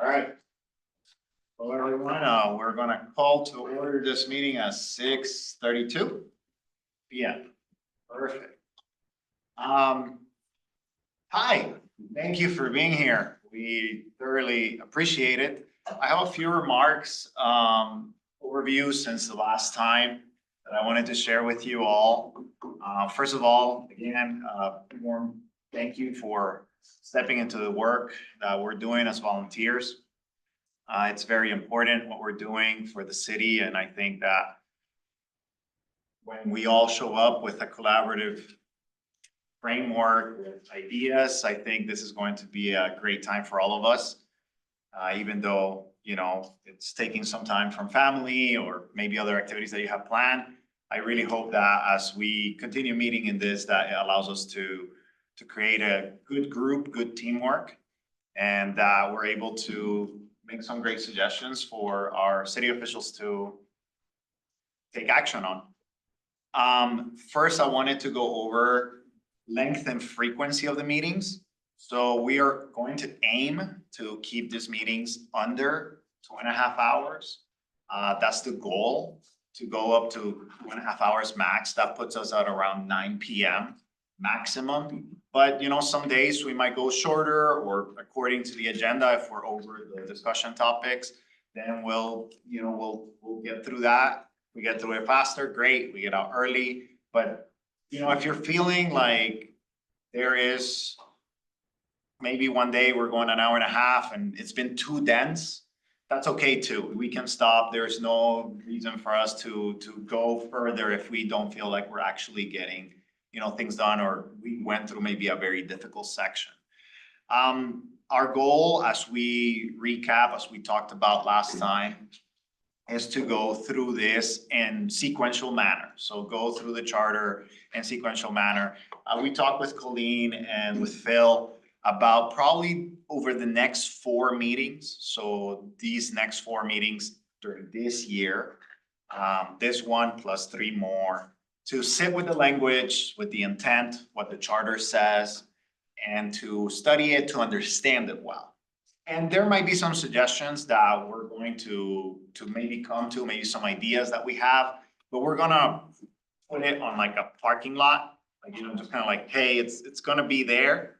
All right. Well, everyone, we're gonna call to order this meeting at 6:32 p.m. Perfect. Hi, thank you for being here. We thoroughly appreciate it. I have a few remarks, overview since the last time that I wanted to share with you all. First of all, again, warm thank you for stepping into the work that we're doing as volunteers. It's very important what we're doing for the city, and I think that when we all show up with a collaborative framework with ideas, I think this is going to be a great time for all of us. Even though, it's taking some time from family or maybe other activities that you have planned, I really hope that as we continue meeting in this, that it allows us to create a good group, good teamwork, and that we're able to make some great suggestions for our city officials to take action on. First, I wanted to go over length and frequency of the meetings. So we are going to aim to keep these meetings under 2.5 hours. That's the goal, to go up to 2.5 hours max. That puts us at around 9 p.m. maximum. But some days we might go shorter, or according to the agenda, if we're over the discussion topics, then we'll get through that. We get through it faster, great, we get out early. But if you're feeling like there is maybe one day we're going an hour and a half and it's been too dense, that's okay too. We can stop. There's no reason for us to go further if we don't feel like we're actually getting things done, or we went through maybe a very difficult section. Our goal, as we recap, as we talked about last time, is to go through this in sequential manner. So go through the charter in sequential manner. We talked with Colleen and with Phil about probably over the next 4 meetings. So these next 4 meetings during this year, this one plus 3 more, to sit with the language, with the intent, what the charter says, and to study it, to understand it well. And there might be some suggestions that we're going to maybe come to, maybe some ideas that we have, but we're gonna put it on like a parking lot, just kind of like, hey, it's gonna be there,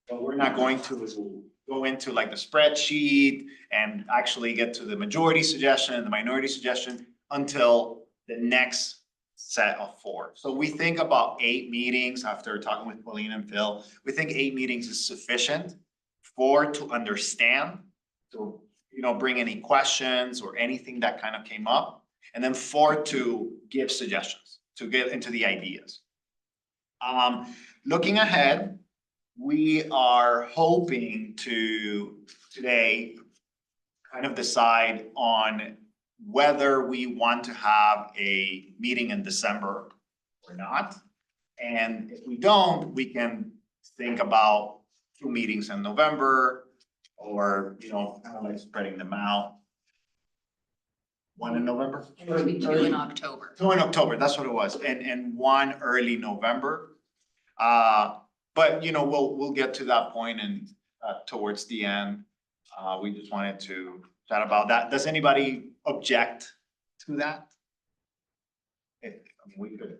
but we're not going to go into like the spreadsheet and actually get to the majority suggestion and the minority suggestion until the next set of 4. So we think about 8 meetings after talking with Pauline and Phil. We think 8 meetings is sufficient. 4 to understand, to bring any questions or anything that kind of came up, and then 4 to give suggestions, to get into the ideas. Looking ahead, we are hoping to today kind of decide on whether we want to have a meeting in December or not. And if we don't, we can think about 2 meetings in November, or kind of like spreading them out. 1 in November? Maybe 2 in October. 2 in October, that's what it was, and 1 early November. But we'll get to that point, and towards the end, we just wanted to chat about that. Does anybody object to that? We could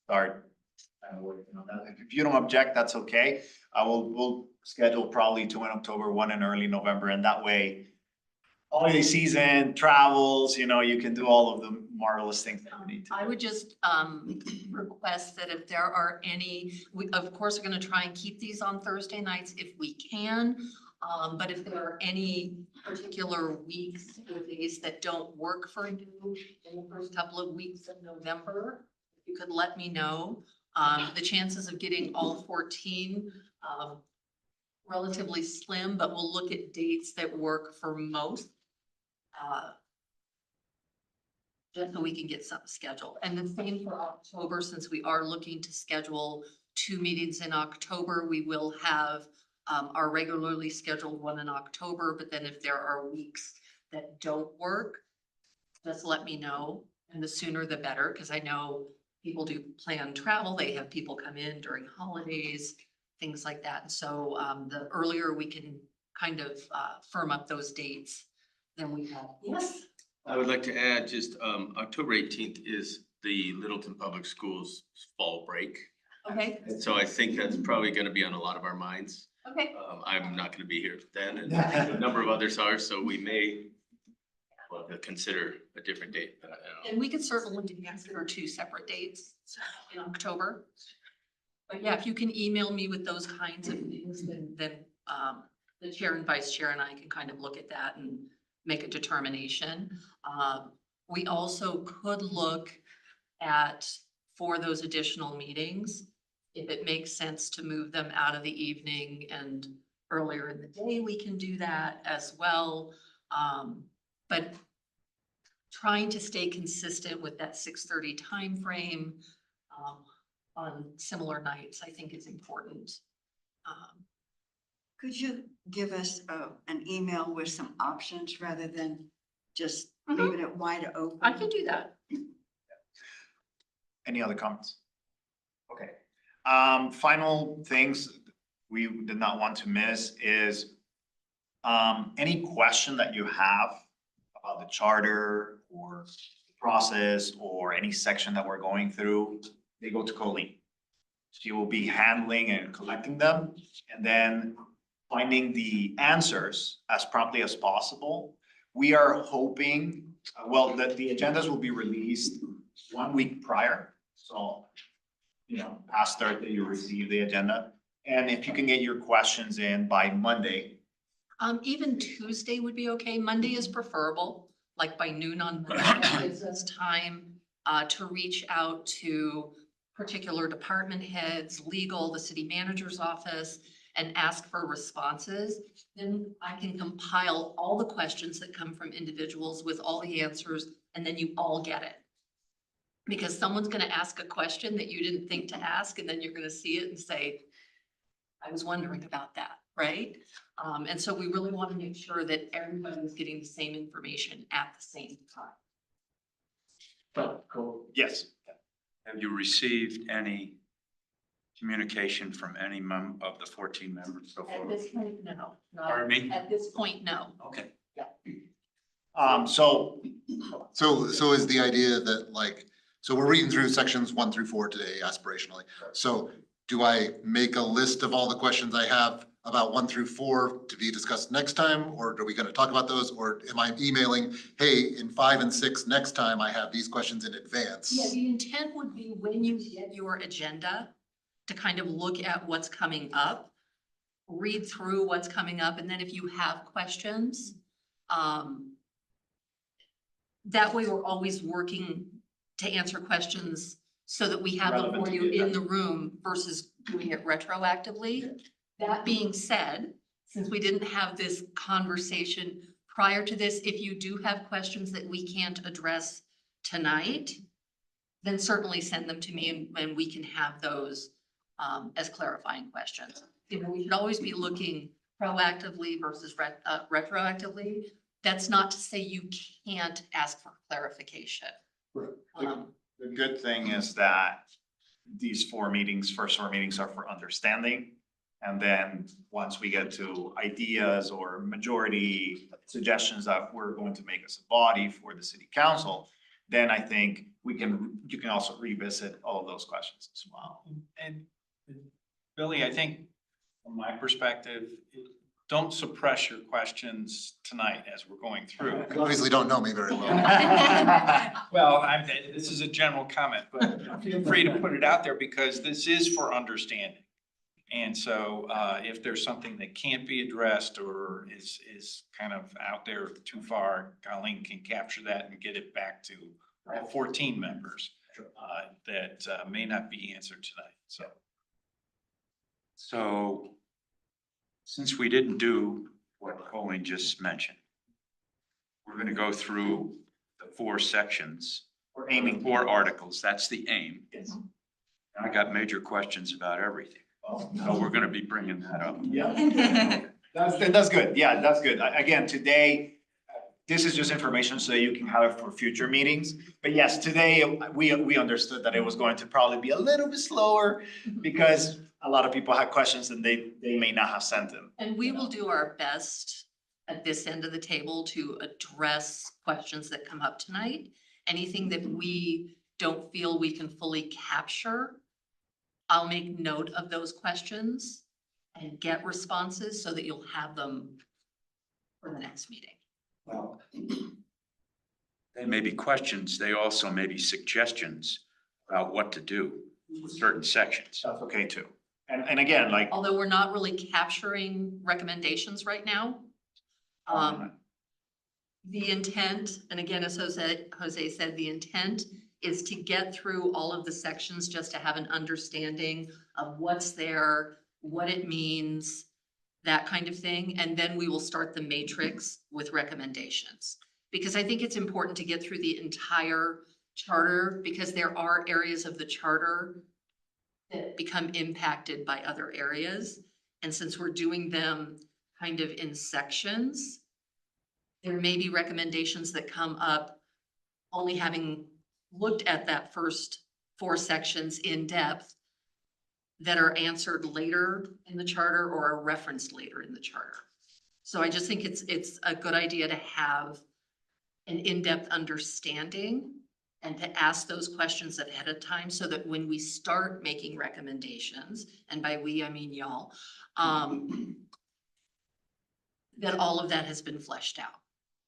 start working on that. If you don't object, that's okay. We'll schedule probably 2 in October, 1 in early November, and that way, holiday season, travels, you can do all of the marvelous things that you need to do. I would just request that if there are any, we of course are going to try and keep these on Thursday nights if we can. But if there are any particular weeks or days that don't work for you in the first couple of weeks of November, you could let me know. The chances of getting all 14 relatively slim, but we'll look at dates that work for most. Just so we can get something scheduled. And the same for October, since we are looking to schedule 2 meetings in October, we will have our regularly scheduled one in October, but then if there are weeks that don't work, just let me know. And the sooner the better, because I know people do plan travel. They have people come in during holidays, things like that. And so the earlier we can kind of firm up those dates, then we have, yes. I would like to add just, October 18th is the Littleton Public Schools fall break. Okay, So I think that's probably gonna be on a lot of our minds. okay. I'm not gonna be here then, and a number of others are, so we may want to consider a different date, but I don't know. And we could certainly consider two separate dates in October. But yeah, if you can email me with those kinds of things, then the chair and vice chair and I can kind of look at that and make a determination. We also could look at, for those additional meetings, if it makes sense to move them out of the evening and earlier in the day, we can do that as well. But trying to stay consistent with that 6:30 timeframe on similar nights, I think is important. Could you give us an email with some options rather than just Mhm. leaving it wide open? I can do that. Any other comments? Okay. Final things we did not want to miss is any question that you have about the charter or process or any section that we're going through, they go to Colleen. She will be handling and collecting them and then finding the answers as promptly as possible. We are hoping, well, that the agendas will be released 1 week prior. So, past Thursday, you receive the agenda. And if you can get your questions in by Monday. Even Tuesday would be okay. Monday is preferable, like by noon on Monday. That gives us time to reach out to particular department heads, legal, the city manager's office, and ask for responses. Then I can compile all the questions that come from individuals with all the answers, and then you all get it. Because someone's gonna ask a question that you didn't think to ask, and then you're gonna see it and say, I was wondering about that, right? And so we really want to make sure that everybody's getting the same information at the same time. But, cool. Yes. Have you received any communication from any of the 14 members so At far? this point, no. Not- Pardon me? At this point, no. Okay. So So is the idea that so we're reading through sections 1 through 4 today aspirationally. So do I make a list of all the questions I have about 1 through 4 to be discussed next time? Or are we gonna talk about those? Or am I emailing, hey, in 5 and 6, next time I have these questions in advance? Yeah, the intent would be when you get your agenda to kind of look at what's coming up, read through what's coming up, and then if you have questions, that way we're always working to answer questions so that we have them Relevant for to you the in the room versus doing it retroactively. That being said, since we didn't have this conversation prior to this, if you do have questions that we can't address tonight, then certainly send them to me and we can have those as clarifying questions. We should always be looking proactively versus retroactively. That's not to say you can't ask for clarification. the good thing is that these first 4 meetings are for understanding. And then once we get to ideas or majority suggestions that we're going to make as a body for the city council, then I think you can also revisit all of those questions as well. And Billy, I think from my perspective, don't suppress your questions tonight as we're going through. You obviously don't know me very well. Well, this is a general comment, but feel free to put it out there because this is for understanding. And so if there's something that can't be addressed or is kind of out there too far, Colleen can capture that and get it back to all 14 members that may not be answered tonight, So since we didn't do what Colleen just mentioned, we're gonna go through the 4 sections, We're aiming 4 articles. That's the aim. Yes. I got major questions about everything. Oh, So we're gonna be bringing that up. Yeah. That's good. Yeah, that's good. Again, today, this is just information so that you can have it for future meetings. But yes, today, we understood that it was going to probably be a little bit slower because a lot of people had questions and they may not have sent them. And we will do our best at this end of the table to address questions that come up tonight. Anything that we don't feel we can fully capture, I'll make note of those questions and get responses so that you'll have them for the next meeting. Well, they may be questions, they also may be suggestions about what to do with certain sections. That's okay too. And again, like, Although we're not really capturing recommendations right now. The intent, and again, as Jose said, the intent is to get through all of the sections just to have an understanding of what's there, what it means, that kind of thing. And then we will start the matrix with recommendations. Because I think it's important to get through the entire charter because there are areas of the charter that become impacted by other areas. And since we're doing them kind of in sections, there may be recommendations that come up only having looked at that first 4 sections in depth that are answered later in the charter or are referenced later in the charter. So I just think it's a good idea to have an in-depth understanding and to ask those questions ahead of time so that when we start making recommendations, and by we, I mean y'all, that all of that has been fleshed out.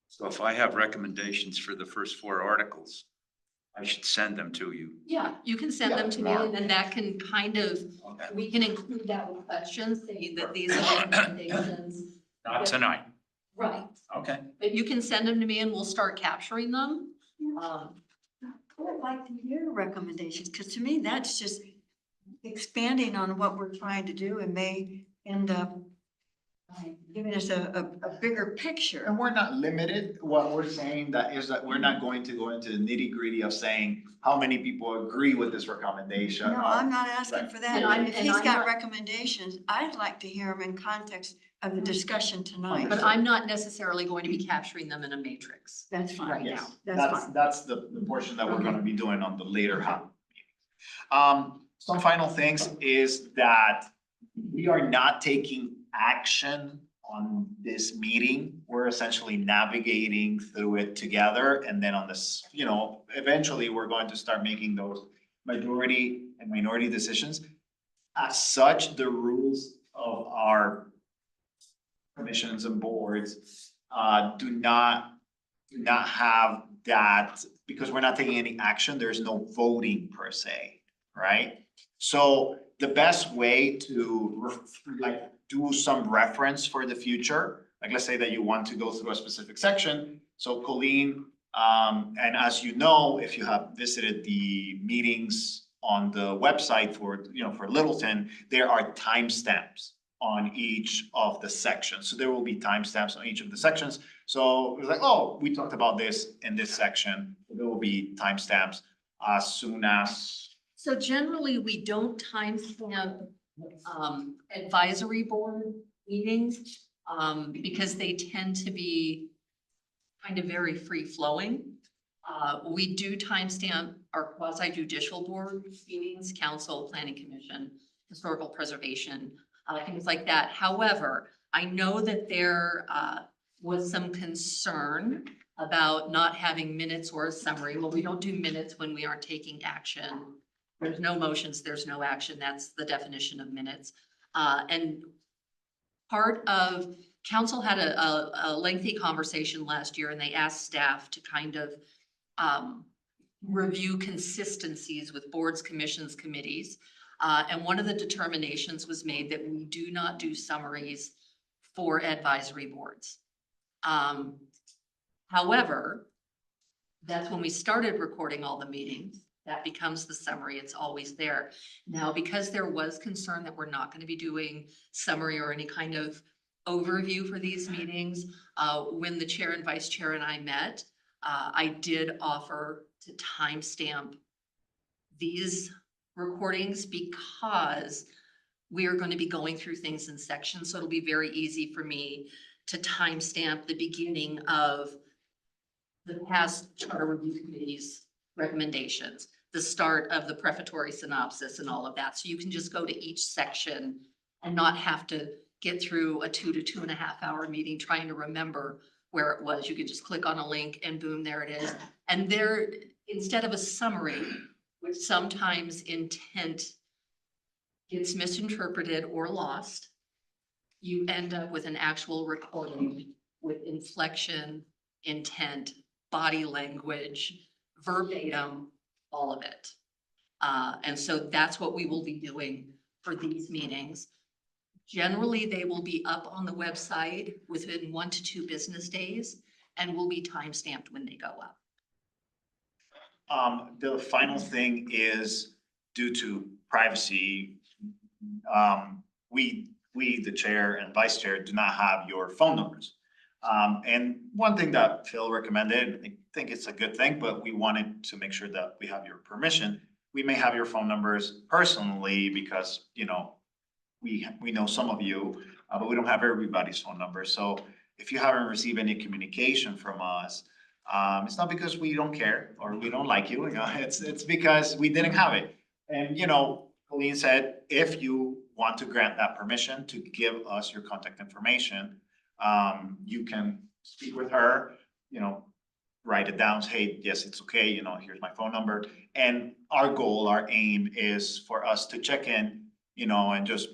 So if I have recommendations for the first 4 articles, I should send them to you. Yeah, you can send them to me and then that can kind of, Okay. we can include that with questions saying that these are recommendations. Not tonight. Right, Okay. but you can send them to me and we'll start capturing them. I would like to hear recommendations, because to me, that's just expanding on what we're trying to do and may end up giving us a bigger picture. and we're not limited. What we're saying that is that we're not going to go into the nitty gritty of saying how many people agree with this recommendation. No, I'm not asking Right. for that. And If I'm he's got not- recommendations, I'd like to hear them in context of the discussion tonight. But I'm not necessarily going to be capturing them in a matrix. That's fine. Right Yes, now. That's fine. that's the portion that we're gonna be doing on the later half. Some final things is that we are not taking action on this meeting. We're essentially navigating through it together. And then on this, eventually we're going to start making those majority and minority decisions. As such, the rules of our commissions and boards do not have that, because we're not taking any action, there's no voting per se, right? So the best way to do some reference for the future, like let's say that you want to go through a specific section. So Colleen, and as you know, if you have visited the meetings on the website for Littleton, there are timestamps on each of the sections. So there will be timestamps on each of the sections. So it's like, oh, we talked about this in this section. There will be timestamps as soon as. So generally, we don't timestamp advisory board meetings because they tend to be kind of very free flowing. We do timestamp our quasi judicial board meetings, council, planning commission, historical preservation, things like that. However, I know that there was some concern about not having minutes or a summary. Well, we don't do minutes when we aren't taking action. There's no motions, there's no action. That's the definition of minutes. And part of, council had a lengthy conversation last year and they asked staff to kind of review consistencies with boards, commissions, committees. And one of the determinations was made that we do not do summaries for advisory boards. However, that's when we started recording all the meetings. That becomes the summary. It's always there. Now, because there was concern that we're not going to be doing summary or any kind of overview for these meetings, when the chair and vice chair and I met, I did offer to timestamp these recordings because we are going to be going through things in sections. So it'll be very easy for me to timestamp the beginning of the past charter review committee's recommendations, the start of the prefatory synopsis and all of that. So you can just go to each section and not have to get through a 2 to 2.5 hour meeting trying to remember where it was. You can just click on a link and boom, there it is. And there, instead of a summary, which sometimes intent gets misinterpreted or lost, you end up with an actual recording with inflection, intent, body language, verbatim, all of it. And so that's what we will be doing for these meetings. Generally, they will be up on the website within 1 to 2 business days and will be timestamped when they go up. The final thing is due to privacy, we, the chair and vice chair, do not have your phone numbers. And one thing that Phil recommended, I think it's a good thing, but we wanted to make sure that we have your permission. We may have your phone numbers personally because, you know, we know some of you, but we don't have everybody's phone number. So if you haven't received any communication from us, it's not because we don't care or we don't like you, it's because we didn't have it. And, you know, Colleen said, if you want to grant that permission to give us your contact information, you can speak with her, you know, write it down, say, hey, yes, it's okay, you know, here's my phone number. And our goal, our aim is for us to check in, you know, and just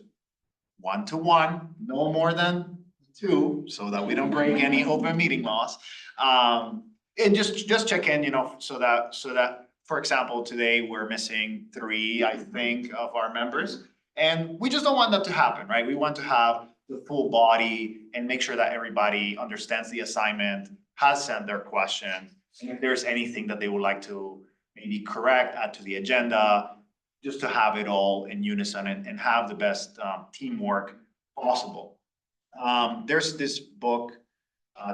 1-to-1, no more than 2, so that we don't break any open meeting laws. And just check in, you know, so that, for example, today we're missing 3, I think, of our members. And we just don't want that to happen, right? We want to have the full body and make sure that everybody understands the assignment, has sent their question. And if there's anything that they would like to maybe correct, add to the agenda, just to have it all in unison and have the best teamwork possible. There's this book,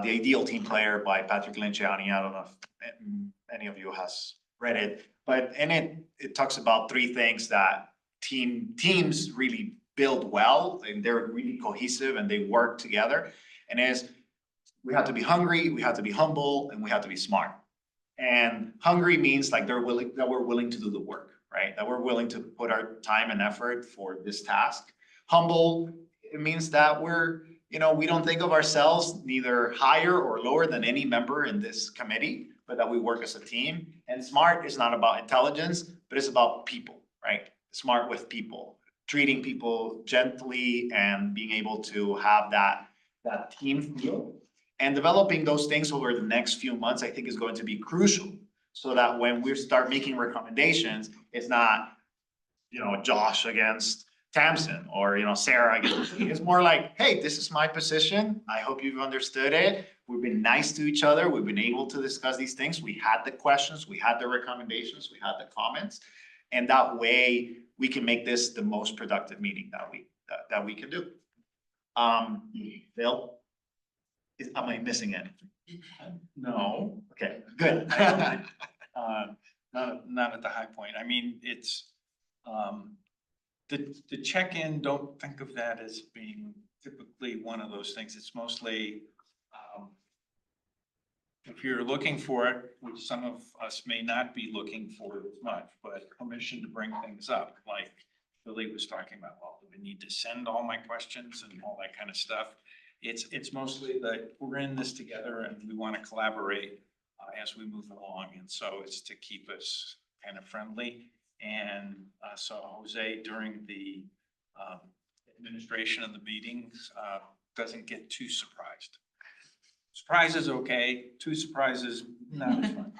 The Ideal Team Player by Patrick Lenciani. I don't know if any of you has read it, but in it talks about 3 things that teams really build well, and they're really cohesive and they work together. And we have to be hungry, we have to be humble, and we have to be smart. And hungry means like we're willing to do the work, right? That we're willing to put our time and effort for this task. Humble, it means that we don't think of ourselves neither higher or lower than any member in this committee, but that we work as a team. And smart is not about intelligence, but it's about people, right? Smart with people, treating people gently and being able to have that team feel. And developing those things over the next few months, I think, is going to be crucial, so that when we start making recommendations, it's not, you know, Josh against Tamsin or, you know, Sarah against me. It's more like, hey, this is my position. I hope you've understood it. We've been nice to each other. We've been able to discuss these things. We had the questions, we had the recommendations, we had the comments. And that way we can make this the most productive meeting that we can do. Phil? Am I missing anything? No, Okay, good. not at the high point. I mean, it's, the check-in, don't think of that as being typically one of those things. It's mostly, if you're looking for it, which some of us may not be looking for as much, but permission to bring things up, like Billy was talking about, well, do we need to send all my questions and all that kind of stuff? It's mostly that we're in this together and we want to collaborate as we move along. And so it's to keep us kind of friendly. And so Jose, during the administration of the meetings, doesn't get too surprised. Surprise is okay, 2 surprises, not as fun.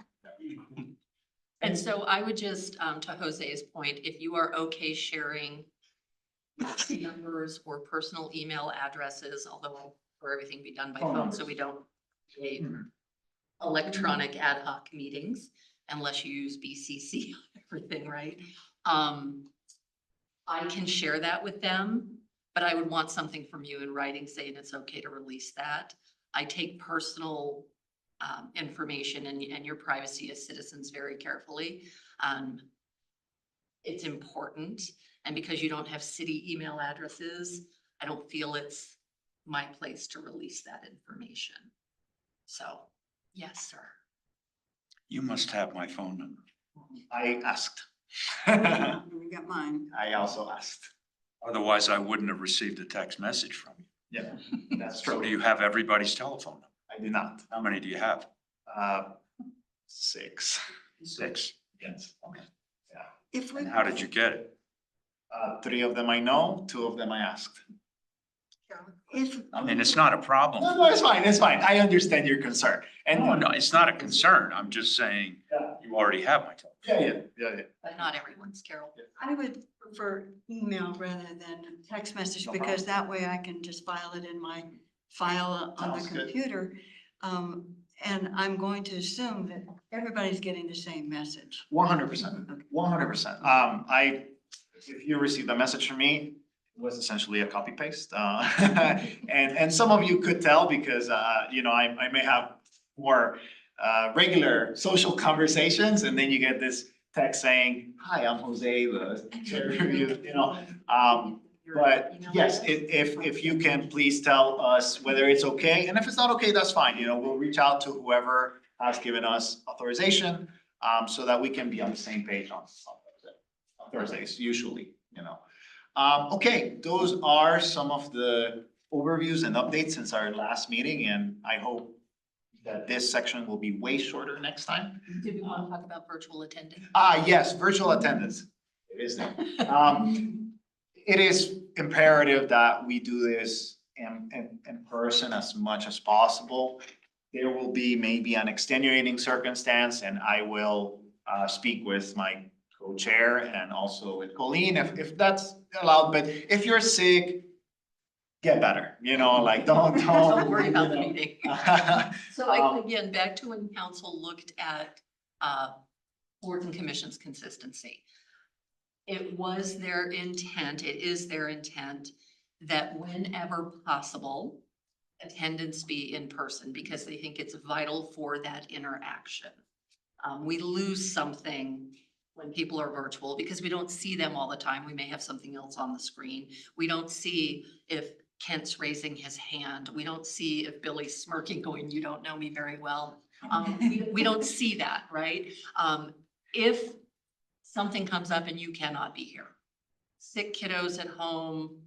And so I would just, to Jose's point, if you are okay sharing numbers or personal email addresses, although for everything be done by phone, so we don't create electronic ad hoc meetings unless you use BCC on everything, right? I can share that with them, but I would want something from you in writing saying it's okay to release that. I take personal information and your privacy as citizens very carefully. It's important. And because you don't have city email addresses, I don't feel it's my place to release that information. So, yes, sir. You must have my phone number. I asked. We got mine. I also asked. Otherwise, I wouldn't have received a text message from you. Yeah, that's So do true. you have everybody's telephone number? I do not. How many do you have? 6. 6. Yes. Okay. If we. And how did you get it? 3 of them I know, 2 of them I asked. If. I mean, it's not a problem. No, it's fine, it's fine. I understand your concern. And No, no, it's not a concern. I'm just saying Yeah. you already have my telephone. yeah. But not everyone's, Carol. I would prefer email rather than text message, No because that way I can just file it in my file on the Sounds good. computer. And I'm going to assume that everybody's getting the same message. 100%, 100%. If you received a message from me, it was essentially a copy paste. And some of you could tell because, I may have more regular social conversations, and then you get this text saying, hi, I'm Jose, the chair review, But yes, if you can please tell us whether it's okay, and if it's not okay, that's fine, we'll reach out to whoever has given us authorization, so that we can be on the same page on Thursdays, usually. Okay, those are some of the overviews and updates since our last meeting, and I hope that this section will be way shorter next time. Did we want to talk about virtual attendance? Yes, virtual attendance. It is there. It is imperative that we do this in person as much as possible. There will be maybe an extenuating circumstance, and I will speak with my co-chair and also with Colleen if that's allowed. But if you're sick, get better, Don't worry about the meeting. So Um, again, back to when council looked at boards and commissions consistency. It was their intent, it is their intent that whenever possible, attendance be in person because they think it's vital for that interaction. We lose something when people are virtual because we don't see them all the time. We may have something else on the screen. We don't see if Kent's raising his hand. We don't see if Billy's smirking going, you don't know me very well. We don't see that, right? If something comes up and you cannot be here, sick kiddos at home,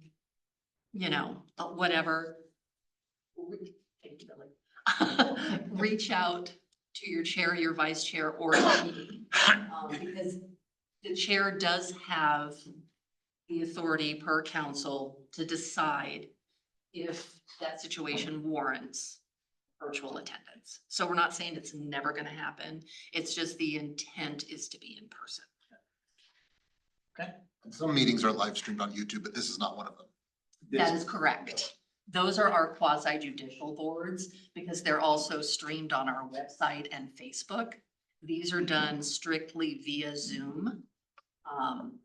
whatever. Thank you, Billy. Reach out to your chair, your vice chair, or me, because the chair does have the authority per council to decide if that situation warrants virtual attendance. So we're not saying it's never gonna happen. It's just the intent is to be in person. Some meetings are live streamed on YouTube, but this is not one of them. That is correct. Those are our quasi judicial boards because they're also streamed on our website and Facebook. These are done strictly via Zoom,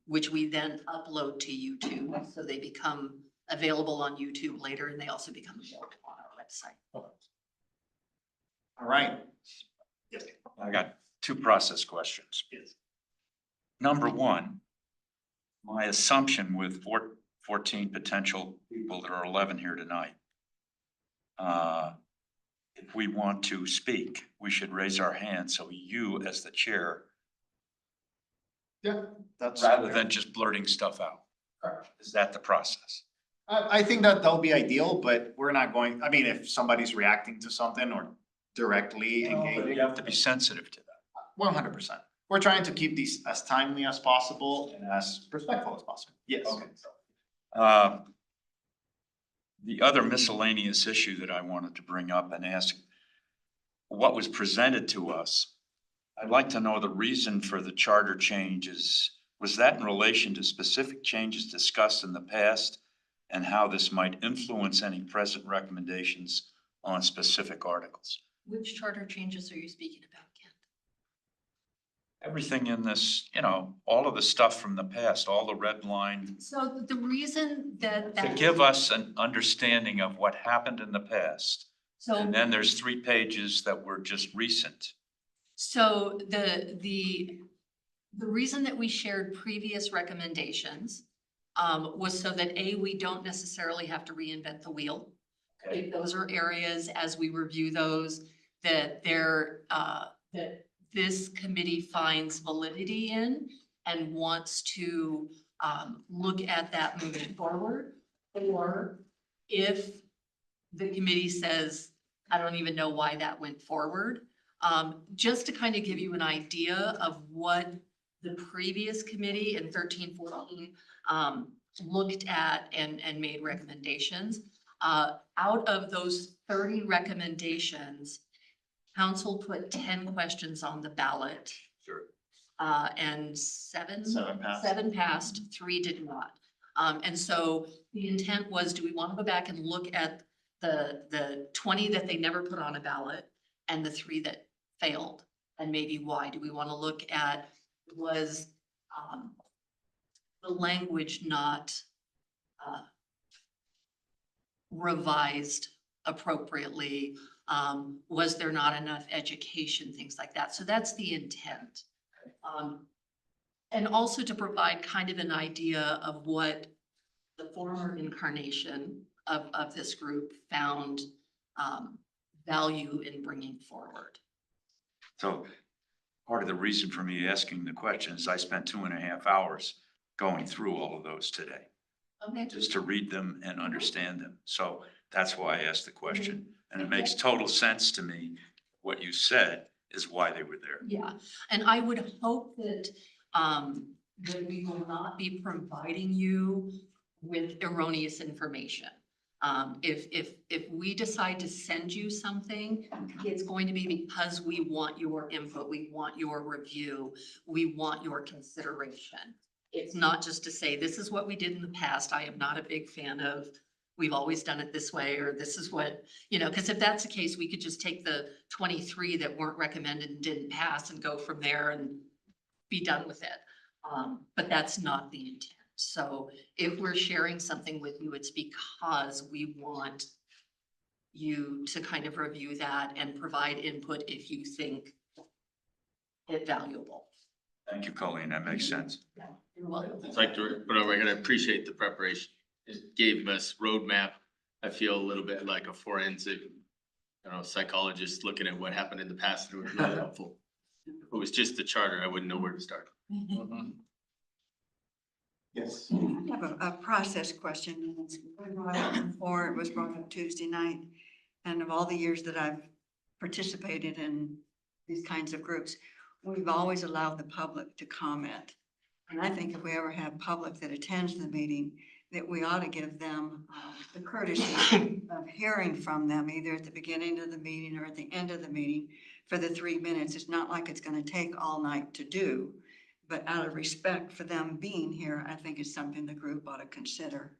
which we then upload to YouTube. So they become available on YouTube later and they also become available on our website. All right. I got 2 process questions. Yes. Number 1, my assumption with 14 potential people, there are 11 here tonight. If we want to speak, we should raise our hand. So you as the chair, Yeah, that's. rather than just blurting stuff out. Is that the process? I think that'll be ideal, but we're not going, if somebody's reacting to something or directly engaging. You have to be sensitive to that. 100%. We're trying to keep these as timely as possible and as respectful as possible. Yes. Okay. The other miscellaneous issue that I wanted to bring up and ask, what was presented to us, I'd like to know the reason for the charter changes. Was that in relation to specific changes discussed in the past and how this might influence any present recommendations on specific articles? Which charter changes are you speaking about, Kent? Everything in this, all of the stuff from the past, all the red line, So the reason that to give us an understanding of what happened in the past. So And then there's 3 pages that were just recent. So the reason that we shared previous recommendations was so that we don't necessarily have to reinvent the wheel. Okay. If those are areas as we review those, that this committee finds validity in and wants to look at that moving forward. Or if the committee says, I don't even know why that went forward. Just to kind of give you an idea of what the previous committee in 13-14 looked at and made recommendations. Out of those 30 recommendations, council put 10 questions on the ballot. Sure. And seven Seven passed. 3 did not. And so the intent was, do we want to go back and look at the 20 that they never put on a ballot and the 3 that failed? And maybe why? Do we want to look at, was the language not revised appropriately? Was there not enough education, things like that? So that's the intent. And also to provide kind of an idea of what the former incarnation of this group found value in bringing forward. So part of the reason for me asking the questions, I spent 2.5 hours going through all of those today, Okay. just to read them and understand them. So that's why I asked the question. And it makes total sense to me. What you said is why they were there. Yeah, and I would hope that that we will not be providing you with erroneous information. If we decide to send you something, it's going to be because we want your input, we want your review, we want your consideration. It's not just to say, this is what we did in the past. I am not a big fan of, we've always done it this way, or this is what, because if that's the case, we could just take the 23 that weren't recommended and didn't pass and go from there and be done with it. But that's not the intent. So if we're sharing something with you, it's because we want you to kind of review that and provide input if you think it valuable. Thank you, Colleen. That makes sense. You're welcome. It's like, we're gonna appreciate the preparation. It gave us roadmap. I feel a little bit like a forensic, psychologist looking at what happened in the past. It was really helpful. If it was just the charter, I wouldn't know where to start. Yes. I have a process question. It's been brought up before, it was brought up Tuesday night. And of all the years that I've participated in these kinds of groups, we've always allowed the public to comment. And I think if we ever have public that attends the meeting, that we ought to give them the courtesy of hearing from them, either at the beginning of the meeting or at the end of the meeting for the 3 minutes. It's not like it's going to take all night to do, but out of respect for them being here, I think it's something the group ought to consider.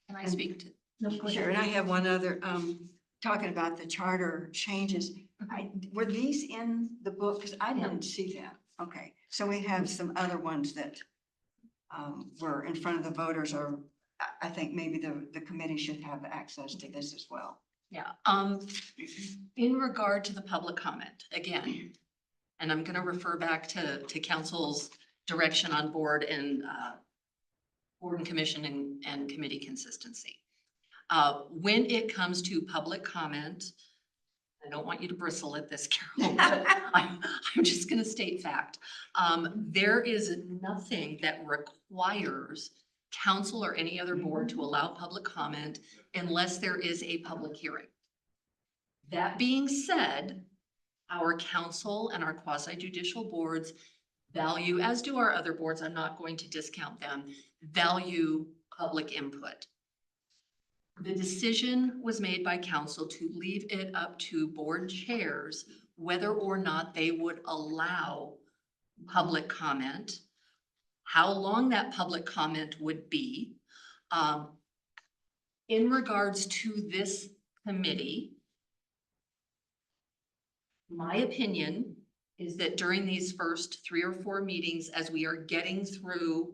Can I speak to? Sure, and I have one other, talking about the charter changes. Were these in the book? Because I didn't see that. Okay, so we have some other ones that were in front of the voters, or I think maybe the committee should have access to this as well. Yeah, in regard to the public comment, again, and I'm gonna refer back to council's direction on board and commission and committee consistency. When it comes to public comment, I don't want you to bristle at this, Carol, but I'm just gonna state fact. There is nothing that requires council or any other board to allow public comment unless there is a public hearing. That being said, our council and our quasi judicial boards value, as do our other boards, I'm not going to discount them, value public input. The decision was made by council to leave it up to board chairs whether or not they would allow public comment, how long that public comment would be. In regards to this committee, my opinion is that during these first 3 or 4 meetings, as we are getting through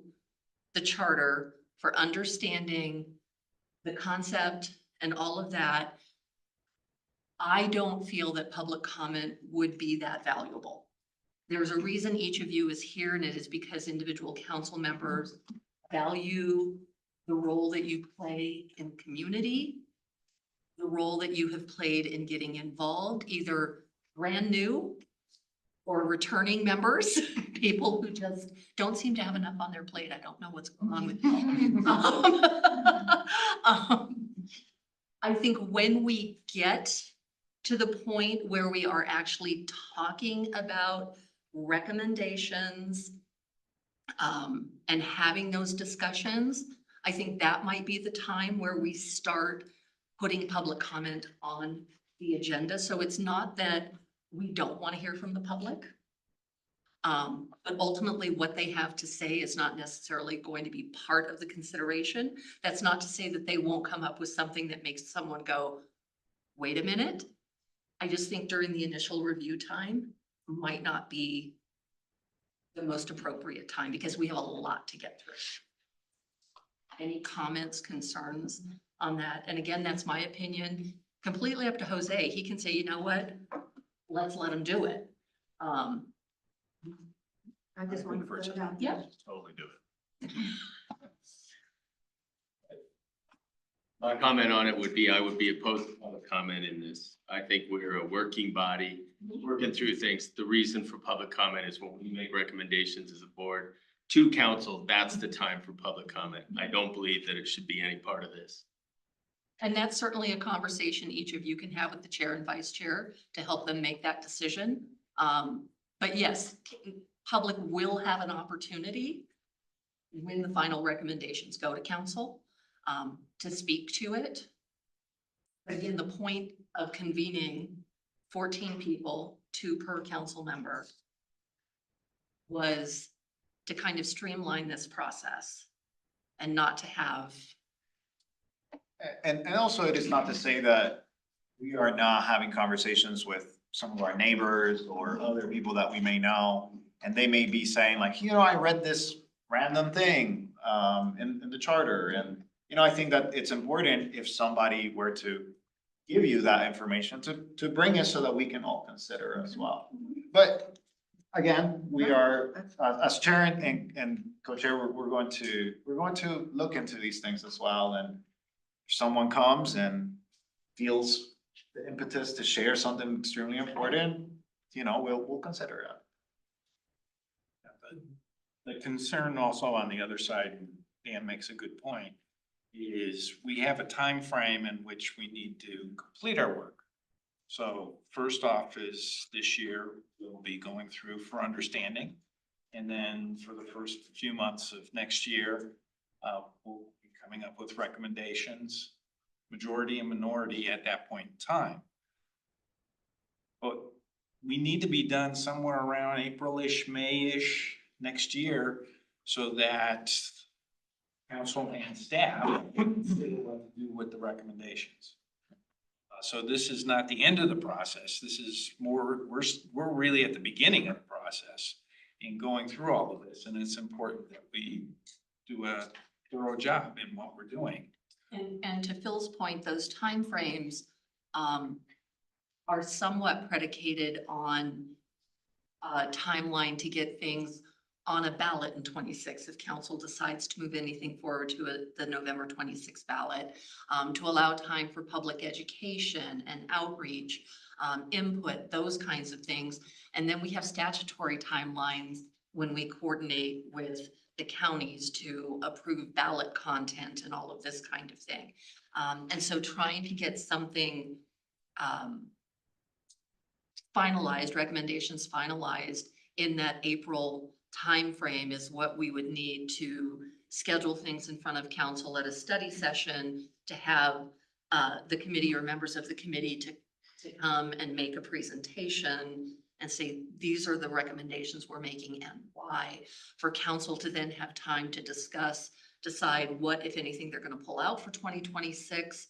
the charter for understanding the concept and all of that, I don't feel that public comment would be that valuable. There's a reason each of you is here, and it is because individual council members value the role that you play in community, the role that you have played in getting involved, either brand new or returning members, people who just don't seem to have enough on their plate. I don't know what's going on with them. I think when we get to the point where we are actually talking about recommendations, and having those discussions, I think that might be the time where we start putting public comment on the agenda. So it's not that we don't want to hear from the public. But ultimately what they have to say is not necessarily going to be part of the consideration. That's not to say that they won't come up with something that makes someone go, wait a minute. I just think during the initial review time might not be the most appropriate time because we have a lot to get through. Any comments, concerns on that? And again, that's my opinion, completely up to Jose. He can say, you know what, let's let him do it. I just want to put it out. Yeah. Totally do it. My comment on it would be, I would be opposed to public comment in this. I think we're a working body, working through things. The reason for public comment is when we make recommendations as a board to council, that's the time for public comment. I don't believe that it should be any part of this. And that's certainly a conversation each of you can have with the chair and vice chair to help them make that decision. But yes, public will have an opportunity when the final recommendations go to council, to speak to it. But again, the point of convening 14 people, 2 per council member, was to kind of streamline this process and not to have. And also it is not to say that we are not having conversations with some of our neighbors or other people that we may know. And they may be saying like, you know, I read this random thing in the charter. And, you know, I think that it's important if somebody were to give you that information to bring it so that we can all consider as well. But again, we are, as chair and co-chair, we're going to look into these things as well. And if someone comes and feels the impetus to share something extremely important, you know, we'll consider it. The concern also on the other side, and Dan makes a good point, is we have a time frame in which we need to complete our work. So first off is this year, we'll be going through for understanding. And then for the first few months of next year, we'll be coming up with recommendations, majority and minority at that point in time. But we need to be done somewhere around April-ish, May-ish next year so that council and staff can say what to do with the recommendations. So this is not the end of the process. This is more, we're really at the beginning of the process in going through all of this. And it's important that we do a thorough job in what we're doing. And to Phil's point, those timeframes are somewhat predicated on a timeline to get things on a ballot in 26 if council decides to move anything forward to the November 26 ballot, to allow time for public education and outreach, input, those kinds of things. And then we have statutory timelines when we coordinate with the counties to approve ballot content and all of this kind of thing. And so trying to get something finalized, recommendations finalized in that April timeframe is what we would need to schedule things in front of council at a study session, to have the committee or members of the committee to come and make a presentation and say, these are the recommendations we're making and why, for council to then have time to discuss, decide what, if anything, they're going to pull out for 2026,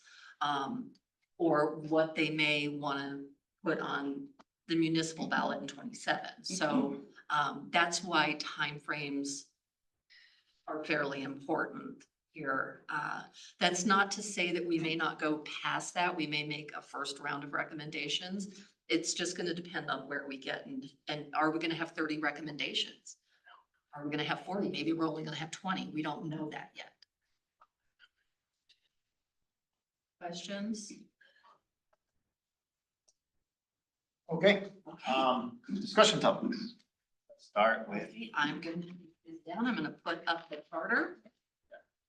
or what they may want to put on the municipal ballot in 27. So that's why timeframes are fairly important here. That's not to say that we may not go past that. We may make a first round of recommendations. It's just going to depend on where we get, and are we going to have 30 recommendations? Are we going to have 40? Maybe we're only going to have 20. We don't know that yet. Questions? Okay, Discussion topics. Let's start with, Okay, I'm gonna put this down. I'm gonna put up the charter.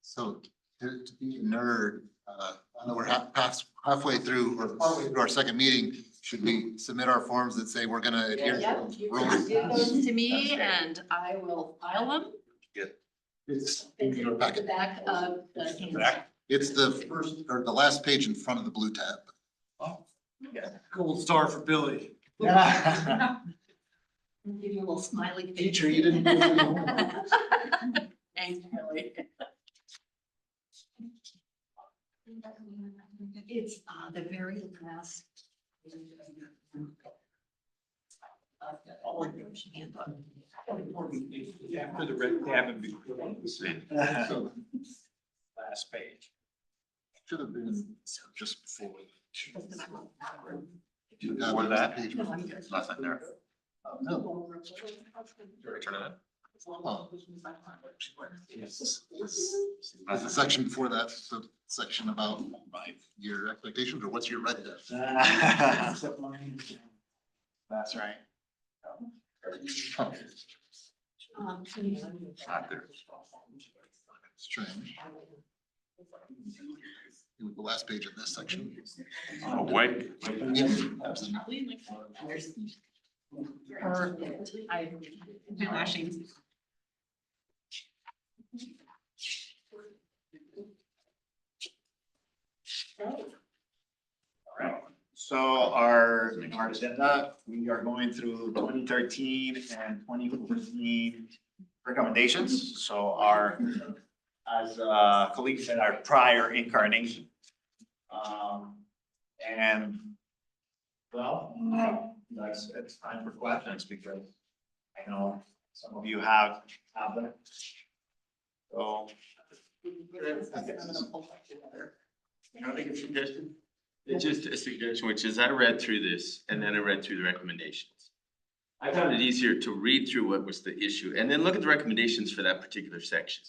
So to be a nerd, I know we're halfway through or partway through our second meeting. Should we submit our forms that say we're gonna adhere Yeah, to you rules? can give those to me and I will file them. It's in your The packet. back of the handbook. It's the first or the last page in front of the blue tab. Gold star for Billy. yeah. I'll give you a little smiley face. Teacher, you didn't do your homework. Thanks, Kelly. It's the very last. Handbook. After the red tab and before the last page. Should have been just before. Before that? Page. Nothing there. No. Turn it in. Oh. Is the section before that, the section about your expectations or what's your red tab? That's right. Not there. Strange. The last page of this section. Oh, wait. Perfect. I've been flashing. Alright, so our agenda, we are going through 2013 and 2014 recommendations. So our, as colleagues said, our prior incarnation. And well, it's time for questions because I know some of you have them. So. Can I make a suggestion? It's just a suggestion, which is I read through this and then I read through the recommendations. I found it easier to read through what was the issue and then look at the recommendations for that particular section.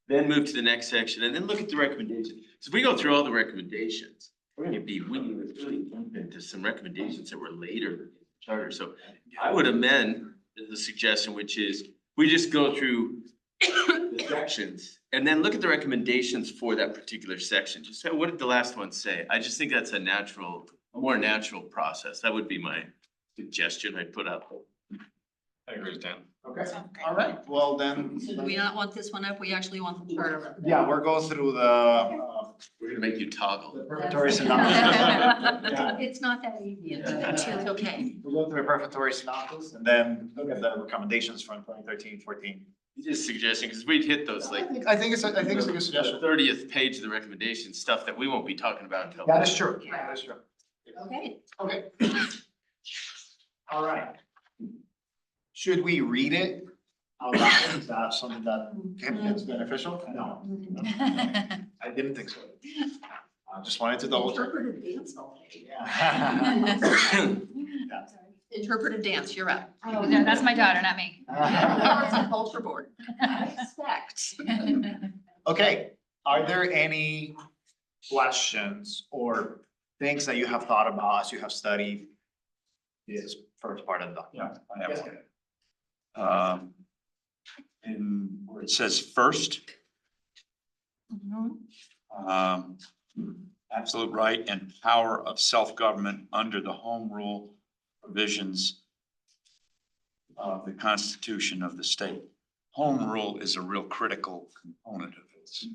Then move to the next section and then look at the recommendations. So if we go through all the recommendations, we're gonna be really deep into some recommendations that were later in the charter. So I would amend the suggestion, which is we just go through the sections and then look at the recommendations for that particular section. Just say, what did the last one say? I just think that's a more natural process. That would be my suggestion I'd put up. I agree with Dan. Okay, all right, well then. So do we not want this one up? We actually want the charter. Yeah, we're going through the We're gonna make you toggle. prefatory synopsis. Yeah, It's not that easy. It's okay. we'll go through the prefatory synopsis and then look at the recommendations from 2013, 14. Just suggesting, because we'd hit those like I think it's a good the suggestion. 30th page of the recommendation, stuff that we won't be talking about until. That is true, that is true. Okay. Okay. All right. Should we read it out loud? Is that something that is beneficial? No, I didn't think so. I just wanted to double check. Interpretive dance all day. Yeah. Interpretive dance, you're up. Oh, no, that's my daughter, not me. Arts and Culture Board. I expect. Okay, are there any questions or things that you have thought about as you have studied this first part of the document? Yeah, I have one. In where it says first, absolute right and power of self-government under the home rule provisions of the Constitution of the state. Home rule is a real critical component of this.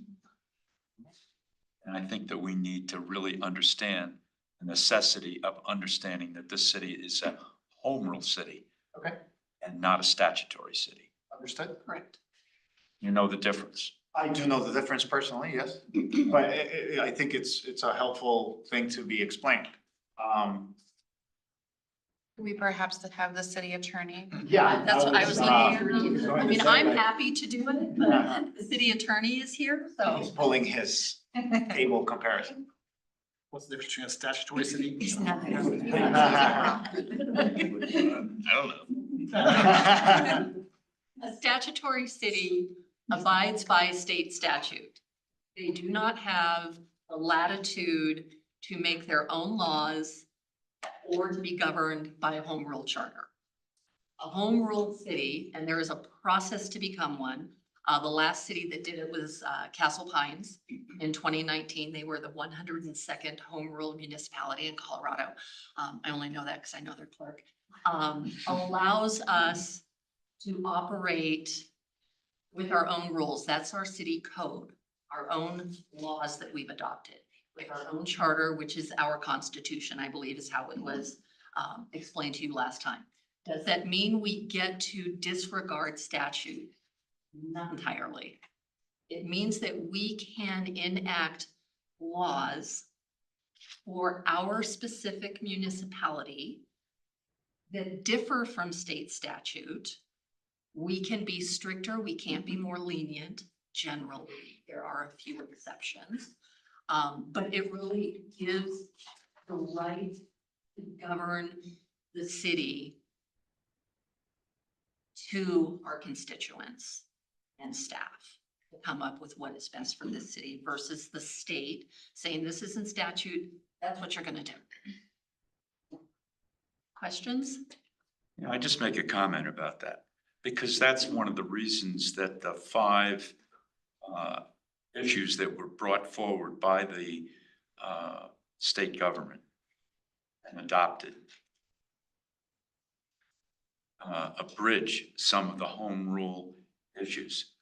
And I think that we need to really understand the necessity of understanding that this city is a home rule city Okay, and not a statutory city. understood. Correct. You know the difference. I do know the difference personally, yes, but I think it's a helpful thing to be explained. We perhaps have the city attorney. Yeah. That's what I was thinking. I mean, I'm happy. happy to do it, but the city attorney is here, He's so. pulling his table comparison. What's the difference between a statutory city? It's not. I don't know. A statutory city abides by state statute. They do not have the latitude to make their own laws or to be governed by a home rule charter. A home rule city, and there is a process to become one. The last city that did it was Castle Pines in 2019. They were the 102nd home rule municipality in Colorado. I only know that because I know their clerk. Allows us to operate with our own rules. That's our city code, our own laws that we've adopted, with our own charter, which is our constitution, I believe is how it was explained to you last time. Does that mean we get to disregard statute? Not entirely. It means that we can enact laws for our specific municipality that differ from state statute. We can be stricter, we can't be more lenient. Generally, there are a few exceptions. But it really gives the right to govern the city to our constituents and staff to come up with what is best for the city versus the state saying this isn't statute, that's what you're gonna do. Questions? Yeah, I just make a comment about that, because that's one of the reasons that the 5 issues that were brought forward by the state government and adopted abridge some of the home rule issues.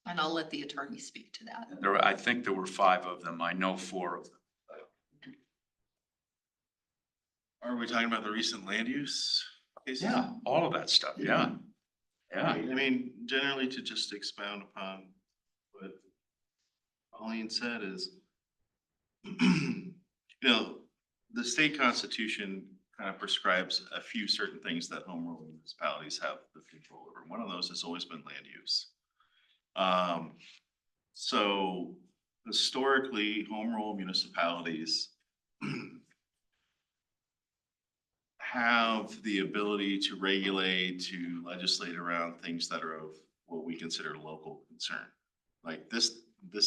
And I'll let the attorney speak to that. I think there were 5 of them. I know 4 of them. Are we talking about the recent land use cases? Yeah, all of that stuff, yeah. Yeah, I mean, generally to just expound upon what Pauline said is, you know, the state constitution kind of prescribes a few certain things that home rule municipalities have the control over. One of those has always been land use. So historically, home rule municipalities have the ability to regulate, to legislate around things that are of what we consider local concern. Like this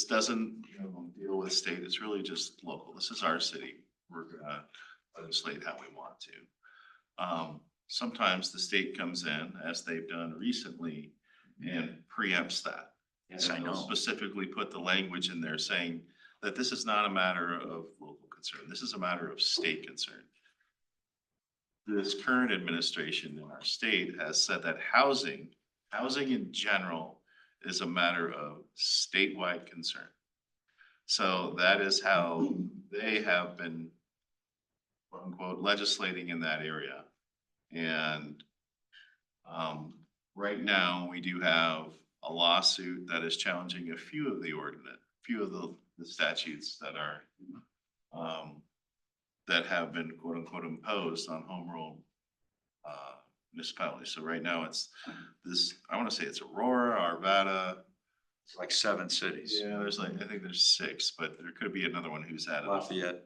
doesn't, you know, deal with state, it's really just local. This is our city. We're gonna legislate how we want to. Sometimes the state comes in, as they've done recently, and preempts that. yes, I And they'll know. specifically put the language in there saying that this is not a matter of local concern. This is a matter of state concern. This current administration in our state has said that housing in general is a matter of statewide concern. So that is how they have been, quote unquote, legislating in that area. And right now, we do have a lawsuit that is challenging a few of the the statutes that are that have been quote unquote imposed on home rule municipalities. So right now it's this, I want to say it's Aurora, Arvada. It's like 7 cities. Yeah, there's like, I think there's 6, but there could be another one who's added. Lafayette.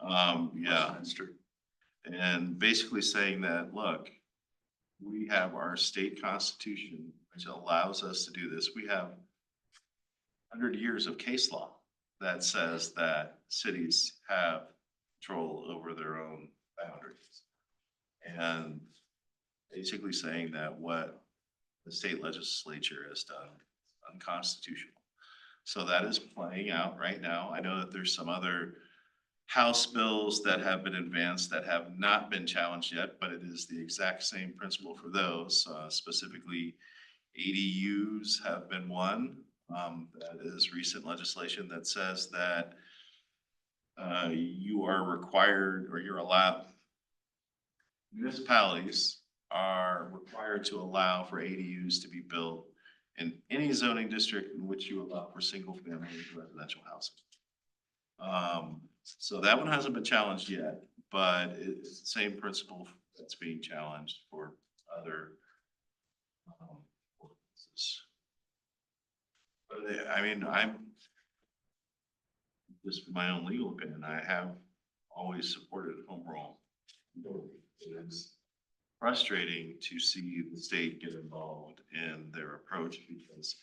Yeah, Westminster. and basically saying that, look, we have our state constitution, which allows us to do this. We have 100 years of case law that says that cities have control over their own boundaries. And basically saying that what the state legislature has done is unconstitutional. So that is playing out right now. I know that there's some other House bills that have been advanced that have not been challenged yet, but it is the exact same principle for those. Specifically, ADUs have been one. That is recent legislation that says that you are required, or you're allowed, municipalities are required to allow for ADUs to be built in any zoning district in which you allow for single family residential housing. So that one hasn't been challenged yet, but it's the same principle that's being challenged for other ordinances. But I mean, I'm just my own legal opinion. I have always supported home rule. It's frustrating to see the state get involved in their approach because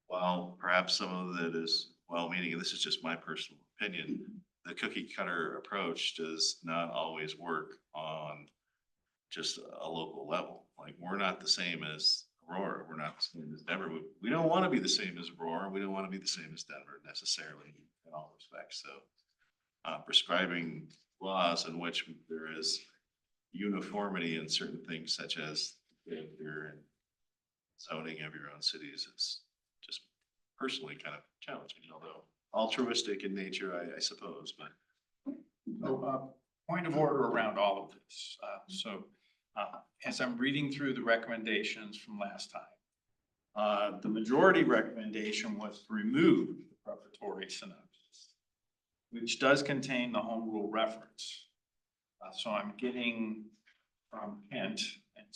while perhaps some of it is well-meaning, and this is just my personal opinion, the cookie cutter approach does not always work on just a local level. Like, we're not the same as Aurora, we're not the same as Denver. We don't want to be the same as Aurora, we don't want to be the same as Denver necessarily in all respects, so. Prescribing laws in which there is uniformity in certain things such as behavior and zoning of your own cities is just personally kind of challenging, although altruistic in nature, I suppose, but. So, point of order around all of this. As I'm reading through the recommendations from last time, the majority recommendation was to remove the prefatory synopsis, which does contain the home rule reference. So I'm getting from Kent, and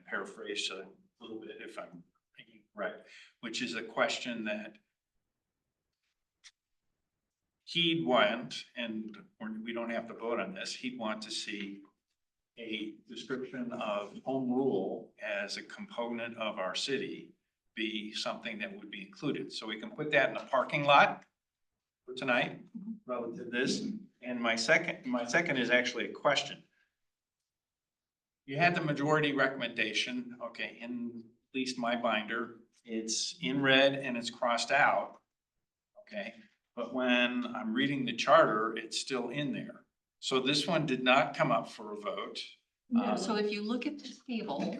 paraphrase a little bit if I'm thinking right, which is a question that he'd want, and we don't have to vote on this, he'd want to see a description of home rule as a component of our city be something that would be included. So we can put that in the parking lot for tonight relative to this. And my second is actually a question. You had the majority recommendation, okay, in at least my binder, it's in red and it's crossed out, okay? But when I'm reading the charter, it's still in there. So this one did not come up for a vote. No, so if you look at the table,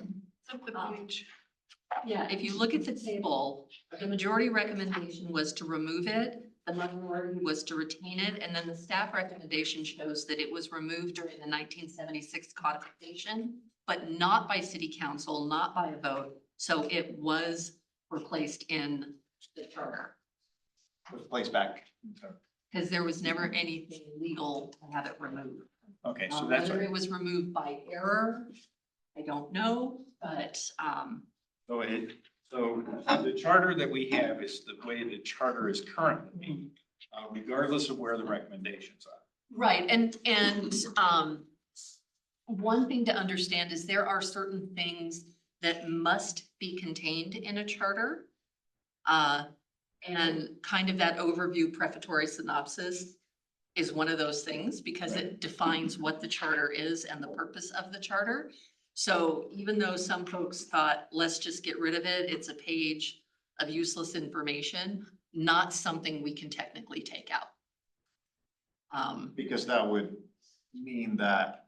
yeah, if you look at the table, the majority recommendation was to remove it. The minority was to retain it, and then the staff recommendation shows that it was removed during the 1976 codification, but not by city council, not by a vote. So it was replaced in the charter, Was placed back. because there was never anything legal to have it removed. Okay, so that's Whether what, it was removed by error, I don't know, but, so the charter that we have is the way the charter is currently, regardless of where the recommendations are. right, and, one thing to understand is there are certain things that must be contained in a charter. And kind of that overview prefatory synopsis is one of those things because it defines what the charter is and the purpose of the charter. So even though some folks thought, let's just get rid of it, it's a page of useless information, not something we can technically take out. Because that would mean that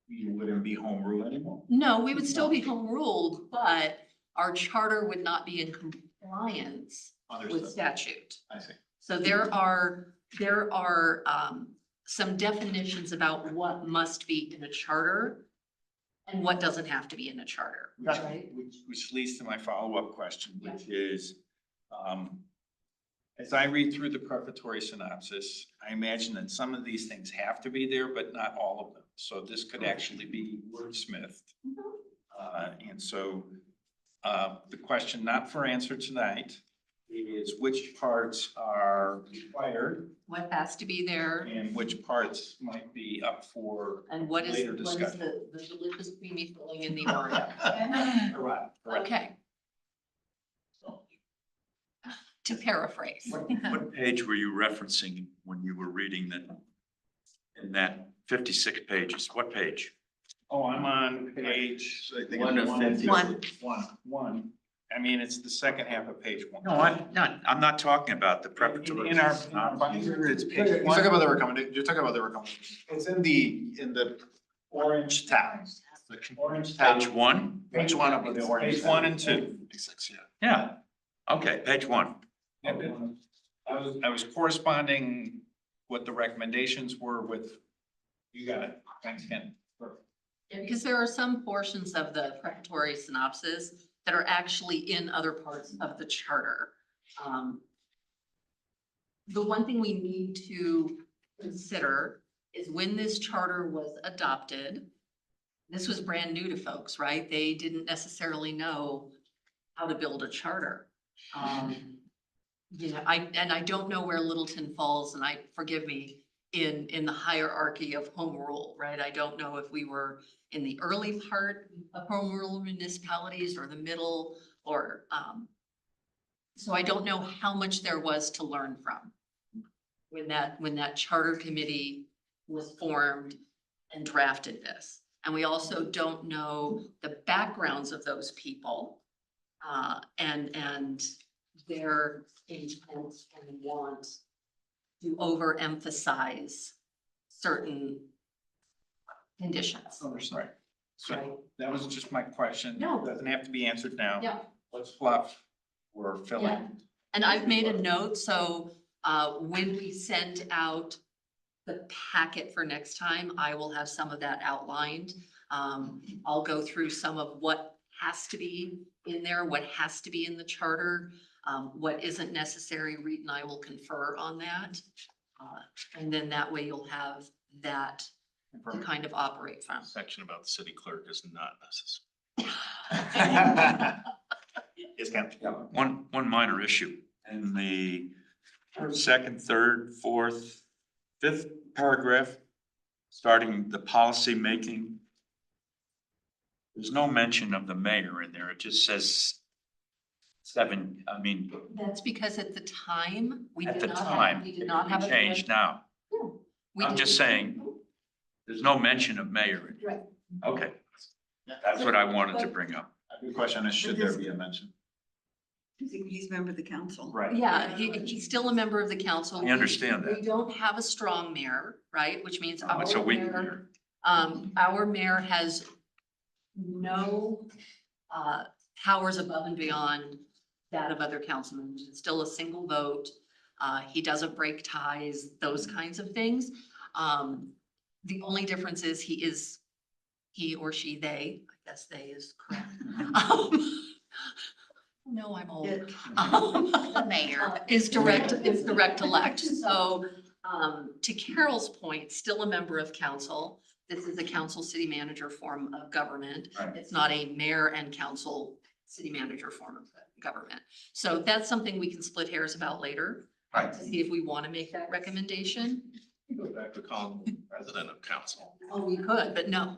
you wouldn't be home rule anymore. No, we would still be home ruled, but our charter would not be in compliance with Understood. statute. I see. So there are some definitions about what must be in a charter and what doesn't have to be in a charter, right? Which leads to my follow-up question, which is, as I read through the prefatory synopsis, I imagine that some of these things have to be there, but not all of them. So this could actually be wordsmithed. And so, the question not for answer tonight is which parts are required What has to be there and which parts might be up for and what is later discussion. the delicious creamy filling in the Oreo? Correct. Okay. To paraphrase. What page were you referencing when you were reading that? In that 56 pages, what page? Oh, I'm on page I think One it's of one. 50. one. I mean, it's the second half of page one. No, I'm not talking about the preparatory. In our binder, it's page You're one. talking about the recommendation, you're talking about the recommendation. It's in the orange tab. Orange tab. Page one? Page one of the orange. Page 1 and 2. Yeah. Okay, page one. I was corresponding what the recommendations were with, you got it, thanks, Ken. Yeah, because there are some portions of the prefatory synopsis that are actually in other parts of the charter. The one thing we need to consider is when this charter was adopted, this was brand new to folks, right? They didn't necessarily know how to build a charter. You know, I don't know where Littleton falls, and forgive me, in the hierarchy of home rule, right? I don't know if we were in the early part of home rule municipalities or the middle or, so I don't know how much there was to learn from. when that charter committee was formed and drafted this. And we also don't know the backgrounds of those people, and their intent and want to overemphasize certain conditions. Right. So Right. that was just my question. No. Doesn't have to be answered now. Yeah. Let's fluff or fill Yeah. in. And I've made a note, so when we send out the packet for next time, I will have some of that outlined. I'll go through some of what has to be in there, what has to be in the charter, what isn't necessary. Reed and I will confer on that. And then that way you'll have that to kind of operate from. Section about the city clerk is not necessary. Yes, Ken? One minor issue in the second, third, fourth, fifth paragraph, starting the policy making. There's no mention of the mayor in there. It just says That's because at the time, we at did the not time. have, we It did not could have be a. changed now. We I'm did- just saying, there's no mention of mayor in Right. it. Okay, that's what I wanted to bring up. The question is, should there be a mention? He's a member of the council. Right. Yeah, he's still a member of the council. I understand that. We don't have a strong mayor, right, which means It's a weak mayor, mayor. our mayor has no powers above and beyond that of other councilmen. It's still a single vote. He doesn't break ties, those kinds of things. The only difference is he or she, they, I guess they is correct. No, I'm old. The mayor. Is direct elect. So, to Carol's point, still a member of council. This is a council city manager form of government. Right. It's not a mayor and council city manager form of government. So that's something we can split hairs about later. Right. To see if we want to make that recommendation. Go back to calling him president of council. Oh, we could, but no.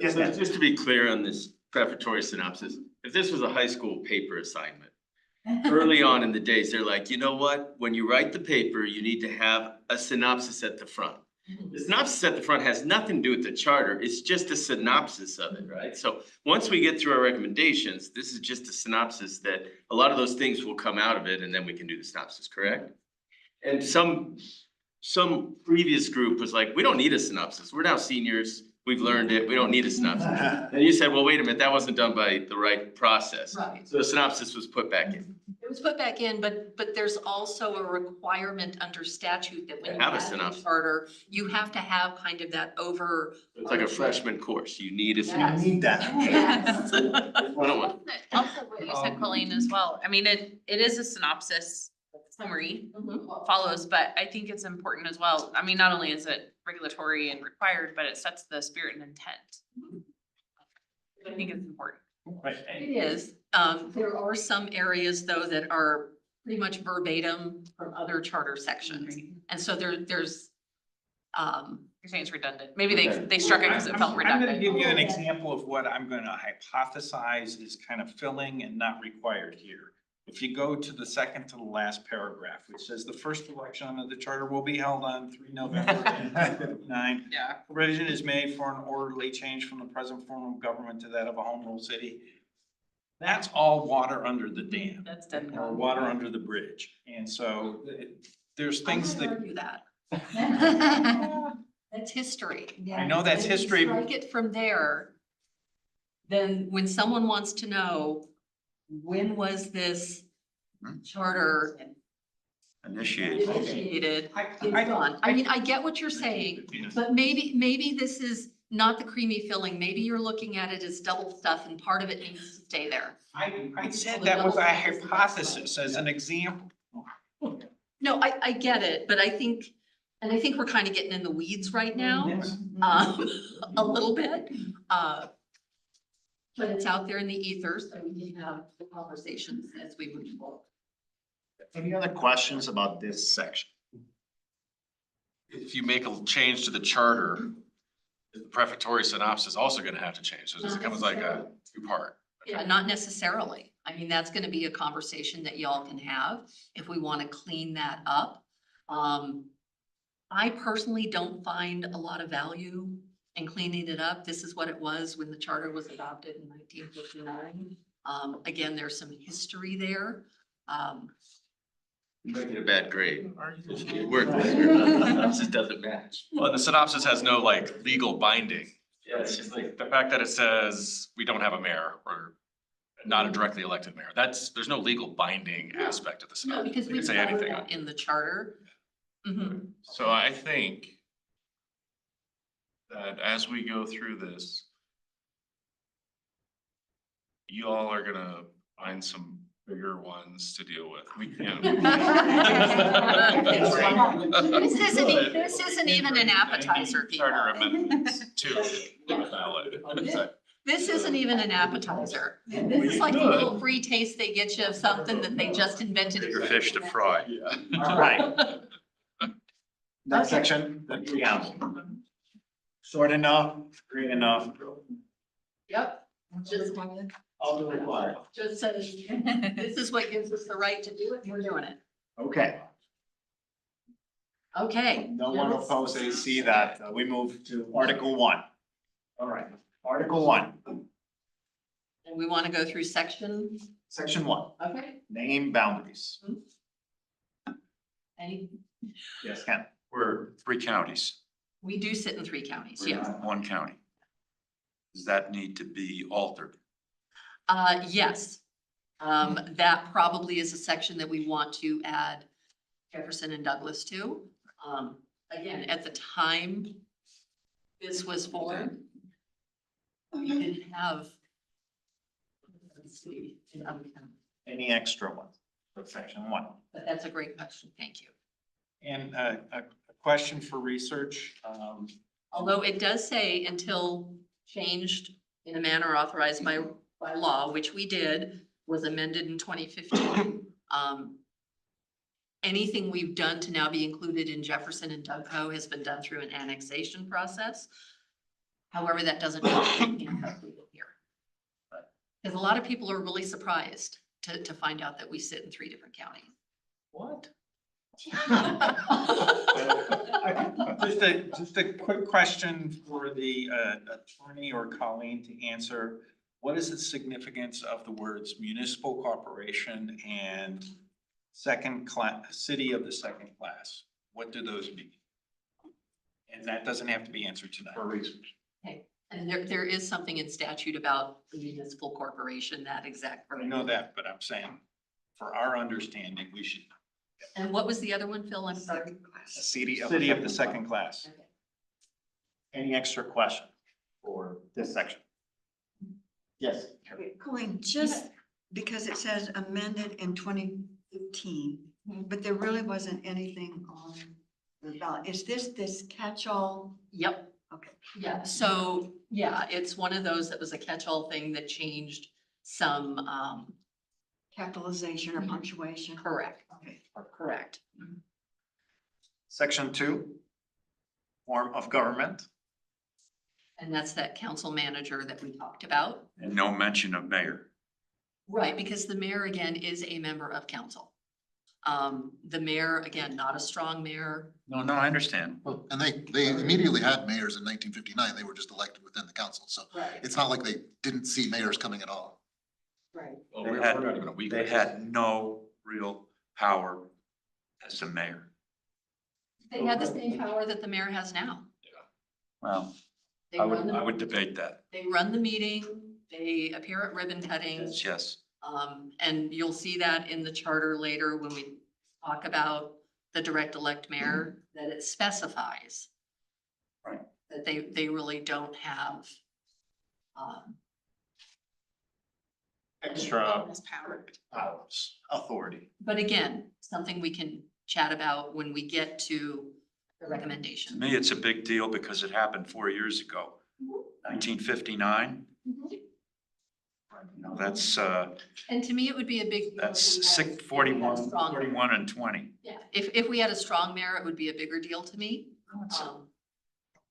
Yes, So Ken? just to be clear on this prefatory synopsis, if this was a high school paper assignment, early on in the days, they're like, you know what? When you write the paper, you need to have a synopsis at the front. The synopsis at the front has nothing to do with the charter. It's just a synopsis of it, right? So once we get through our recommendations, this is just a synopsis that a lot of those things will come out of it, and then we can do the synopsis, correct? And some previous group was like, we don't need a synopsis. We're now seniors. We've learned it. We don't need a synopsis. And you said, well, wait a minute, that wasn't done by the right process. Right. So the synopsis was put back in. It was put back in, but there's also a requirement under statute that when you Have a add a synopsis. charter, you have to have kind of that over. It's like a freshman course. You need a You synopsis. need that. Yes. 101. Also what you said, Colleen, as well. I mean, it is a synopsis summary, Mhm. follows, but I think it's important as well. I mean, not only is it regulatory and required, but it sets the spirit and intent. I think it's important. Right. It is. There are some areas though that are pretty much verbatim from other charter sections. And so there's, You're saying it's redundant. Maybe they, Okay. they struck it because it felt I'm gonna redundant. give you an example of what I'm gonna hypothesize is kind of filling and not required here. If you go to the second to the last paragraph, which says the first election under the charter will be held on 3 November 1959. Yeah. Provision is made for an orderly change from the present form of government to that of a home rule city. That's all water under the dam That's done. or water under the bridge. And so there's I'm things not that, argue that. That's history. I know that's And if you history. strike it from there, then when someone wants to know, when was this charter Initiated. initiated? I- It's gone. I mean, I get what you're saying, but maybe this is not the creamy filling. Maybe you're looking at it as double stuff and part of it needs to stay there. I said that was a hypothesis as an example. No, I get it, but I think we're kind of getting in the weeds right now. Yes. A little bit, but it's out there in the ether, so we can have the conversations as we move forward. Any other questions about this section? If you make a change to the charter, the prefatory synopsis is also gonna have to change, so it becomes like a two-part. Yeah, not necessarily. I mean, that's gonna be a conversation that y'all can have if we wanna clean that up. I personally don't find a lot of value in cleaning it up. This is what it was when the charter was adopted in 1959. Again, there's some history there. You might get a bad grade. It worked. It just doesn't match. Well, the synopsis has no like legal binding. Yeah, it's just like, The fact that it says we don't have a mayor or not a directly elected mayor, there's no legal binding aspect of the No, synopsis. because It we can say covered anything. that in the charter. Mhm. So I think that as we go through this, you all are gonna find some bigger ones to deal with. We can't. This isn't even an appetizer, people. Charter amendments to the ballot. This isn't even an appetizer. This is like a little free taste they get you of something that they just invented. Bigger fish to fry. All right. Next section, the preamble. Short enough, green enough. Yep. Just, All the required. just says, this is what gives us the right to do it, and we're doing it. Okay, Okay. no one opposed AC that. We move to Article 1. All right, Article 1, And we want to go through section, Section 1, okay, name boundaries. any, Yes, Ken. We're 3 counties, we do sit in 3 counties, we're yes. not 1 county. Does that need to be altered? Yes. That probably is a section that we want to add Jefferson and Douglas to. Again, at the time this was formed, we didn't have. Let's see, Any extra ones for Section 1? but that's a great question, thank you. And a question for research, Although it does say until changed in a manner authorized by law, which we did, was amended in 2015. Anything we've done to now be included in Jefferson and Douglas has been done through an annexation process. However, that doesn't mean we can't have legal here. Because a lot of people are really surprised to find out that we sit in 3 different counties. what? What? Just a quick question for the attorney or Colleen to answer. What is the significance of the words municipal corporation and second class, city of the second class? What do those mean? And that doesn't have to be answered tonight. For research. And there is something in statute about the municipal corporation, that exact. I know that, but I'm saying, for our understanding, we should, And what was the other one, Phil? I'm sorry. City city of the second class. Okay. Any extra question for this section? Yes. Colleen, just because it says amended in 2015, but there really wasn't anything on the ballot. Is this catch-all? Yep. Okay. Yeah, so, yeah, it's one of those that was a catch-all thing that changed some, Capitalization or punctuation? correct, Okay. correct. Section 2, form of government. And that's that council manager that we talked about. And no mention of mayor. Right, because the mayor, again, is a member of council. The mayor, again, not a strong mayor. No, I understand. Well, and they immediately had mayors in 1959. They were just elected within the council. So Right. it's not like they didn't see mayors coming at all. Right. well, They we're had- not even a week. They had no real power as a mayor. They had the same power that the mayor has now. Well, They I run would the, debate that. they run the meeting, they appear at ribbon cutting. Yes. And you'll see that in the charter later when we talk about the direct elect mayor, that it specifies. Right. That they really don't have, Extra This power. powers, authority. but again, something we can chat about when we get to the To recommendation. me, it's a big deal because it happened 4 years ago, 1959. That's, And to me, it would be a big. that's if we had 41, strong- 41 and 20. Yeah, if we had a strong mayor, it would be a bigger deal to me.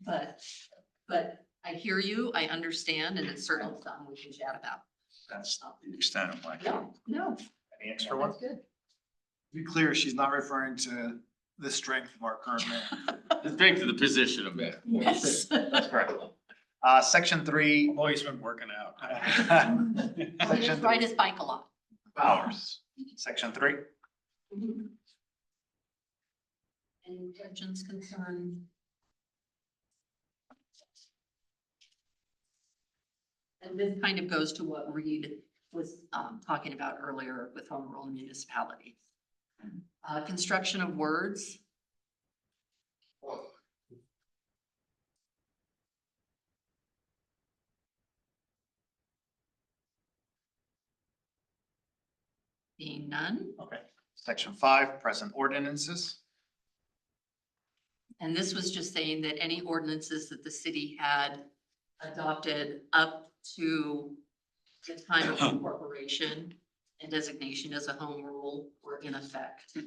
But I hear you, I understand, and it's certainly something we can chat about. That's the extent of my. No, no. Any extra ones? That's good. To be clear, she's not referring to the strength of our current mayor. The strength of the position of mayor. Yes. That's correct. Section 3, I've always been working out. He section just ride his bike a lot. powers. Section 3. Any questions, concerns? And this kind of goes to what Reed was talking about earlier with home rule municipalities. Construction of words. Being none, Okay. Section 5, present ordinances. and this was just saying that any ordinances that the city had adopted up to the time of incorporation and designation as a home rule were in effect. I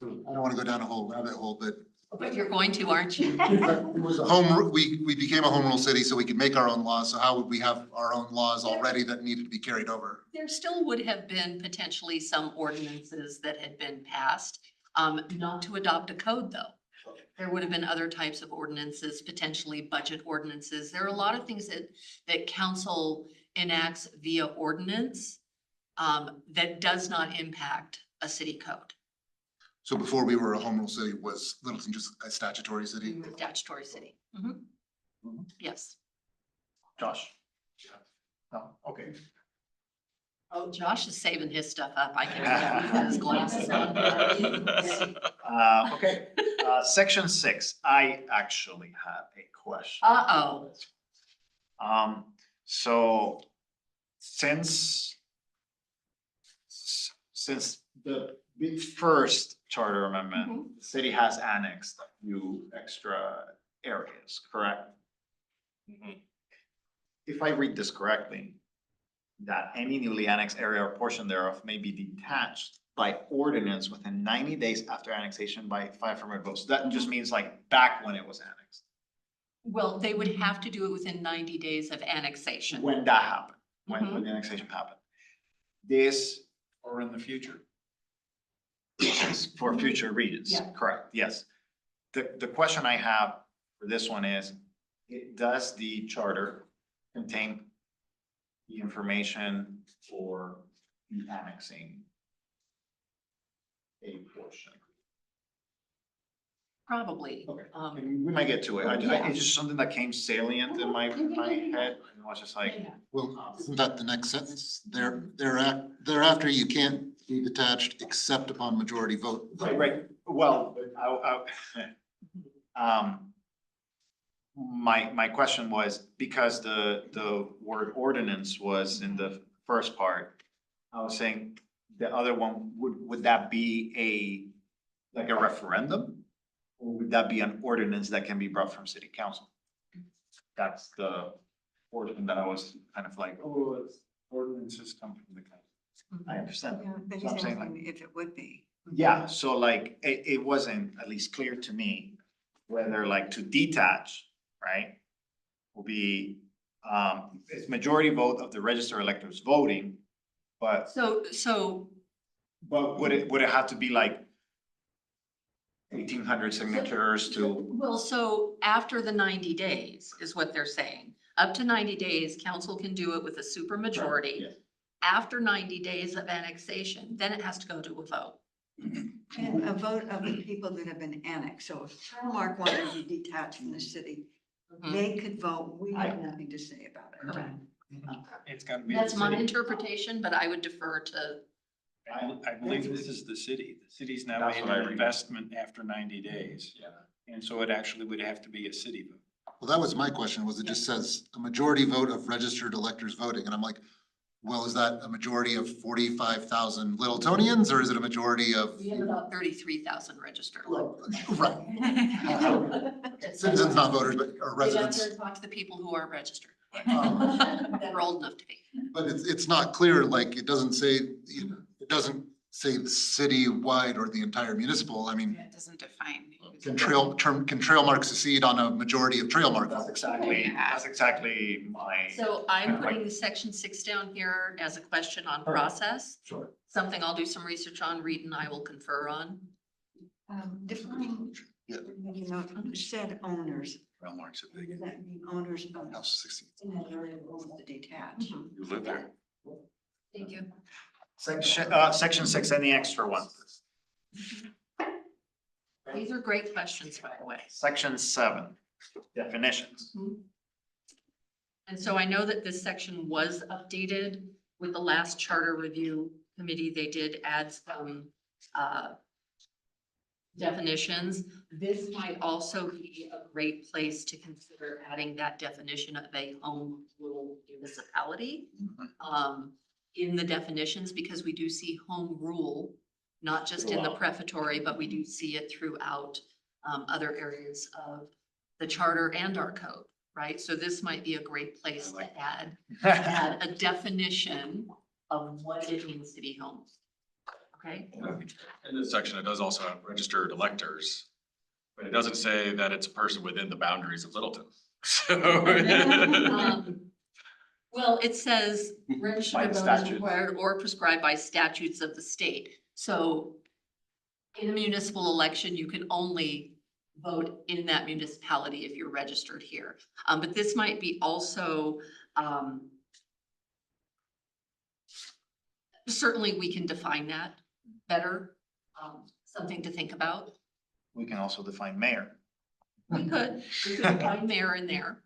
don't wanna go down a whole rabbit hole, but But you're going to, aren't you? it was a we became a home rule city, so we could make our own laws. So how would we have our own laws already that needed to be carried over? There still would have been potentially some ordinances that had been passed, not to adopt a code though. There would have been other types of ordinances, potentially budget ordinances. There are a lot of things that council enacts via ordinance that does not impact a city code, So before we were a home rule city, was Littleton just a statutory city? statutory city. Yes. Josh? No, okay. Oh, Josh is saving his stuff up. I can tell he's got his glasses on. Okay, section 6, I actually have a question. Uh-oh. So since the first charter amendment, the city has annexed a few extra areas, correct? If I read this correctly, that any newly annexed area or portion thereof may be detached by ordinance within 90 days after annexation by 5 affirmative votes. That just means like back when it was annexed, Well, they would have to do it within 90 days of annexation. when that happened, when the annexation happened. This Or in the future. is for future regions, Yeah. correct, yes. The question I have for this one is, does the charter contain the information for the annexing a portion? Probably. Okay. Um, And we might get to it. Yeah. It's just something that came salient in my head, and I was just like, yeah. Well, isn't that the next sentence? Thereafter, you can't be detached except upon majority vote. right, well, my question was, because the word ordinance was in the first part, I was saying the other one, would that be like a referendum? Or would that be an ordinance that can be brought from city council? That's the portion that I was kind of like, oh, Ordinances come from the council. I understand. Yeah, but So he's I'm saying asking if it would be. Yeah, so like, it wasn't at least clear to me whether like to detach, right? Will be, it's majority vote of the registered electors voting, but So would it have to be like 1,800 signatures to? well, so after the 90 days is what they're saying. Up to 90 days, council can do it with a super majority. Yes. After 90 days of annexation, then it has to go to a vote. And a vote of the people that have been annexed. So if Mark wanted to be detached from the city, Mhm. they could vote. We have nothing to say about it. Correct. It's gotta be. That's the my city. interpretation, but I would defer to, I believe this is the city. The city's now That's made what I an read. investment after 90 days. Yeah. And so it actually would have to be a city vote. Well, that was my question, was it just says a majority vote of registered electors voting, and I'm like, well, is that a majority of 45,000 Littletonians, or is it a majority of? we have about 33,000 registered electors. Right, citizens, not voters, but, or Get out there residents. and talk to the people who aren't registered. Um, That are old enough to be. But it's not clear, like, it doesn't say, it doesn't say the city-wide or the entire municipal, I mean, It doesn't define. can trail marks succeed on a majority of trail marks? That's exactly my. So I'm putting section 6 down here as a question on process, Sure. something I'll do some research on, Reed and I will confer on. Define, Yeah. you know, you said owners. Trail marks are What big. does that mean, owners of House 16. in that area of the detached? You live there. Thank you. Section 6, any extra ones? These are great questions, by the way. Section 7, definitions. And so I know that this section was updated with the last charter review committee. They did add some definitions. This might also be a great place to consider adding that definition of a home rule municipality in the definitions, because we do see home rule, not just in the prefatory, but we do see it throughout other areas of the charter and our code, right? So this might be a great place to add a definition of what it means to be home. Okay? In this section, it does also have registered electors, but it doesn't say that it's a person within the boundaries of Littleton. So. Well, it says registered By voters statute. required or prescribed by statutes of the state. So in a municipal election, you can only vote in that municipality if you're registered here. But this might be also, certainly we can define that better, something to think about. We can also define mayor. We could define mayor in there,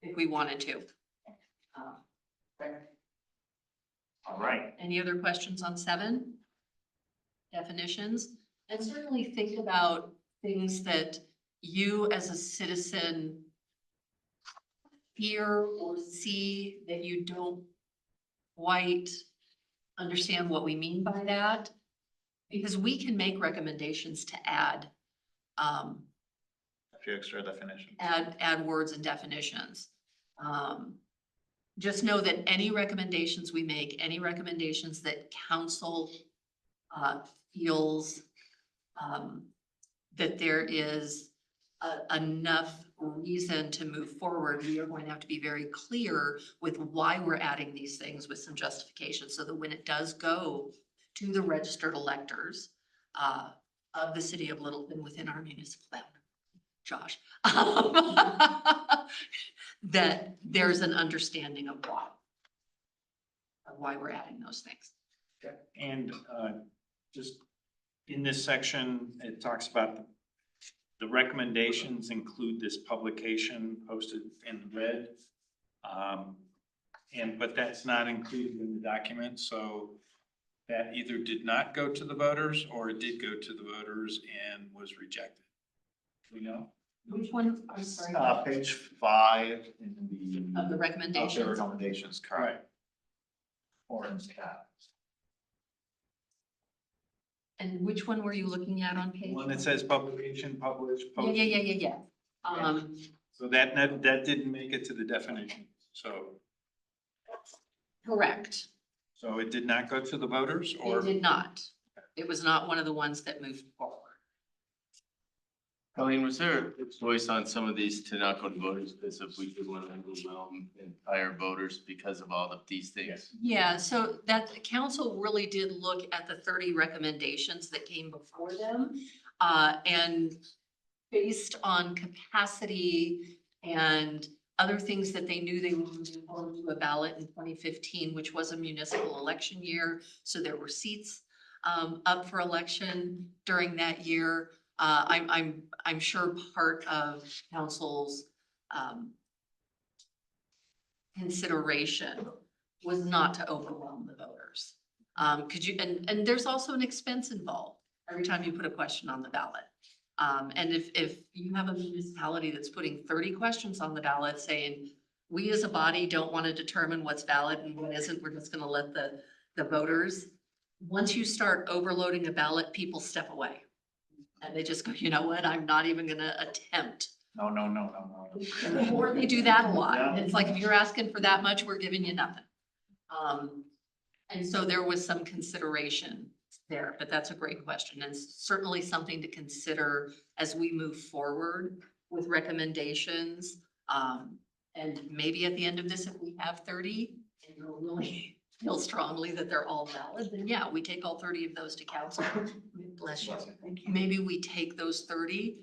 if we wanted to. All right. Any other questions on 7? Definitions, and certainly think about things that you as a citizen hear or see that you don't quite understand what we mean by that. Because we can make recommendations to add A few extra definitions. add words and definitions. Just know that any recommendations we make, any recommendations that council feels that there is enough reason to move forward, we are going to have to be very clear with why we're adding these things with some justification, so that when it does go to the registered electors of the city of Littleton within our municipal boundary, Josh, that there's an understanding of why we're adding those things. And just in this section, it talks about the recommendations include this publication posted in red. But that's not included in the document, so that either did not go to the voters or it did go to the voters and was rejected. We know? Which one, I'm sorry, Page 5 in of the the recommendations? recommendations, correct. Orange cap. And which one were you looking at on page? One that says publication, published, Yeah, posted. yeah. So that didn't make it to the definition, so Correct. it did not go to the voters It or? did not. It was not one of the ones that moved forward. Colleen, was there a choice on some of these to not go to voters because if we could want to overwhelm entire voters because of all of these things? Yeah, so that the council really did look at the 30 recommendations that came before them. And based on capacity and other things that they knew they would move forward to a ballot in 2015, which was a municipal election year. So there were seats up for election during that year. I'm sure part of council's consideration was not to overwhelm the voters. And there's also an expense involved every time you put a question on the ballot. And if you have a municipality that's putting 30 questions on the ballot saying, we as a body don't want to determine what's valid and what isn't, we're just gonna let the voters. Once you start overloading a ballot, people step away. And they just go, you know what, I'm not even gonna attempt. No. Or they do that a lot. Yeah. It's like, if you're asking for that much, we're giving you nothing. And so there was some consideration there, but that's a great question and certainly something to consider as we move forward with recommendations. And maybe at the end of this, if we have 30 and you really feel strongly that they're all valid, then yeah, we take all 30 of those to council. Bless you. Maybe we take those 30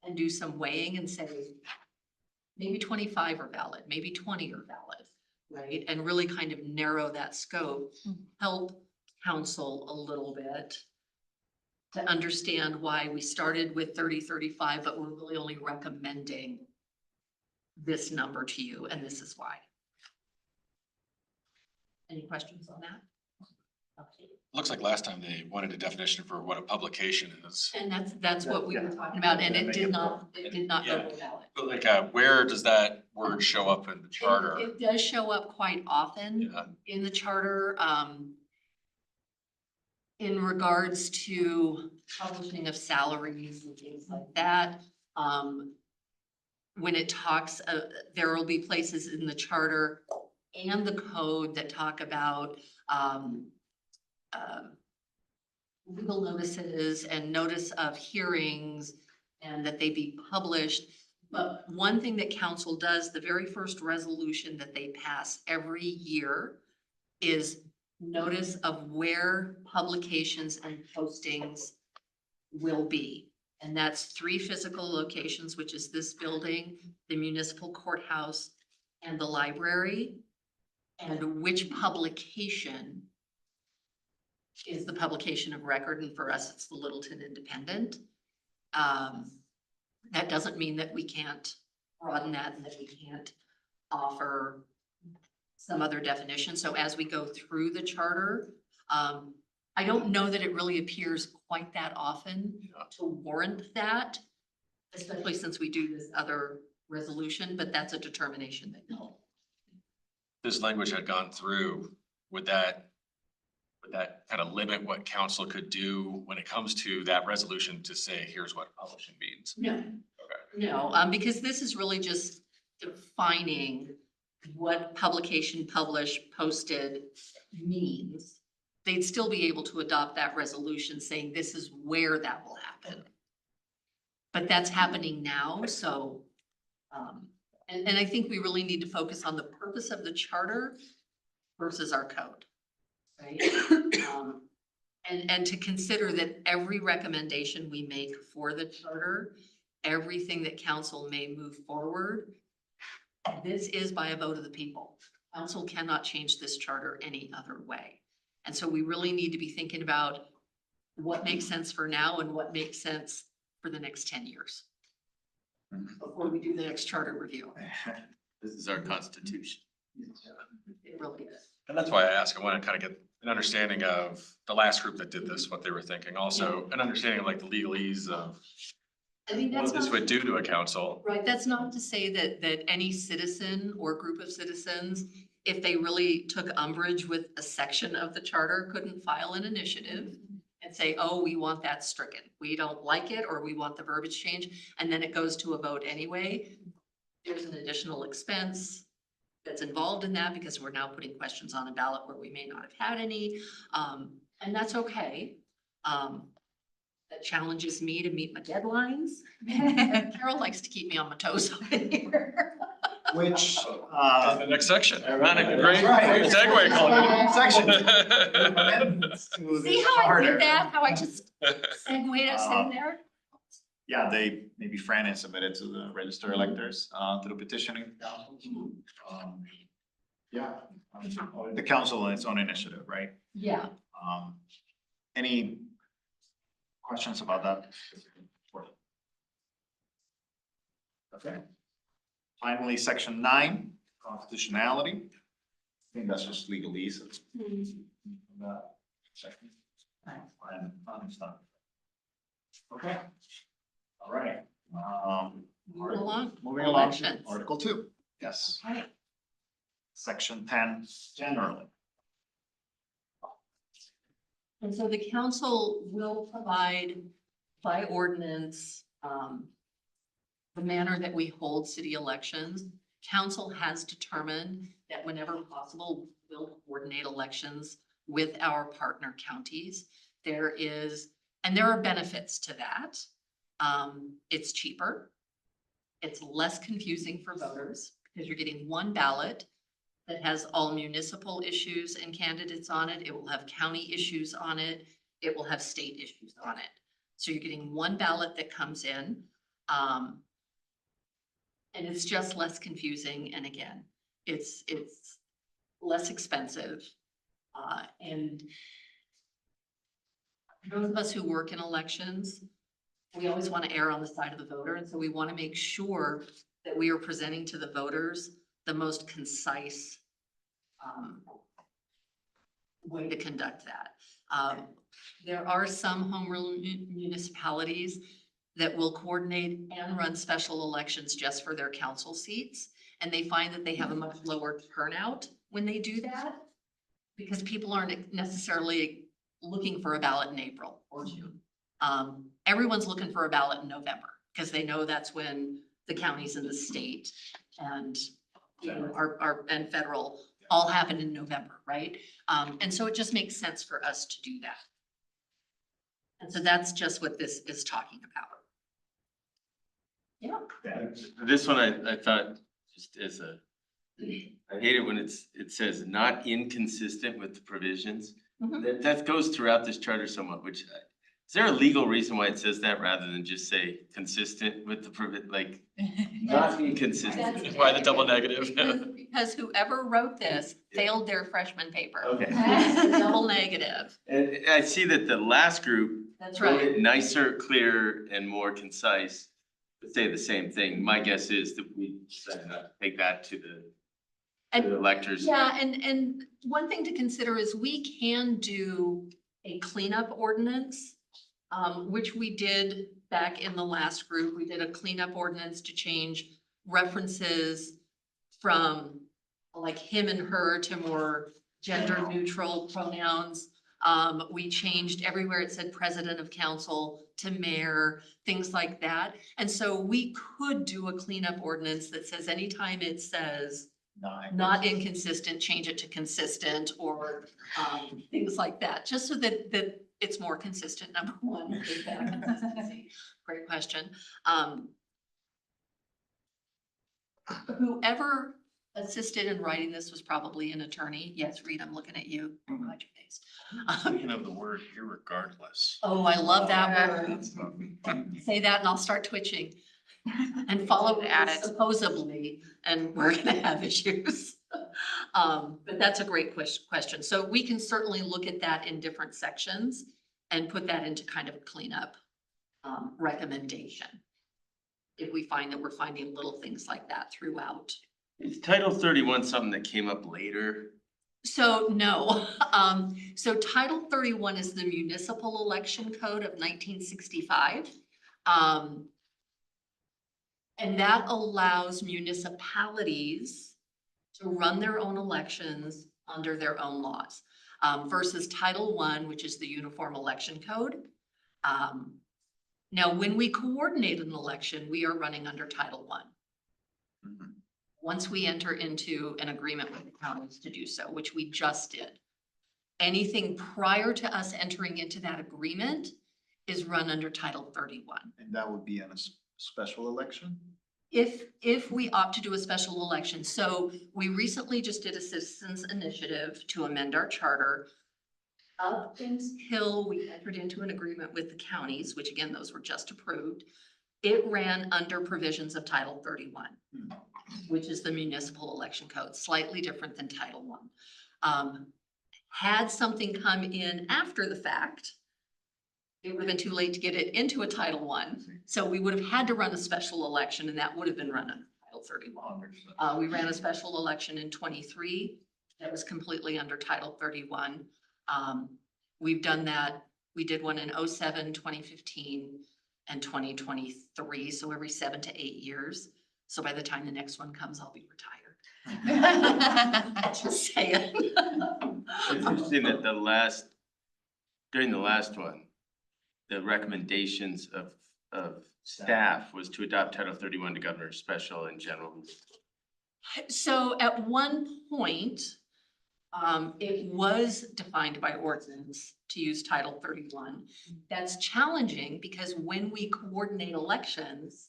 and do some weighing and say, maybe 25 are valid, maybe 20 are valid, right? And really kind of narrow that scope, help council a little bit to understand why we started with 30, 35, but we're really only recommending this number to you, and this is why. Any questions on that? Okay. Looks like last time they wanted a definition for what a publication is. And that's what we were talking about, and it did not go Yeah. to ballot. But like, where does that word show up in the charter? It does show up quite often Yeah. in the charter, in regards to publishing of salaries and things like that. When it talks, there will be places in the charter and the code that talk about, legal notices and notice of hearings and that they be published. But one thing that council does, the very first resolution that they pass every year is notice of where publications and postings will be. And that's 3 physical locations, which is this building, the municipal courthouse, and the library. And which publication is the publication of record, and for us, it's the Littleton Independent. That doesn't mean that we can't broaden that and that we can't offer some other definition. So as we go through the charter, I don't know that it really appears quite that often to warrant that, especially since we do this other resolution, but that's a determination that no. This language had gone through, would that kind of limit what council could do when it comes to that resolution to say, here's what publishing means? No. No, because this is really just defining what publication, publish, posted means. They'd still be able to adopt that resolution saying this is where that will happen. But that's happening now, so, and I think we really need to focus on the purpose of the charter versus our code, right? And to consider that every recommendation we make for the charter, everything that council may move forward, this is by a vote of the people. Council cannot change this charter any other way. And so we really need to be thinking about what makes sense for now and what makes sense for the next 10 years before we do the next charter review. This is our constitution. It really is. And that's why I ask, I want to kind of get an understanding of the last group that did this, what they were thinking. Also, an understanding of like the legalese of I mean, what that's this not, would do to a council. right, that's not to say that any citizen or group of citizens, if they really took umbrage with a section of the charter, couldn't file an initiative and say, oh, we want that stricken. We don't like it, or we want the verbiage change, and then it goes to a vote anyway. There's an additional expense that's involved in that because we're now putting questions on a ballot where we may not have had any. And that's okay. That challenges me to meet my deadlines. Carol likes to keep me on my toes over here. Which, The next section. Great Right. segue, Colin. Section. See how I did that? How I just segued us in there? Yeah, they, maybe Fran has submitted to the register electors, to the petitioning council. Yeah, the council on its own initiative, right? Yeah. Any questions about that? Okay. Finally, section 9, constitutionality. I think that's just legalese. That section. And stuff. Okay. All right. Moving along. Moving along to Elections. Article 2. Yes. Okay. Section 10, generally. And so the council will provide by ordinance, the manner that we hold city elections. council has determined that whenever possible, we'll coordinate elections with our partner counties. There are benefits to that. It's cheaper. It's less confusing for voters because you're getting one ballot that has all municipal issues and candidates on it. It will have county issues on it. It will have state issues on it. So you're getting one ballot that comes in. And it's just less confusing. And again, it's less expensive. And those of us who work in elections, we always want to err on the side of the voter. And so we want to make sure that we are presenting to the voters the most concise way to conduct that. There are some home rule municipalities that will coordinate and run special elections just for their council seats. And they find that they have a much lower turnout when they do that because people aren't necessarily looking for a ballot in April or June. Everyone's looking for a ballot in November because they know that's when the counties and the state and and federal all happen in November, right? And so it just makes sense for us to do that. And so that's just what this is talking about. Yeah. This one I thought just as I hate it when it says not inconsistent with the provisions. Mhm. That goes throughout this charter somewhat, which, is there a legal reason why it says that rather than just say consistent with the like, not inconsistent? That's why the double negative. Because whoever wrote this failed their freshman paper. Okay. Double negative. And I see that the last group That's wrote right. it nicer, clearer, and more concise, but say the same thing. My guess is that we decided not to take that to the electors. Yeah, and one thing to consider is we can do a cleanup ordinance, which we did back in the last group. We did a cleanup ordinance to change references from like him and her to more gender neutral pronouns. We changed everywhere it said president of council to mayor, things like that. And so we could do a cleanup ordinance that says anytime it says not inconsistent, change it to consistent or things like that, just so that it's more consistent, number one. With that consistency. Great question. Whoever assisted in writing this was probably an attorney. Yes, Reed, I'm looking at you. Mind your face. Speaking of the word irregardless. Oh, I love that word. Say that and I'll start twitching. And follow Add it it. supposedly, and we're gonna have issues. But that's a great question. So we can certainly look at that in different sections and put that into kind of a cleanup recommendation. If we find that we're finding little things like that throughout. Is Title 31 something that came up later? So no, so Title 31 is the Municipal Election Code of 1965. And that allows municipalities to run their own elections under their own laws, versus Title I, which is the Uniform Election Code. Now, when we coordinate an election, we are running under Title I. Mhm. Once we enter into an agreement with the counties to do so, which we just did. Anything prior to us entering into that agreement is run under Title 31. And that would be in a special election? If we opt to do a special election, so we recently just did a citizens initiative to amend our charter. Up until we entered into an agreement with the counties, which again, those were just approved, it ran under provisions of Title 31, which is the Municipal Election Code, slightly different than Title I. Had something come in after the fact, it would have been too late to get it into a Title I. So we would have had to run a special election and that would have been run under Title 31. We ran a special election in 23 that was completely under Title 31. We've done that. We did one in 07, 2015 and 2023. So every 7 to 8 years. So by the time the next one comes, I'll be retired. Just saying. It's interesting that during the last one, the recommendations of staff was to adopt Title 31 to govern special and general. So at one point, it was defined by ordinance to use Title 31. That's challenging because when we coordinate elections,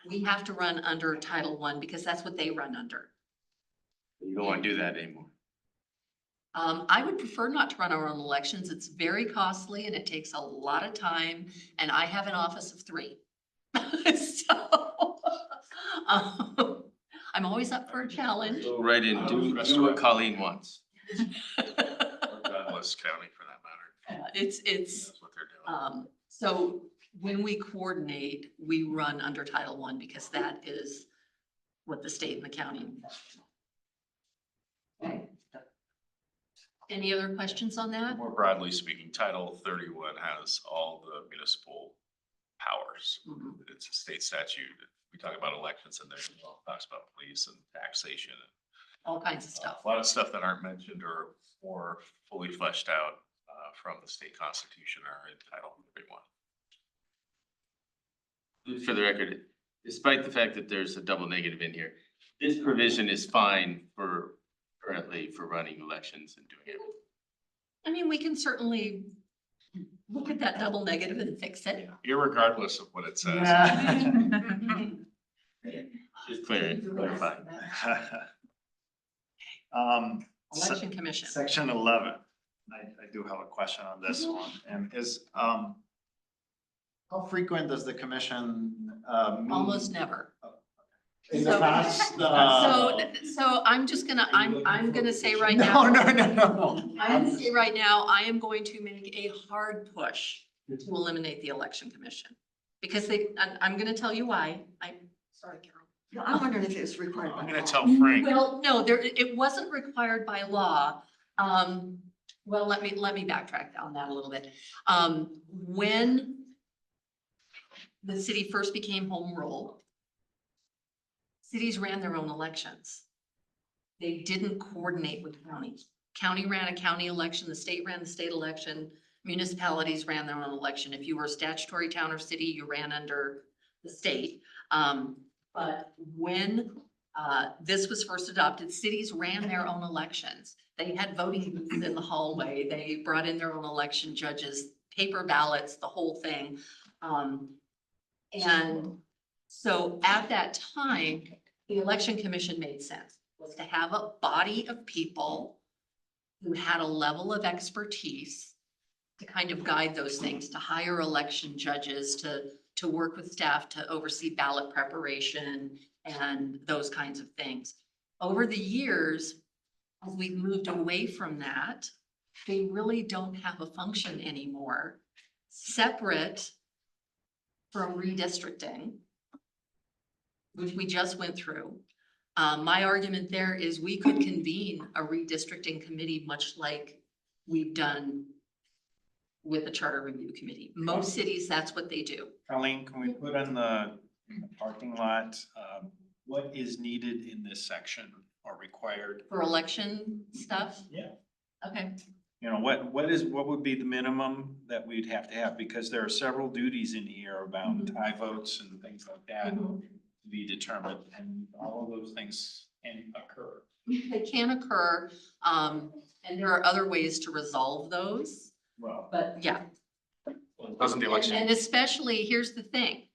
we have to run under Title I because that's what they run under. You don't wanna do that anymore. I would prefer not to run our own elections. It's very costly and it takes a lot of time, and I have an office of 3. So, I'm always up for a challenge. Go right in, do what Colleen wants. Douglas County for that matter. It's, That's what they're doing. so when we coordinate, we run under Title I because that is what the state and the county. Okay. Any other questions on that? More broadly speaking, Title 31 has all the municipal powers. Mhm. It's a state statute. We talk about elections and there, it talks about police and taxation. All kinds of stuff. A lot of stuff that aren't mentioned or more fully fleshed out from the state constitution are in Title 31. For the record, despite the fact that there's a double negative in here, this provision is fine for currently for running elections and doing it. I mean, we can certainly look at that double negative and fix it. Irregardless of what it says. Just clarify. Election Commission. Section 11, I do have a question on this one, and is, how frequent does the commission, meet? Almost never. In the So- past, So I'm just gonna, I'm gonna say right no, now. no. I'm gonna say right now, I am going to make a hard push to eliminate the Election Commission. Because I'm gonna tell you why. Sorry, Carol. No, I'm wondering if it's required. by I'm gonna law. tell Frank. Well, no, it wasn't required by law. Well, let me backtrack on that a little bit. When the city first became home rule, cities ran their own elections. They didn't coordinate with counties. County ran a county election, the state ran the state election, municipalities ran their own election. If you were a statutory town or city, you ran under the state. But when this was first adopted, cities ran their own elections. They had voting booths in the hallway. They brought in their own election judges, paper ballots, the whole thing. And so at that time, the Election Commission made sense, was to have a body of people who had a level of expertise to kind of guide those things, to hire election judges, to work with staff to oversee ballot preparation and those kinds of things. Over the years, as we've moved away from that, they really don't have a function anymore, separate from redistricting, which we just went through. My argument there is we could convene a redistricting committee, much like we've done with the Charter Review Committee. Most cities, that's what they do. Colleen, can we put in the parking lot, what is needed in this section or required? For election stuff? Yeah. Okay. You know, what would be the minimum that we'd have to have? Because there are several duties in here about Mhm. tie votes and things like that Mhm. to be determined, and all of those things can occur. They can occur, and there are other ways to resolve those, Well, but yeah. Doesn't the election, And especially, here's the thing.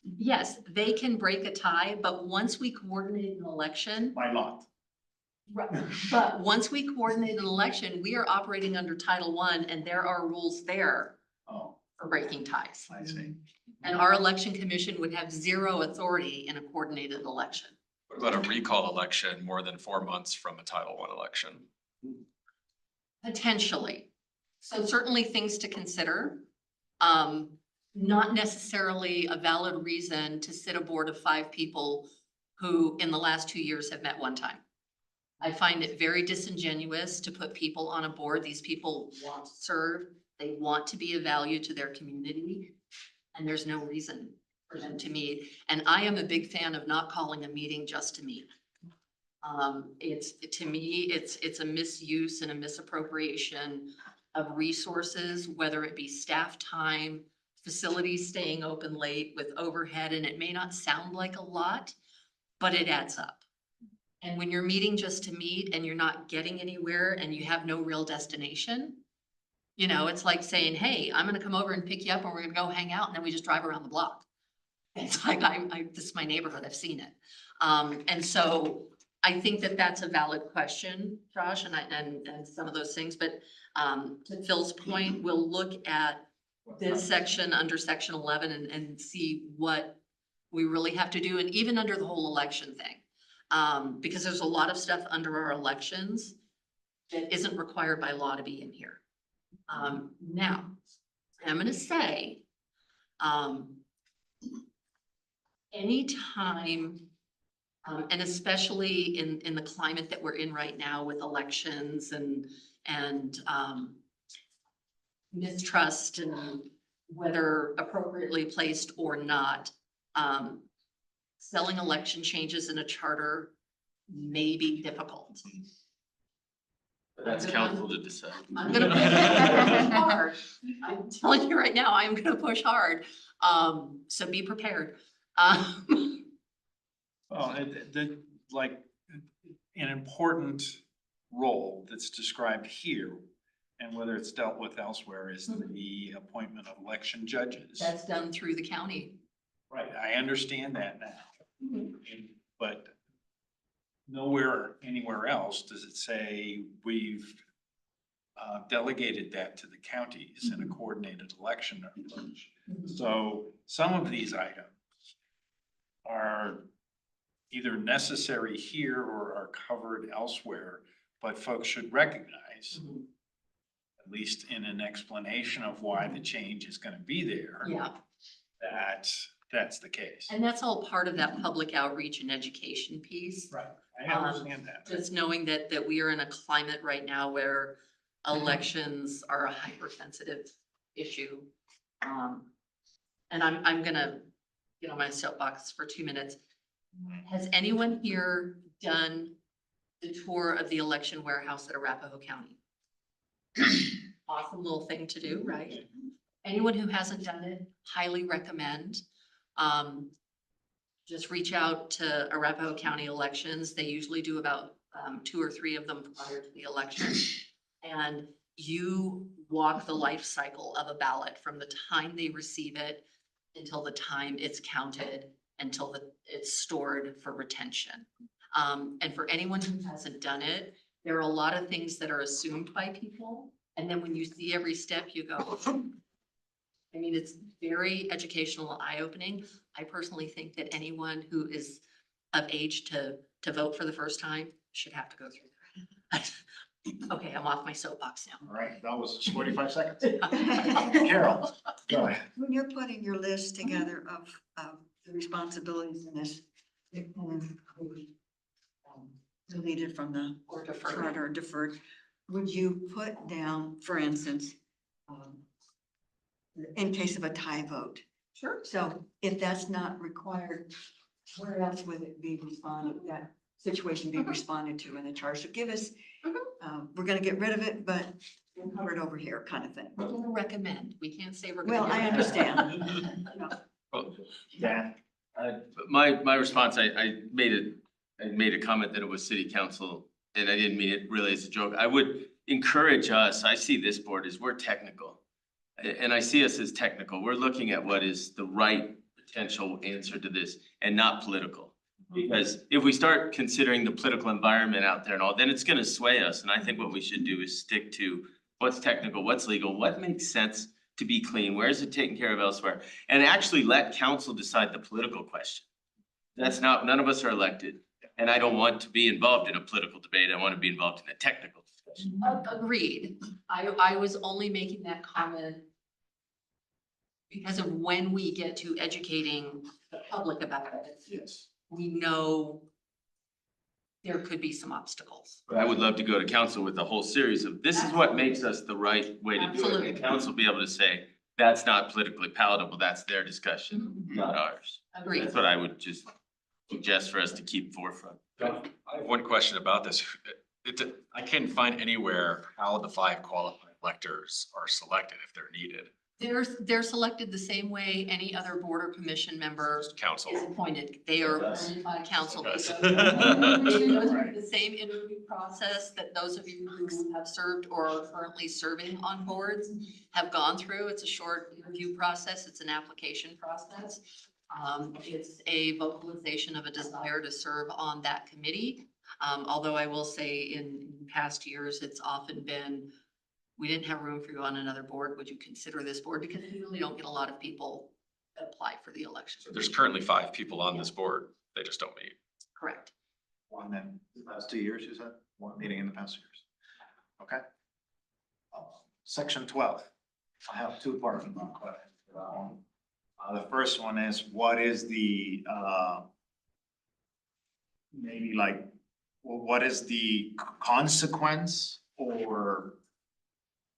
Yes, they can break a tie, but once we coordinate an election, by lot. but once we coordinate an election, we are operating under Title I, and there are rules there Oh, for breaking ties. I see. And our election commission would have zero authority in a coordinated election. what about a recall election more than 4 months from a Title I election? Potentially. So certainly things to consider. Not necessarily a valid reason to sit a board of 5 people who in the last 2 years have met one time. I find it very disingenuous to put people on a board. These people want to serve. They want to be of value to their community. And there's no reason for them to meet. And I am a big fan of not calling a meeting just to meet. To me, it's a misuse and a misappropriation of resources, whether it be staff time, facilities staying open late with overhead, and it may not sound like a lot, but it adds up. And when you're meeting just to meet and you're not getting anywhere and you have no real destination, you know, it's like saying, hey, I'm gonna come over and pick you up and we're gonna go hang out, and then we just drive around the block. It's like, this is my neighborhood, I've seen it. And so I think that that's a valid question, Josh, and some of those things, but, to Phil's point, we'll look at this section under section 11 and see what we really have to do, and even under the whole election thing. Because there's a lot of stuff under our elections that isn't required by law to be in here. Now, I'm gonna say, anytime, and especially in the climate that we're in right now with elections and mistrust and whether appropriately placed or not, selling election changes in a charter may be difficult. That's council to decide. I'm gonna push hard. I'm telling you right now, I'm gonna push hard. So be prepared. Well, like, an important role that's described here, and whether it's dealt with elsewhere, is the appointment of election judges. That's done through the county. Right, I understand that now, but nowhere, anywhere else does it say we've delegated that to the counties in a coordinated election approach. So some of these items are either necessary here or are covered elsewhere, but folks should recognize, at least in an explanation of why the change is gonna be there, Yeah, that's the case. and that's all part of that public outreach and education piece. Right, I understand that. Just knowing that we are in a climate right now where elections are a hypersensitive issue. And I'm gonna get on my soapbox for 2 minutes. Has anyone here done the tour of the election warehouse at Arapahoe County? Awesome little thing to do, right? Anyone who hasn't done it, highly recommend. Just reach out to Arapahoe County Elections. They usually do about 2 or 3 of them prior to the election. And you walk the life cycle of a ballot from the time they receive it until the time it's counted, until it's stored for retention. And for anyone who hasn't done it, there are a lot of things that are assumed by people. And then when you see every step, you go, I mean, it's very educational, eye-opening. I personally think that anyone who is of age to vote for the first time should have to go through that. Okay, I'm off my soapbox now. All right, that was 45 seconds. Carol, go ahead. When you're putting your list together of the responsibilities in this, deleted from the Or deferred. charter, or deferred, would you put down, for instance, in case of a tie vote? Sure. So if that's not required, where else would it be responded, that situation be responded to in the charter? So give us, we're gonna get rid of it, but we'll cover it over here kind of thing. We're gonna recommend. We can't say we're gonna. Well, I understand. Dan? My response, I made a comment that it was city council, and I didn't mean it really as a joke. I would encourage us, I see this board as we're technical. And I see us as technical. We're looking at what is the right potential answer to this and not political. Because if we start considering the political environment out there and all, then it's gonna sway us. And I think what we should do is stick to what's technical, what's legal, what makes sense to be clean, where is it taken care of elsewhere? And actually let council decide the political question. That's not, none of us are elected. And I don't want to be involved in a political debate. I want to be involved in a technical discussion. Agreed. I was only making that comment because of when we get to educating the public about it. Yes. We know there could be some obstacles. But I would love to go to council with a whole series of, this is what makes us the right way to do it. Absolutely. And council be able to say, that's not politically palatable, that's their discussion, not ours. Agreed. That's what I would just suggest for us to keep forefront. I have one question about this. I can't find anywhere how the 5 qualified electors are selected if they're needed. They're selected the same way any other board or commission member Council. is appointed. They are Yes. appointed by council. Yes. They go through the same interview process that those of you who have served or are currently serving on boards have gone through. It's a short interview process. It's an application process. It's a vocalization of a desire to serve on that committee. Although I will say in past years, it's often been, we didn't have room for you on another board. Would you consider this board? Because we really don't get a lot of people that apply for the election. So there's currently 5 people on this board. They just don't meet. Correct. One in the past 2 years, you said? One meeting in the past 2 years. Okay. Section 12. I have 2 parts of my question for that one. The first one is, what is the, maybe like, what is the consequence or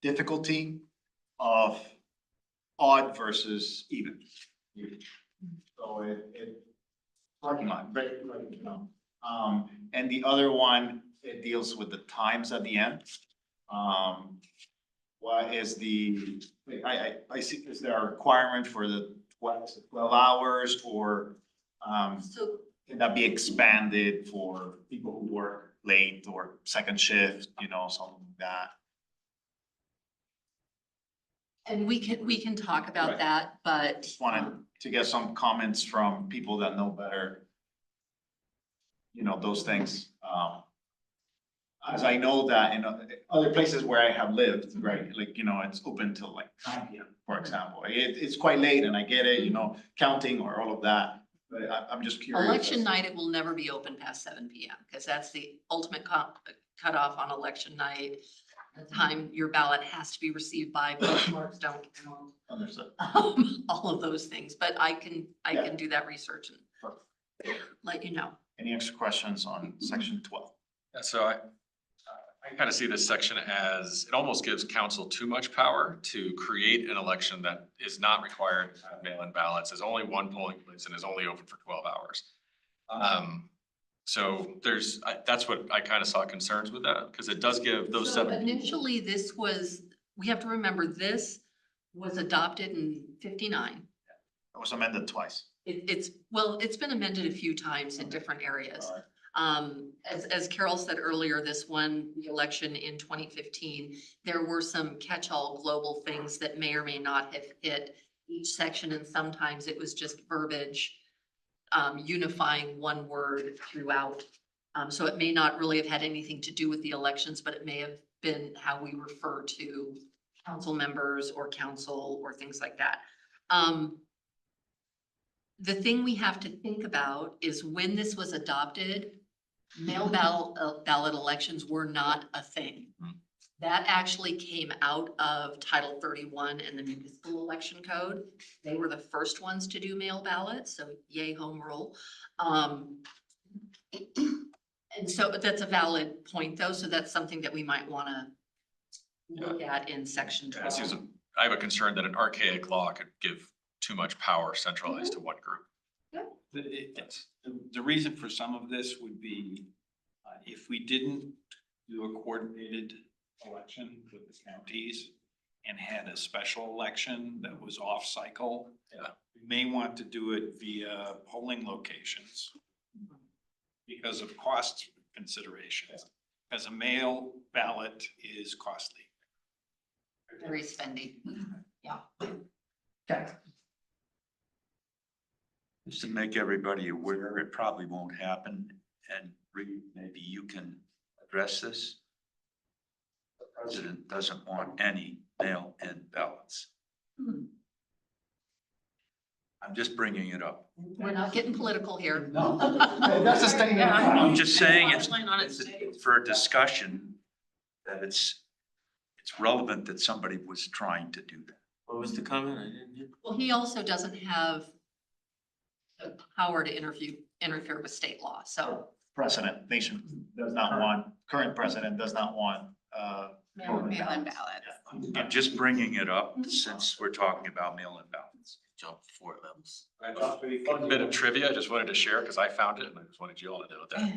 difficulty of odd versus even? So parking lot, right, you know. And the other one, it deals with the times at the end. What is the, I see, is there a requirement for the 12 hours or, So can that be expanded for people who work late or second shift, you know, something like that? and we can talk about Right. that, but. Just wanted to get some comments from people that know better. You know, those things. As I know that in other places where I have lived, right, like, you know, it's open till like 9 p.m., for example. It's quite late and I get it, you know, counting or all of that, but I'm just curious. Election night, it will never be open past 7 p.m. because that's the ultimate cutoff on election night. The time your ballot has to be received by, postmarks don't count, Understood. all of those things, but I can do that research and Perfect. let you know. Any extra questions on section 12? Yeah, so I kind of see this section as, it almost gives council too much power to create an election that is not required to have mail-in ballots, is only one polling place and is only open for 12 hours. So that's what I kind of saw concerns with that, because it does give those So 7. initially, we have to remember, this was adopted in 59. It was amended twice. It's been amended a few times in different areas. As Carol said earlier, this one, the election in 2015, there were some catch-all global things that may or may not have hit each section, and sometimes it was just verbiage, unifying one word throughout. So it may not really have had anything to do with the elections, but it may have been how we refer to council members or council or things like that. The thing we have to think about is when this was adopted, mail ballot elections were not a thing. That actually came out of Title 31 and the municipal election code. They were the first ones to do mail ballots, so yay, home rule. And so, but that's a valid point though, so that's something that we might wanna look at in section 12. I have a concern that an archaic law could give too much power centralized to one group. The reason for some of this would be, if we didn't do a coordinated election with the counties and had a special election that was off cycle. Yeah. We may want to do it via polling locations because of cost considerations, as a mail ballot is costly. Very spendy. Okay. Just to make everybody aware, it probably won't happen, and Reed, maybe you can address this. The president doesn't want any mail-in ballots. I'm just bringing it up. We're not getting political here. No. That's a statement. I'm just saying it's Line on its stage. for a discussion that it's relevant that somebody was trying to do that. What was the comment? I didn't hear. Well, he also doesn't have the power to interfere with state law, so. Precedent, nation does not want, current president does not want, Mail-in ballots. I'm just bringing it up since we're talking about mail-in ballots. Jump 4 levels. Fun bit of trivia I just wanted to share because I found it and I just wanted you all to know that.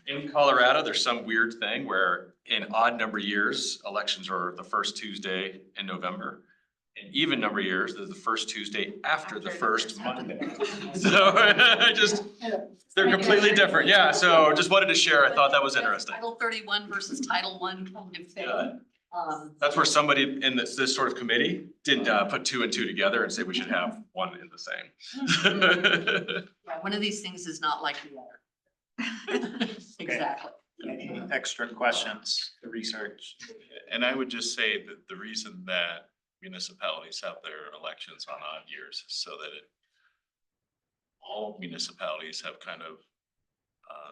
In Colorado, there's some weird thing where in odd number years, elections are the first Tuesday in November. In even number years, there's the first Tuesday after the After the first first Monday. So they're completely different. Yeah, so just wanted to share. I thought that was interesting. Title 31 versus Title I kind of thing. Yeah. Um, That's where somebody in this sort of committee did put two and two together and say we should have one in the same. yeah, one of these things is not like the other. Exactly. Any extra questions to research? And I would just say that the reason that municipalities have their elections on odd years is so that all municipalities have kind of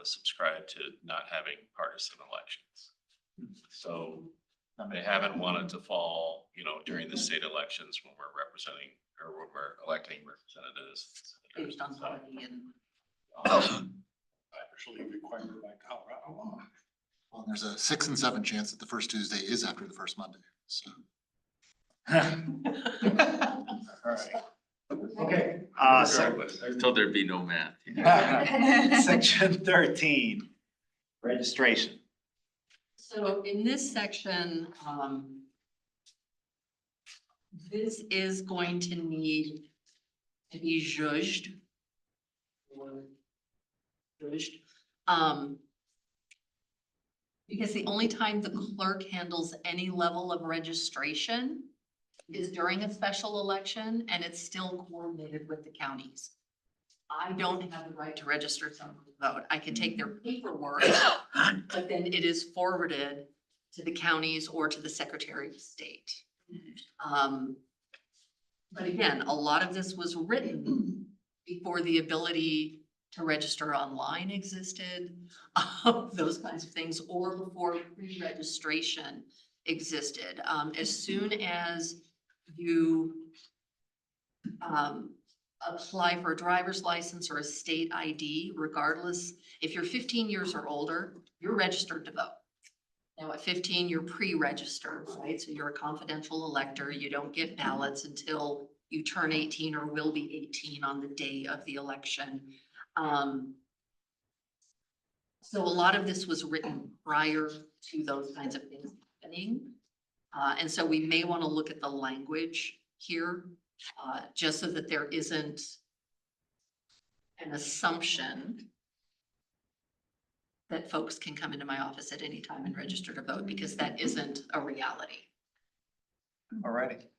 subscribed to not having partisan elections. So they haven't wanted to fall, during the state elections when we're representing or when we're electing representatives. Based on party and. Actually required by Colorado law. Well, there's a 6 and 7 chance that the first Tuesday is after the first Monday, so. Alright. Okay, Regardless, I was told there'd be no math. section 13, registration. So in this section, this is going to need to be judged. Or judged. Because the only time the clerk handles any level of registration is during a special election, and it's still coordinated with the counties. I don't have the right to register someone to vote. I can take their paperwork, but then it is forwarded to the counties or to the Secretary of State. But again, a lot of this was written before the ability to register online existed, those kinds of things, or before pre-registration existed. As soon as you apply for a driver's license or a state ID, regardless, if you're 15 years or older, you're registered to vote. Now at 15, you're pre-registered, right? So you're a confidential elector. You don't get ballots until you turn 18 or will be 18 on the day of the election. So a lot of this was written prior to those kinds of things happening. And so we may want to look at the language here, just so that there isn't an assumption that folks can come into my office at any time and register to vote, because that isn't a reality. Alrighty.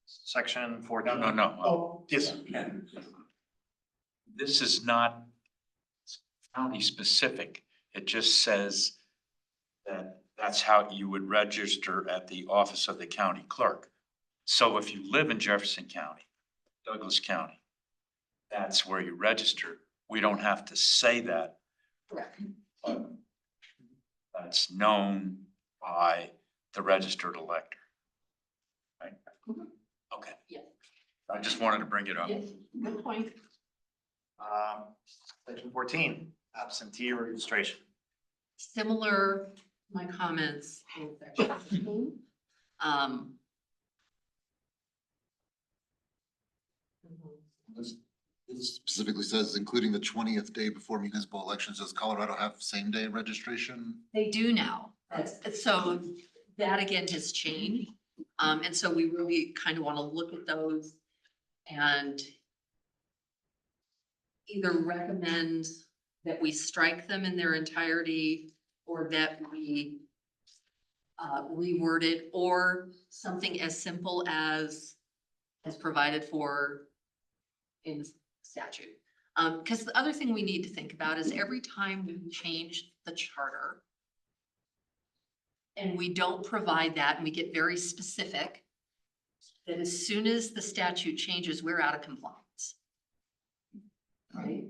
Section 14. No. Oh, yes. This is not county specific. It just says that that's how you would register at the office of the county clerk. So if you live in Jefferson County, Douglas County, that's where you register. We don't have to say that. Correct. But that's known by the registered elector. Right? Mhm. Okay. Yeah. I just wanted to bring it up. Yes, good point. Section 14, absentee registration. Similar to my comments in section 15. It specifically says, including the 20th day before municipal elections. Does Colorado have same day registration? They do now. So that again has changed. And so we really kind of want to look at those and either recommend that we strike them in their entirety, or that we reword it, or something as simple as provided for in statute. Because the other thing we need to think about is every time we change the charter and we don't provide that, and we get very specific, that as soon as the statute changes, we're out of compliance. Right?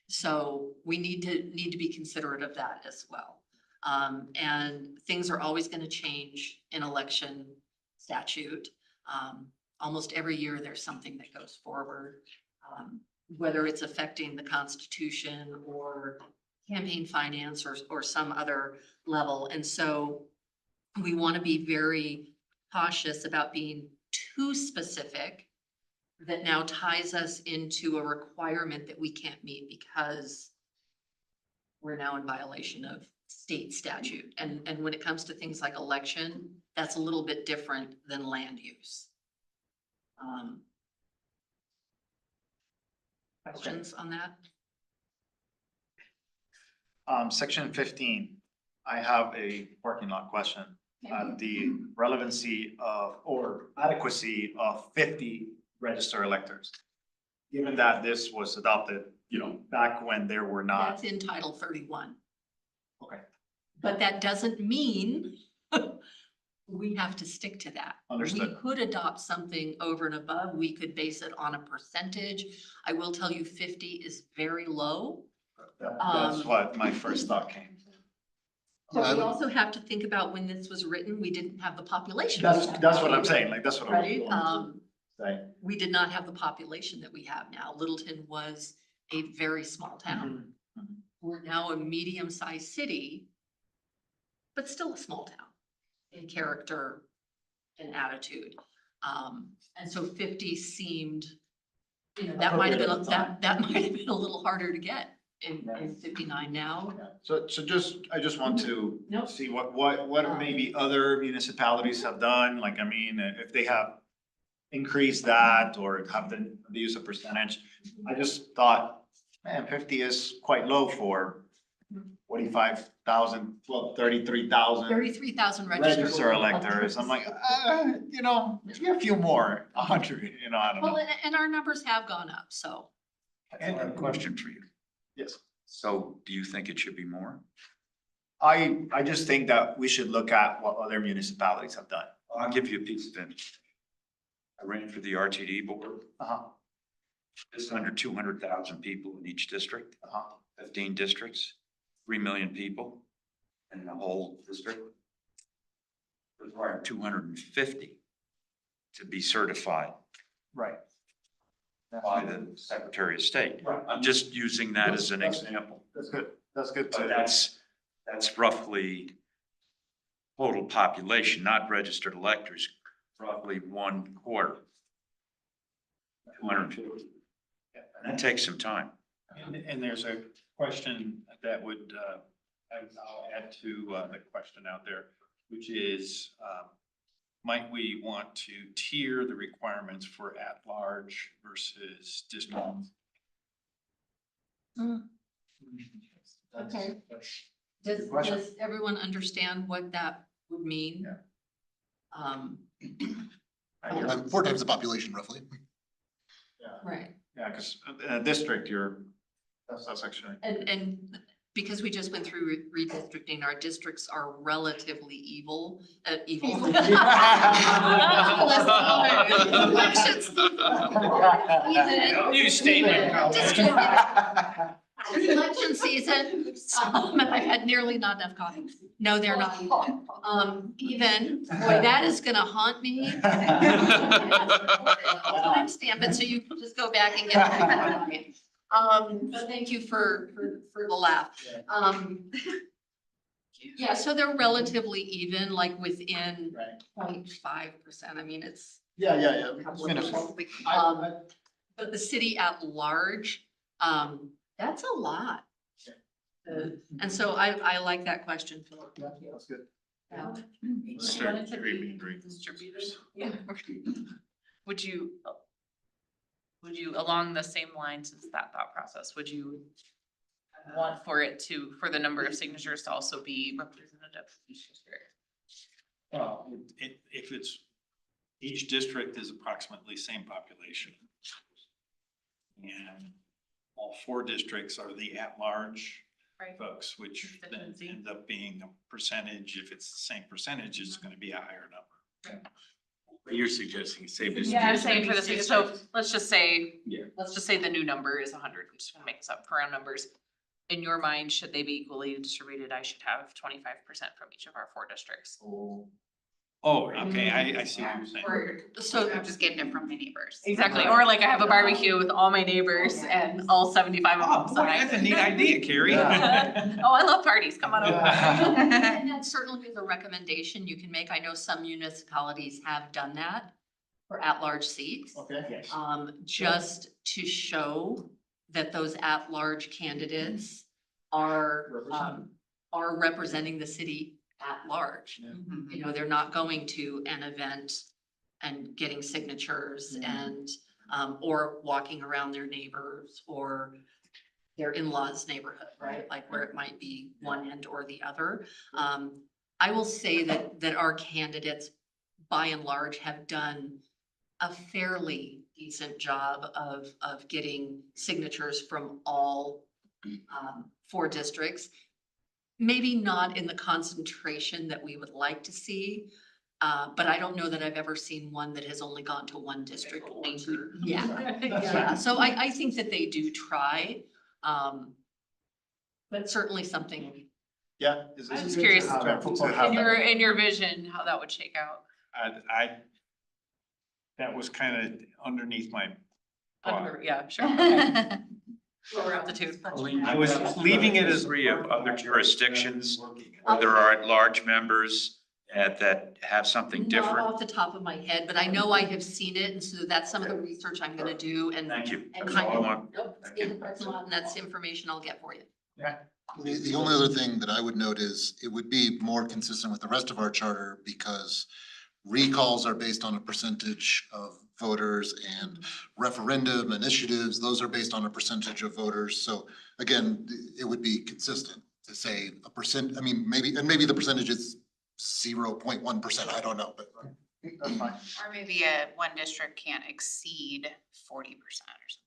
So we need to be considerate of that as well. And things are always going to change in election statute. Almost every year there's something that goes forward, whether it's affecting the Constitution or campaign finance or some other level. And so we want to be very cautious about being too specific that now ties us into a requirement that we can't meet because we're now in violation of state statute. And when it comes to things like election, that's a little bit different than land use. Questions on that? Section 15, I have a parking lot question. The relevancy of, or adequacy of 50 registered electors. Given that this was adopted, back when there were not. That's in Title 31. Okay. But that doesn't mean we have to stick to that. Understood. We could adopt something over and above. We could base it on a percentage. I will tell you 50 is very low. That's what my first thought came. But we also have to think about when this was written, we didn't have the population. That's what I'm saying, like, that's what I was Right? going to say. We did not have the population that we have now. Littleton was a very small town. We're now a medium-sized city, but still a small town in character and attitude. And so 50 seemed, that might have been, that might have been a little harder to get in 59 now. So I just want to Nope. see what maybe other municipalities have done, like, I mean, if they have increased that or have the use of percentage. I just thought, man, 50 is quite low for 45,000, well, 33,000 33,000 registered registered electors. I'm like, maybe a few more, 100, I don't Well, know. and our numbers have gone up, so. I have a question for you. Yes. So do you think it should be more? I just think that we should look at what other municipalities have done. I'll give you a piece of information. I ran for the RTD board. Uh-huh, Just under 200,000 people in each district, 15 districts, 3 million people in the whole district. Required 250 to be certified right. by the Secretary of State. Right. I'm just using that as an example. That's good. That's good But too. that's roughly total population, not registered electors, roughly 1/4. 250. And that takes some time. And there's a question that would, I'll add to the question out there, which is, might we want to tier the requirements for at-large versus district? Okay. Good question. Does everyone understand what that would mean? Yeah. Four times the population roughly. Right. Yeah, because in a district, that's actually. And because we just went through redistricting, our districts are relatively evil. Elections. New statement. It's election season, and I've had nearly not enough coffee. No, they're not even. Even, boy, that is gonna haunt me. Timestamp it, so you can just go back and get it. But thank you for the laugh. Yeah, so they're relatively even, like within Right. 0.5%. I mean, it's. Yeah. But the city at large, that's a lot. And so I like that question, Philip. That's good. Yeah. Start dreaming dreams. Distributors. Yeah. Would you, along the same lines as that thought process, would you want for the number of signatures to also be representative of each district? Well, if it's, each district is approximately same population. And all 4 districts are the at-large Right. folks, which then Constituency. end up being a percentage. If it's the same percentage, it's gonna be a higher number. You're suggesting same Yeah, I'm distribution. saying for this, so let's just say, Yeah. let's just say the new number is 100, I'm just gonna make this up for round numbers. In your mind, should they be equally distributed? I should have 25% from each of our 4 districts. Oh, okay, I see what you're saying. So I'm just getting it from my neighbors. Exactly, or like I have a barbecue with all my neighbors and all 75 Oh, of boy, them that's a sign. neat idea, Carrie. Oh, I love parties, come on over. And that certainly is a recommendation you can make. I know some municipalities have done that for at-large seats. Okay. Yes. Just to show that those at-large candidates are, are representing the city at large. Mhm. You know, they're not going to an event and getting signatures and, or walking around their neighbors or their in-laws neighborhood, right? Like where it might be one end or the other. I will say that our candidates, by and large, have done a fairly decent job of getting signatures from all, 4 districts. Maybe not in the concentration that we would like to see. But I don't know that I've ever seen one that has only gone to one district. Yeah, yeah, so I think that they do try. But certainly something, Yeah. I was curious To have in your vision, how that would shake out. That was kind of underneath my thought. Yeah, sure. Okay. Lower altitude. I was leaving it as Three of other jurisdictions, where there are at-large members that have something not different. off the top of my head, but I know I have seen it, and so that's some of the research I'm gonna do and. Thank you. And That's kind all I of, want. nope, it's in the parking lot, and that's information I'll get for you. The only other thing that I would note is it would be more consistent with the rest of our charter because recalls are based on a percentage of voters and referendum initiatives, those are based on a percentage of voters. So again, it would be consistent to say a percent, I mean, maybe, and maybe the percentage is 0.1%, I don't know, but. Or maybe one district can't exceed 40% or something.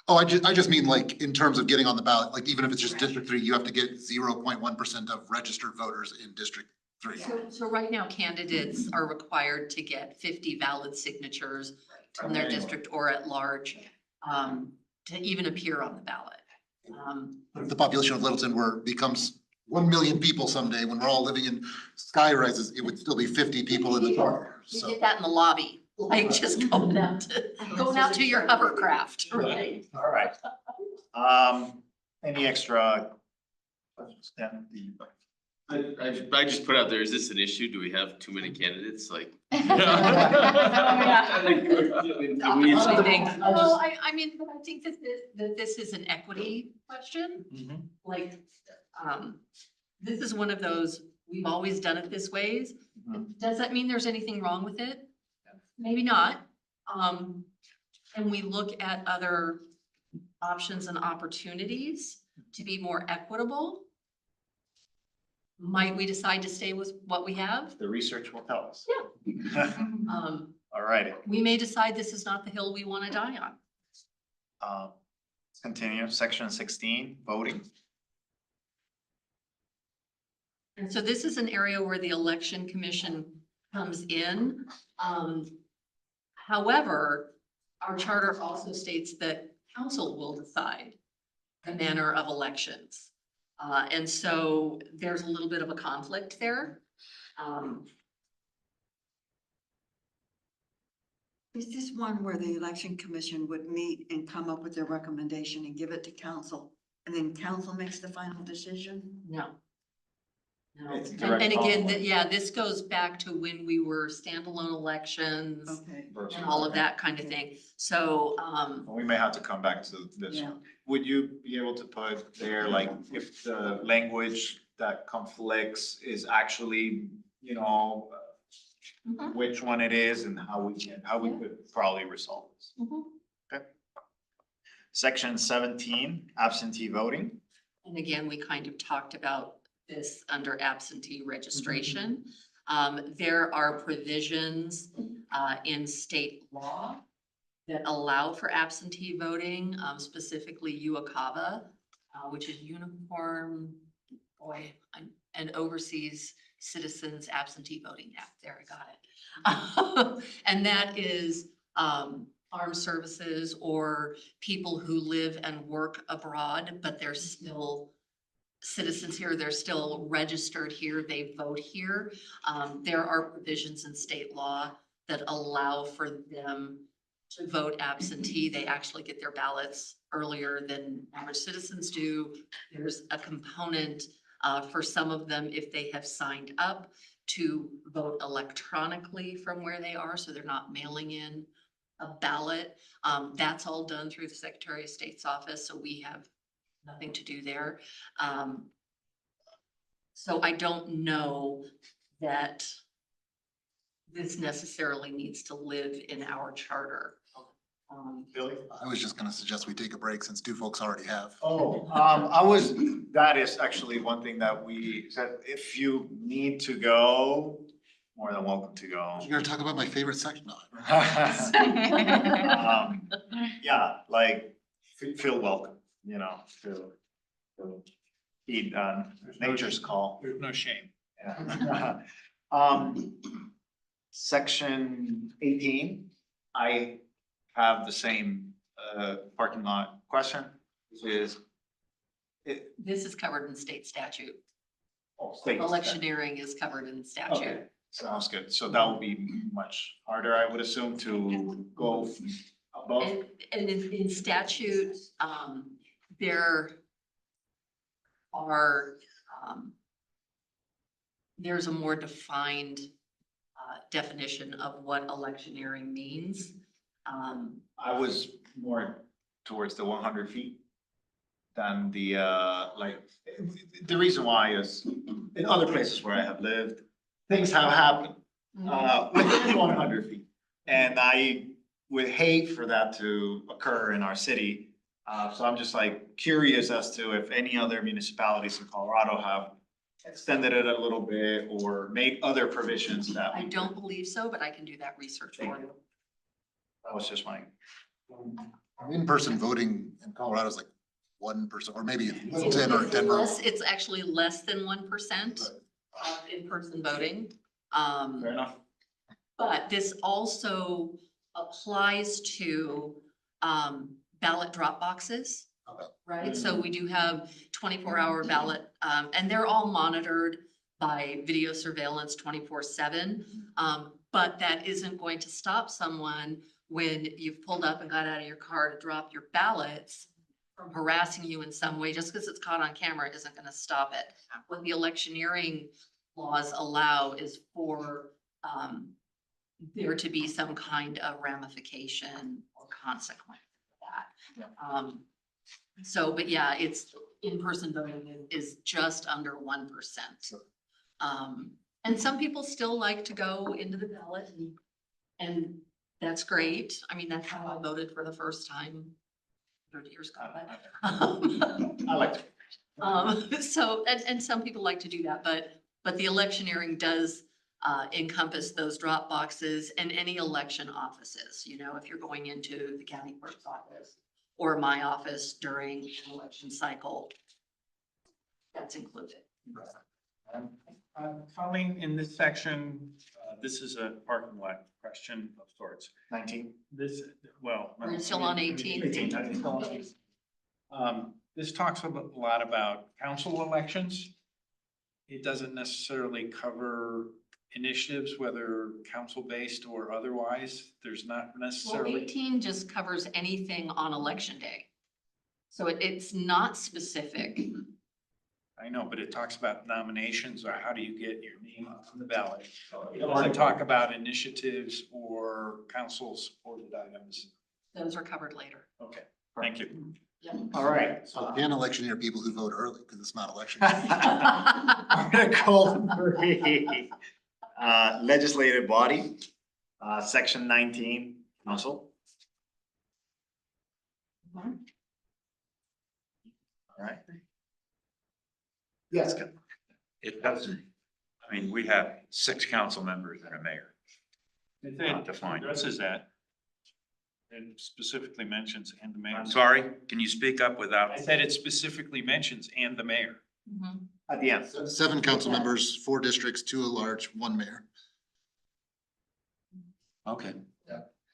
Oh, I just mean like in terms of getting on the ballot, like even if it's just District 3, you have to get 0.1% of registered voters in District 3. So right now, candidates are required to get 50 valid signatures from their district or at large, to even appear on the ballot. If the population of Littleton becomes 1 million people someday, when we're all living in sky rises, it would still be 50 people in the charter, You so. get that in the lobby, like just going out to your hovercraft, right? All right. Any extra questions? Yeah. I just put out there, is this an issue? Do we have too many candidates? Like. Well, I mean, but I think that this is an equity question. Like, this is one of those, we've always done it this ways. Does that mean there's anything wrong with it? Maybe not. And we look at other options and opportunities to be more equitable. Might we decide to stay with what we have? The research will tell us. Yeah. All righty. We may decide this is not the hill we want to die on. Let's continue. Section 16, voting. And so this is an area where the election commission comes in. However, our charter also states that council will decide the manner of elections. And so there's a little bit of a conflict there. Is this one where the election commission would meet and come up with their recommendation and give it to council? And then council makes the final decision? No. No, It's and direct again, conflict. yeah, this goes back to when we were standalone elections Okay. and all of that kind of thing. So, We may have to come back to this Yeah. one. Would you be able to put there, like, if the language that conflicts is actually, you know, Mhm. which one it is and how we could probably resolve this? mhm. Section 17, absentee voting. And again, we kind of talked about this under absentee registration. There are provisions in state law that allow for absentee voting, specifically UOCAVA, which is Uniform, and Overseas Citizens Absentee Voting Act. There, I got it. And that is armed services or people who live and work abroad, but they're still citizens here, they're still registered here, they vote here. There are provisions in state law that allow for them to vote absentee. They actually get their ballots earlier than average citizens do. There's a component for some of them, if they have signed up to vote electronically from where they are, so they're not mailing in a ballot. That's all done through the Secretary of State's office, so we have nothing to do there. So I don't know that this necessarily needs to live in our charter. Billy? I was just gonna suggest we take a break since two folks already have. Oh, that is actually one thing that we said, if you need to go, more than welcome to go. You're gonna talk about my favorite section. No. Yeah, like, feel welcome, you know, feel heed on nature's call. There's no shame. Yeah. Section 18, I have the same parking lot question, which is This is covered in state statute. state. Electioneering is covered in statute. Okay, sounds good. So that would be much harder, I would assume, to go above. And in statute, there are, there's a more defined definition of what electioneering means. I was more towards the 100 feet than the, the reason why is in other places where I have lived, things have happened within 100 feet. And I would hate for that to occur in our city. So I'm just like curious as to if any other municipalities in Colorado have extended it a little bit or made other provisions that. I don't believe so, but I can do that research for you. That was just my. In-person voting in Colorado is like 1%, or maybe Littleton or Denver. It's actually less than 1% of in-person voting. Fair enough. But this also applies to ballot drop boxes. Okay. Right, so we do have 24-hour ballot, and they're all monitored by video surveillance 24/7. But that isn't going to stop someone when you've pulled up and got out of your car to drop your ballots from harassing you in some way. Just because it's caught on camera isn't gonna stop it. What the electioneering laws allow is for there to be some kind of ramification or consequence for that. So, but yeah, it's in-person voting is just under 1%. And some people still like to go into the ballot and that's great. I mean, that's how I voted for the first time 30 years ago. I like to. So, and some people like to do that, but the electioneering does encompass those drop boxes and any election offices. You know, if you're going into the county clerk's office or my office during an election cycle, that's included. Colleen, in this section, this is a parking lot question of sorts. 19. This, well. We're still on 18. This talks a lot about council elections. It doesn't necessarily cover initiatives, whether council-based or otherwise. There's not Well, necessarily. 18 just covers anything on election day. So it's not specific. I know, but it talks about nominations or how do you get your name on the ballot. It doesn't talk about initiatives or council-supported items. Those are covered later. Okay, thank you. Yep. All right. So can electioneer people who vote early, because it's not election. I'm gonna call for the legislative body, section 19, council. All right. Yes, Ken. It doesn't, I mean, we have 6 council members and a mayor. Not defined. Addresses that. And specifically mentions and the mayor. I'm sorry, can you speak up without? I said it specifically mentions and the mayor. Mhm. At the end. 7 council members, 4 districts, 2 at large, 1 mayor. Okay.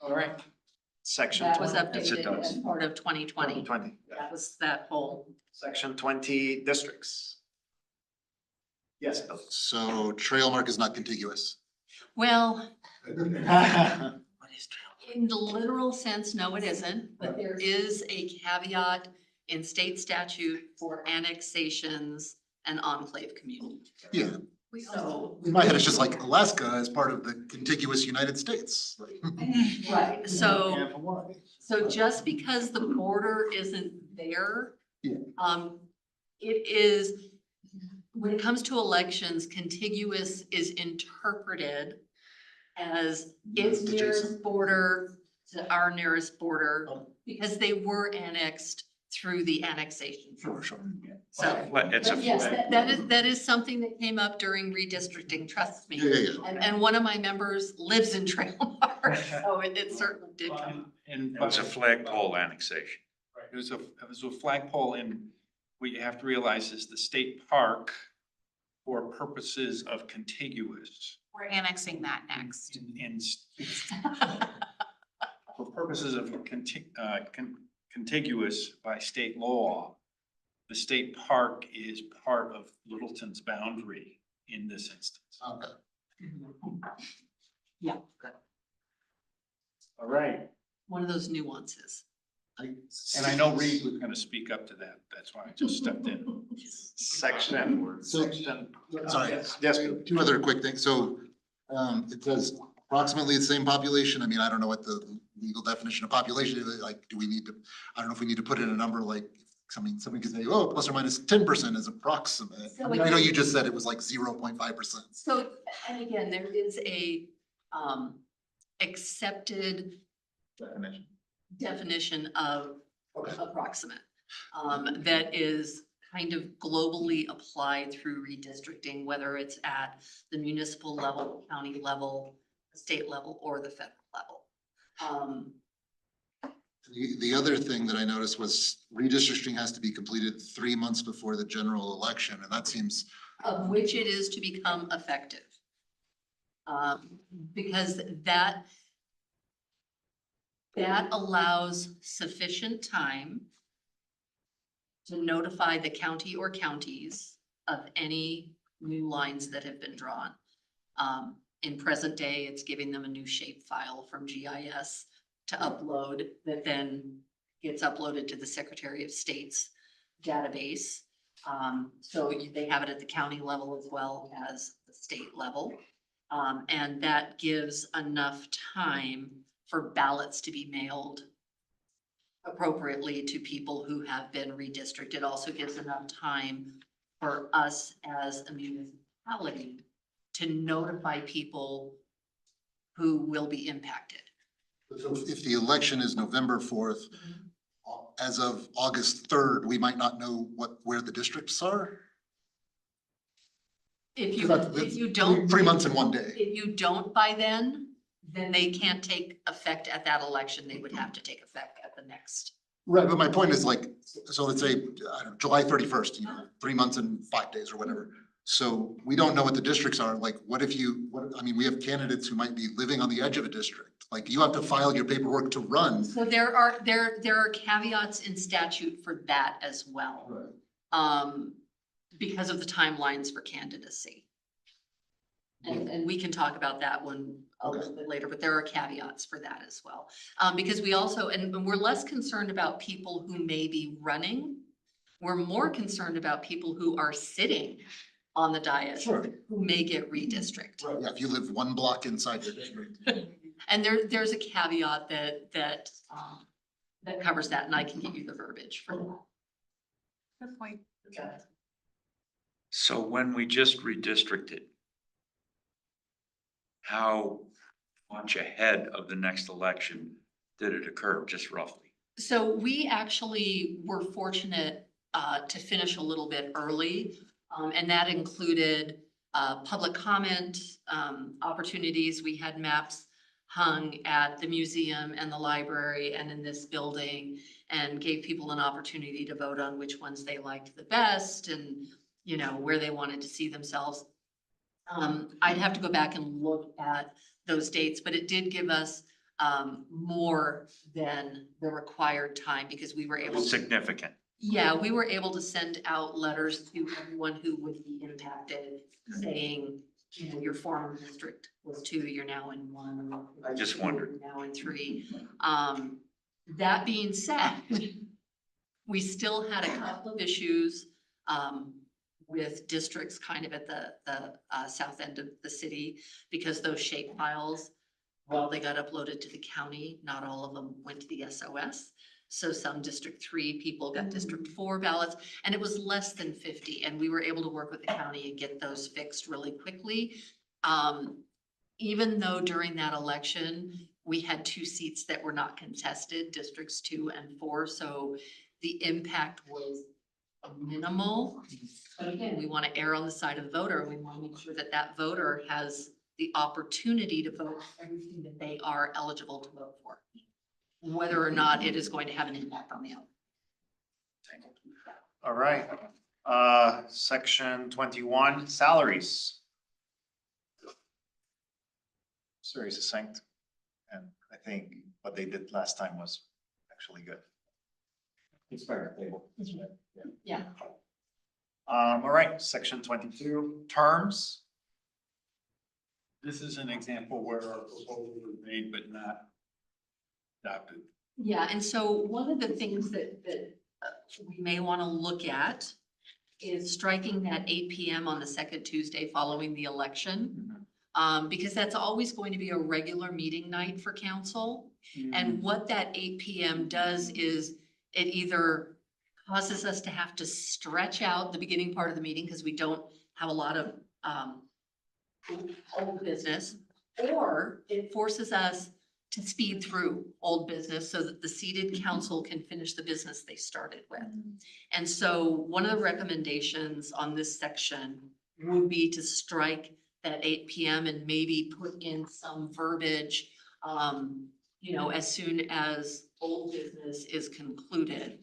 All right. Section That was 20. Yes, it updated does. as part of 2020. 20. That was that whole, Section 20 districts. Yes. Bill. So trail mark is not contiguous. well, in the literal sense, no, it isn't, but there is a caveat in state statute for annexations and enclave communities. Yeah, So, in my head, it's just like Alaska is part of the contiguous United States. right, so just because the border isn't there, Yeah. it is, when it comes to elections, contiguous is interpreted as its Adjacent. nearest border to our nearest border, Okay. because they were annexed through the annexation. Sure, sure. So, It's a but yes, flag. that is something that came up during redistricting, trust me. Yeah, yeah, yeah. And one of my members lives in Trailmark, so it certainly did come up. And It was a flagpole annexation. it was a flagpole, and what you have to realize is the state park, for purposes of contiguous, We're annexing that next. for purposes of contiguous by state law, the state park is part of Littleton's boundary in this instance. Okay. Yeah, All right. one of those nuances. And I know Reed was gonna speak up to that, that's why I just stepped in. Section. So- Section. Sorry, Yes, Bill. two other quick things. So, it says approximately the same population. I mean, I don't know what the legal definition of population is. Like, do we need to, I don't know if we need to put in a number like, somebody could say, oh, plus or minus 10% is approximate. So I mean, I know again- you just said it was like 0.5%. So, and again, there is a accepted definition of Okay. approximate. That is kind of globally applied through redistricting, whether it's at the municipal level, county level, the state level, or the federal level. The other thing that I noticed was redistricting has to be completed 3 months before the general election, and that seems, Of which it is to become effective. Because that allows sufficient time to notify the county or counties of any new lines that have been drawn. In present day, it's giving them a new shape file from GIS to upload, that then gets uploaded to the Secretary of State's database. So they have it at the county level as well as the state level. And that gives enough time for ballots to be mailed appropriately to people who have been redistricted. It also gives enough time for us as a municipality to notify people who will be impacted. so if the election is November 4th, as of August 3rd, we might not know where the districts are? If That's you don't. 3 months in one day. If you don't by then they can't take effect at that election. They would have to take effect at the next. Right, but my point is like, so let's say, I don't know, July 31st, 3 months and 5 days or whatever. So we don't know what the districts are. Like, what if I mean, we have candidates who might be living on the edge of a district. Like, you have to file your paperwork to run. So there are caveats in statute for that as well. Right. Because of the timelines for candidacy. And we can talk about that one a little bit later, but there are caveats for that as well. Because we also, and we're less concerned about people who may be running. We're more concerned about people who are sitting on the dais, Sure. who may get redistricted. Right, yeah, if you live one block inside your district. And there's a caveat that covers that, and I can give you the verbiage for that. Good point. So when we just redistricted, how much ahead of the next election did it occur, just roughly? So we actually were fortunate to finish a little bit early. And that included public comment opportunities. We had maps hung at the museum and the library and in this building, and gave people an opportunity to vote on which ones they liked the best and, you know, where they wanted to see themselves. I'd have to go back and look at those dates, but it did give us more than the required time, because we were able to. Significant. Yeah, we were able to send out letters to everyone who would be impacted, saying, you know, your former district was 2, you're now in 1. I just wondered. Now in 3. That being said, we still had a couple of issues with districts kind of at the south end of the city, because those shape files, while they got uploaded to the county, not all of them went to the SOS. So some District 3 people got District 4 ballots, and it was less than 50, and we were able to work with the county and get those fixed really quickly. Even though during that election, we had 2 seats that were not contested, Districts 2 and 4, so the impact was minimal. But again, we want to err on the side of the voter, and we want to make sure that that voter has the opportunity to vote for everything that they are eligible to vote for, whether or not it is going to have an impact on the outcome. All right, section 21, salaries. It's very succinct, and I think what they did last time was actually good. It's fair table. Yeah. All right, section 22, terms. This is an example where our proposal was made but not adopted. Yeah, and so one of the things that we may want to look at is striking that 8 PM on the second Tuesday following the election. Because that's always going to be a regular meeting night for council. And what that 8 PM does is it either causes us to have to stretch out the beginning part of the meeting because we don't have a lot of old business, or it forces us to speed through old business so that the seated council can finish the business they started with. And so one of the recommendations on this section would be to strike that 8 PM and maybe put in some verbiage, as soon as old business is concluded,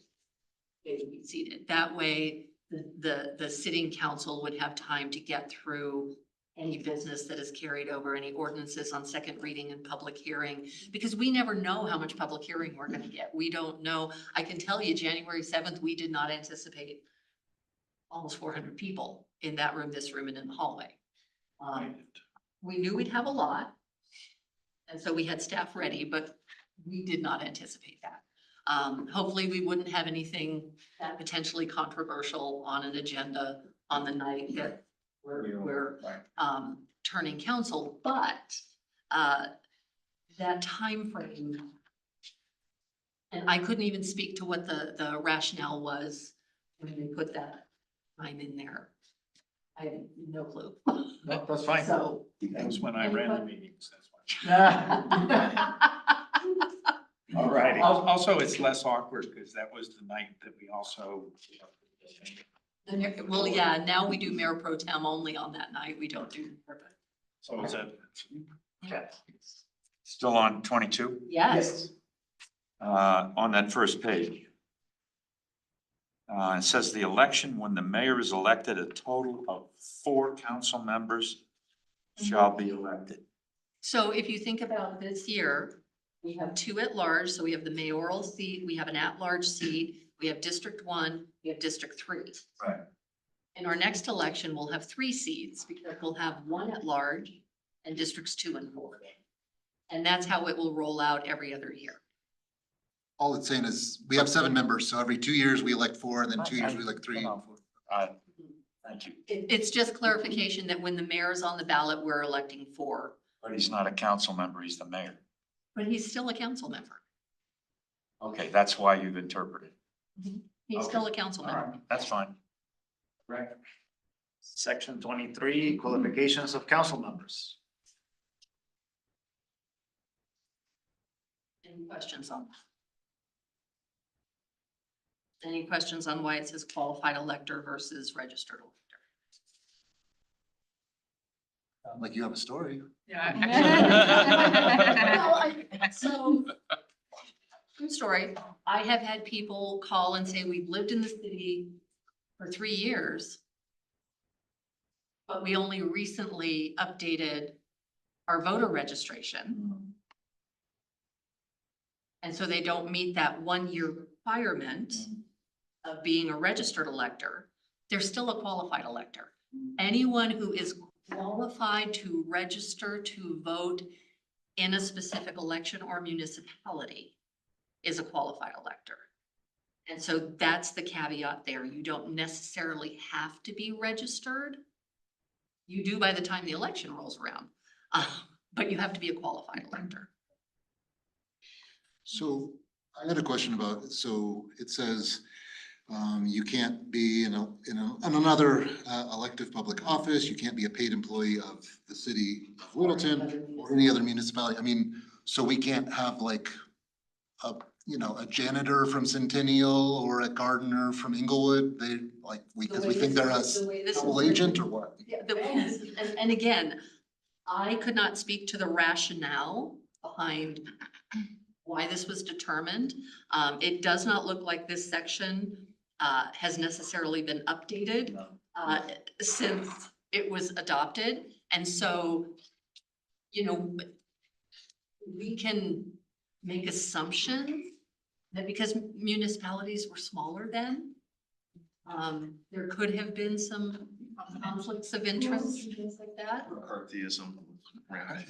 they would be seated. That way, the sitting council would have time to get through any business that is carried over, any ordinances on second reading and public hearing, because we never know how much public hearing we're gonna get. We don't know. I can tell you, January 7th, we did not anticipate almost 400 people in that room, this room, and in the hallway. We knew we'd have a lot, and so we had staff ready, but we did not anticipate that. Hopefully, we wouldn't have anything that potentially controversial on an agenda on the night that we're turning council, but that timeframe, and I couldn't even speak to what the rationale was when they put that time in there. I have no clue. That's fine. So. That's when I ran the meetings, that's why. All righty. Also, it's less awkward because that was the night that we also. Well, yeah, now we do mayor pro tem only on that night. We don't do. So it's a. Still on 22, Yes. on that first page. It says the election, when the mayor is elected, a total of 4 council members shall be elected. So if you think about this year, we have 2 at large, so we have the mayoral seat, we have an at-large seat, we have District 1, we have District 3. Right. In our next election, we'll have 3 seats because we'll have 1 at large and Districts 2 and 4. And that's how it will roll out every other year. All it's saying is, we have 7 members, so every 2 years we elect 4, and then 2 years we elect 3. Thank you. It's just clarification that when the mayor is on the ballot, we're electing 4, But he's not a council member, he's the mayor. but he's still a council member. Okay, that's why you've interpreted. He's Okay. still a council All member. right, that's fine. Right. Section 23, qualifications of council members. Any questions on that? Any questions on why it says qualified elector versus registered elector? Like you have a story. So, true story, I have had people call and say, we've lived in the city for 3 years, but we only recently updated our voter registration. And so they don't meet that 1-year requirement of being a registered elector. They're still a qualified elector. Anyone who is qualified to register to vote in a specific election or municipality is a qualified elector. And so that's the caveat there. You don't necessarily have to be registered. You do by the time the election rolls around, but you have to be a qualified elector. So I had a question about, so it says, you can't be in another elective public office, you can't be a paid employee of the city of Littleton or any other municipality. I mean, so we can't have like a, a janitor from Centennial or a gardener from Inglewood, they like, because we think they're a double agent or what? Yeah, and again, I could not speak to the rationale behind why this was determined. It does not look like this section has necessarily been updated since it was adopted. And so, we can make assumptions that because municipalities were smaller then, there could have been some conflicts of interest and things like that. McCarthyism. Right.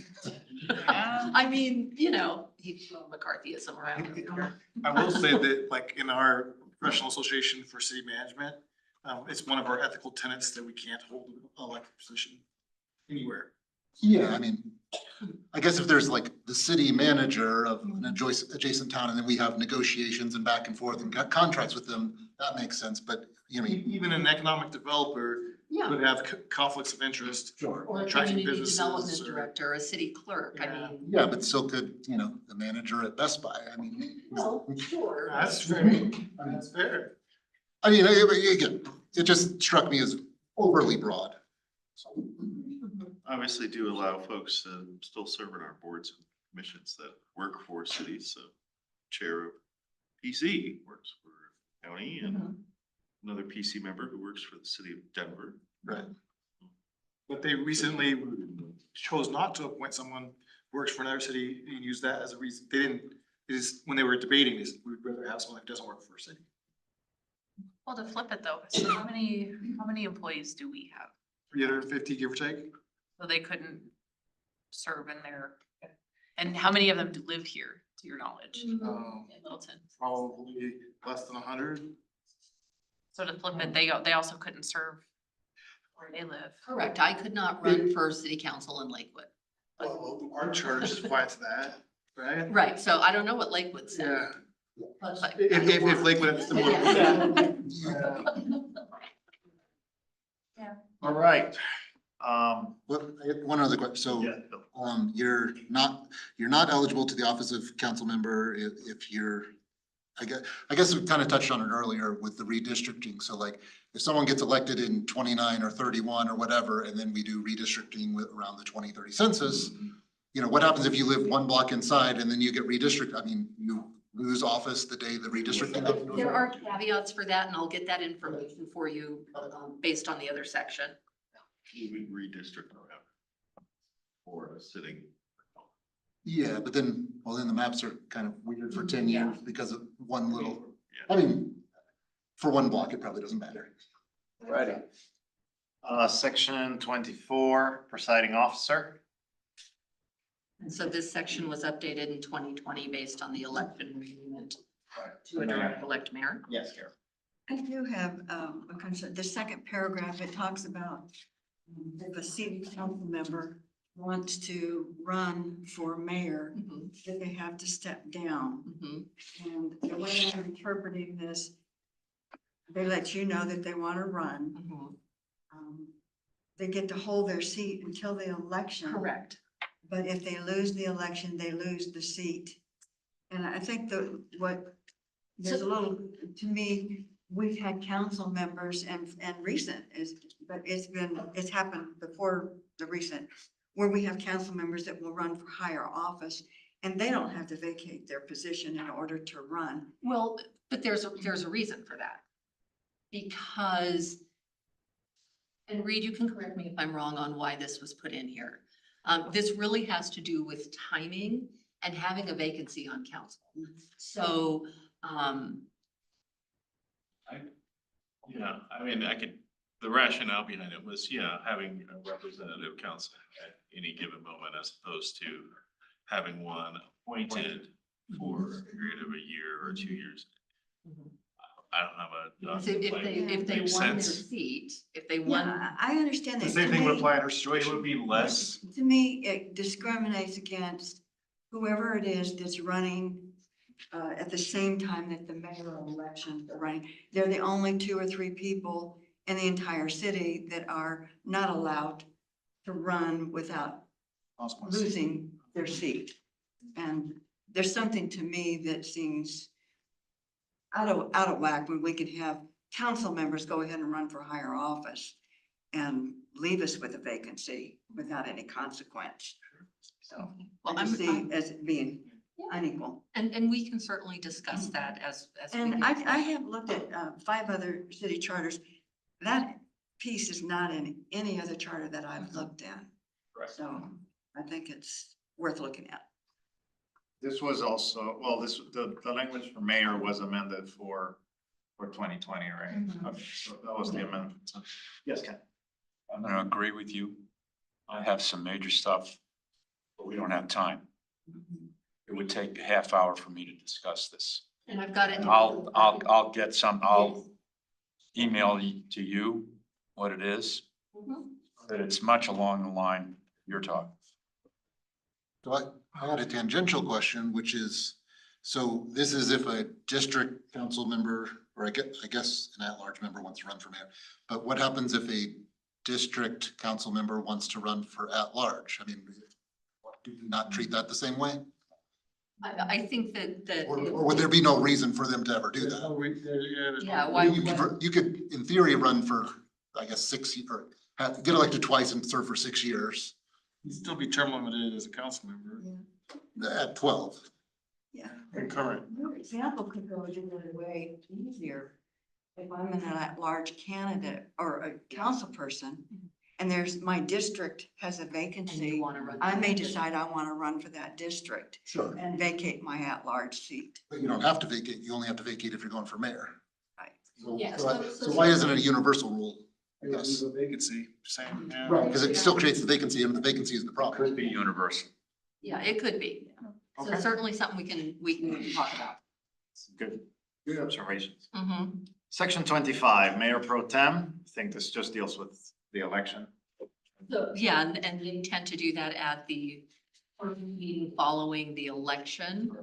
I mean, he's thrown McCarthyism around. I will say that like in our professional association for city management, it's one of our ethical tenets that we can't hold an elected position anywhere. Yeah, I mean, I guess if there's like the city manager of an adjacent town and then we have negotiations and back and forth and got contracts with them, that makes sense, but Even an economic developer Yeah, would have conflicts of interest. Sure. or a attracting community businesses development or- director, a city clerk, I Yeah. mean. Yeah, but so could, the manager at Best Buy, I mean. Well, sure. That's fair. That's fair. I mean, again, it just struck me as overly broad. Obviously do allow folks to still serve in our boards and commissions that work for cities, so chair of PC works for county and another PC member who works for the city of Denver. Right. But they recently chose not to appoint someone who works for another city and use that as a reason. They didn't, it is, when they were debating this, we'd rather have someone that doesn't work for a city. Well, to flip it though, so how many employees do we have? 350, give or take. So they couldn't serve in their, and how many of them live here, to your knowledge, in Littleton? Probably less than 100. So to flip it, they also couldn't serve where they live. Correct, I could not run for city council in Lakewood. Well, our charter just applies to that, right? Right, so I don't know what Lakewood said. Yeah. But like- If Lakewood had similar. Yeah. All right. Well, I have one other question, so, Yeah. you're not eligible to the office of council member if you're, I guess we kind of touched on it earlier with the redistricting, so like, if someone gets elected in 29 or 31 or whatever, and then we do redistricting with around the 2030 census, what happens if you live one block inside and then you get redistricted? I mean, you lose office the day the redistricting goes into There are effect? caveats for that, and I'll get that information for you, based on the other section. We would redistrict around for a sitting. Yeah, but then, well, then the maps are kind of weird for 10 years because of one little, Yeah. I mean, for one block, it probably doesn't matter. Righty. Section 24, presiding officer. And so this section was updated in 2020 based on the election agreement to a direct elect mayor. Yes, Carol. I do have a concern. The second paragraph, it talks about if a city council member wants to run for mayor, that they have to step down. And the way I'm interpreting this, they let you know that they want to run. They get to hold their seat until the election. Correct. But if they lose the election, they lose the seat. And I think there's a little, to me, we've had council members and recent but it's happened before the recent, where we have council members that will run for higher office and they don't have to vacate their position in order to run. Well, but there's a reason for that. Because, and Reed, you can correct me if I'm wrong on why this was put in here. This really has to do with timing and having a vacancy on council. So, Yeah, I mean, the rationale behind it was, having a representative council at any given moment as opposed to having one appointed for a period of a year or 2 years. I don't have so if they Makes won their sense. seat, if they won. Yeah, I understand The that. same To thing would me- apply in her It situation. would be less, To me, it discriminates against whoever it is that's running at the same time that the mayoral elections are running. They're the only 2 or 3 people in the entire city that are not allowed to run without losing their seat. And there's something to me that seems out of whack when we could have council members go ahead and run for higher office and leave us with a vacancy without any consequence. So Well, I just see I'm, it as it being unequal. and we can certainly discuss that as. we And get- I have looked at 5 other city charters. That piece is not in any other charter that I've looked at. Right. So I think it's worth looking at. This was also, well, the language for mayor was amended for 2020, right? Okay, so that was the amendment. Yes, Ken? I'm gonna agree with you. I have some major stuff, but we don't have time. It would take a half hour for me to discuss this. And I've got it. I'll get some, I'll email to you what it is, Mhm. that it's much along the line you're talking. So I had a tangential question, which is, so this is if a district council member, or I guess an at-large member wants to run for mayor. But what happens if a district council member wants to run for at-large? I mean, do you not treat that the same way? I think that. Or would there be no reason for them to ever do that? Yeah, why? You could, in theory, run for, I guess, 6 or get elected twice and serve for 6 years You'd still be term limited as a council member. at 12. Yeah. Concurrent. Your example could go the other way easier. If I'm an at-large candidate or a council person and there's, my district has a And vacancy, you wanna run. I may decide I want to run for that district Sure. and vacate my at-large seat. But you don't have to vacate. You only have to vacate if you're going for mayor. Right. So- Yeah, So why isn't it a universal rule? I guess. Leave a vacancy, same, yeah. Right, because it still creates the vacancy and the vacancy is the problem. Could be universal. Yeah, it could be. So Okay. certainly something we can talk about. Good observations. Mhm. Section 25, Mayor Pro Tem. I think this just deals with the election. So, yeah, and they intend to do that at the first meeting following the election.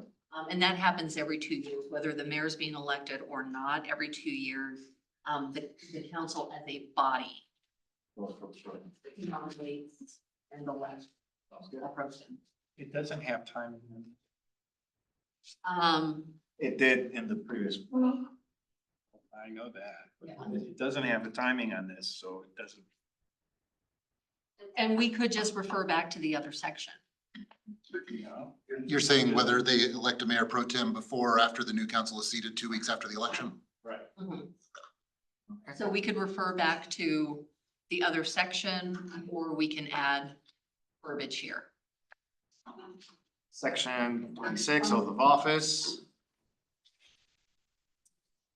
And that happens every 2 years, whether the mayor's being elected or not, every 2 years. The council as a body nominates and elects a person. It doesn't have time. It did in the previous. I know that. Yeah. It doesn't have the timing on this, so it doesn't. And we could just refer back to the other section. You know? You're saying whether they elect a mayor pro tem before or after the new council is seated 2 weeks after the election? Right. So we could refer back to the other section, or we can add verbiage here. Section 26, oath of office.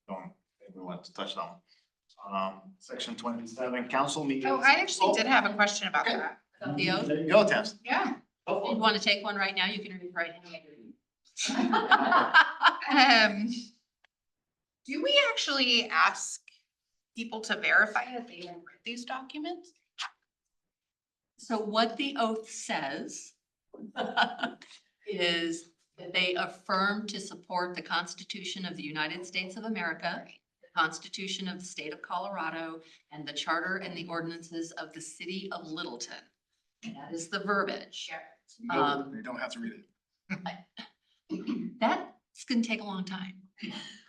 Don't think we want to touch that one. Section 27, council meetings. Oh, I actually did have a question about Okay. that. The oath, There you go, Tams. Yeah. if you want to take one right now, you can read right Do we actually ask people to verify that they have read these documents? So what the oath says is that they affirm to support the Constitution of the United States of America, the Constitution of the State of Colorado, and the Charter and the ordinances of the City of Littleton. That is the verbiage. Um, They don't have to read it. That's gonna take a long time.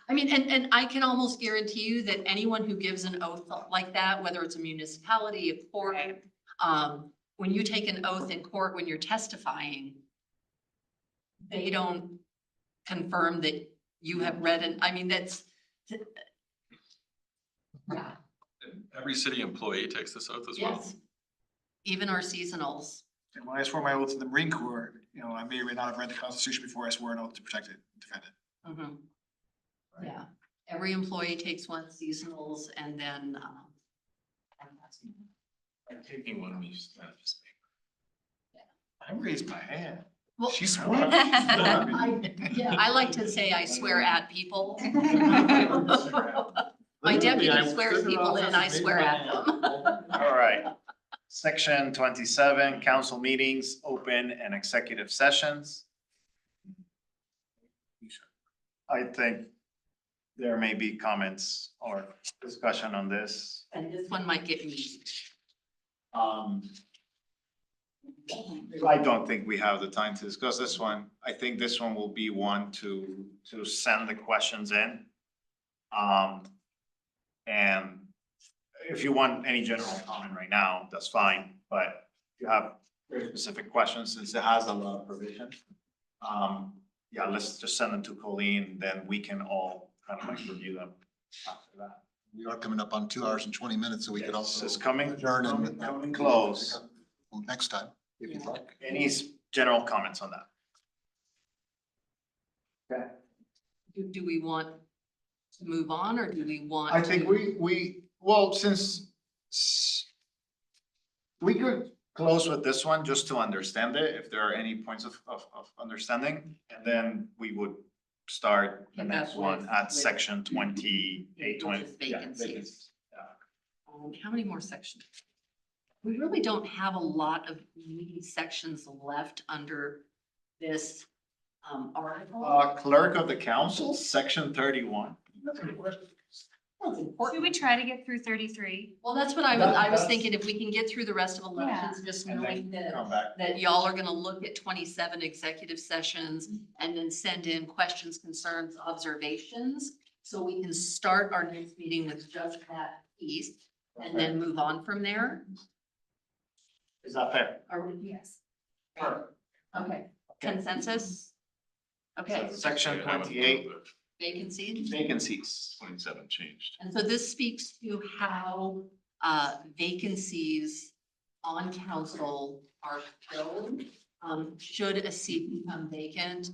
I mean, and I can almost guarantee you that anyone who gives an oath like that, whether it's a municipality, a court, Right. when you take an oath in court, when you're testifying, they don't confirm that you have read it. I mean, that's. Yeah, Every city employee takes this oath as well. yes. Even our seasonals. And when I swore my oath in the Marine Corps, you know, I may or may not have read the Constitution before I swore an oath to protect it, defend it. Mhm. Yeah, every employee takes one, seasonals, and then, I'm taking one of these. I raised my hand. well, She swore. yeah, I like to say I swear at people. My deputy swears people in, I swear at them. All right. Section 27, council meetings, open and executive sessions. I think there may be comments or discussion on this. And this one might get me. Um, I don't think we have the time to discuss this one. I think this one will be one to send the questions in. And if you want any general comment right now, that's fine, but if you have very specific questions, since it has a lot of provision. Yeah, let's just send them to Colleen, then we can all kind of like review them after that. We are coming up on 2 hours and 20 minutes, so we could Yes, also. it's coming, adjourn and- coming close. Next time, if you'd like. Any general comments on that? Okay. Do we want to move on or do we want? I think to- well, since we could close with this one just to understand it, if there are any points of understanding, and then we would start the Pick next up one with- at with- section 28, 20. Which is yeah, vacancies. Yeah. How many more sections? We really don't have a lot of meaty sections left under this article. Clerk of the council, section 31. That's Should important. we try to get through 33? Well, that's what I was That's- thinking, if we can get through the rest of elections, just And knowing then that come back. that y'all are gonna look at 27 executive sessions and then send in questions, concerns, observations. So we can start our next meeting with just that piece and then move on from there. Is that fair? Or, yes. Okay, consensus? Okay, Section Yeah, I would 28, go with vacancies. vacancies. 27 changed. And so this speaks to how vacancies on council are filled. Should a seat become vacant,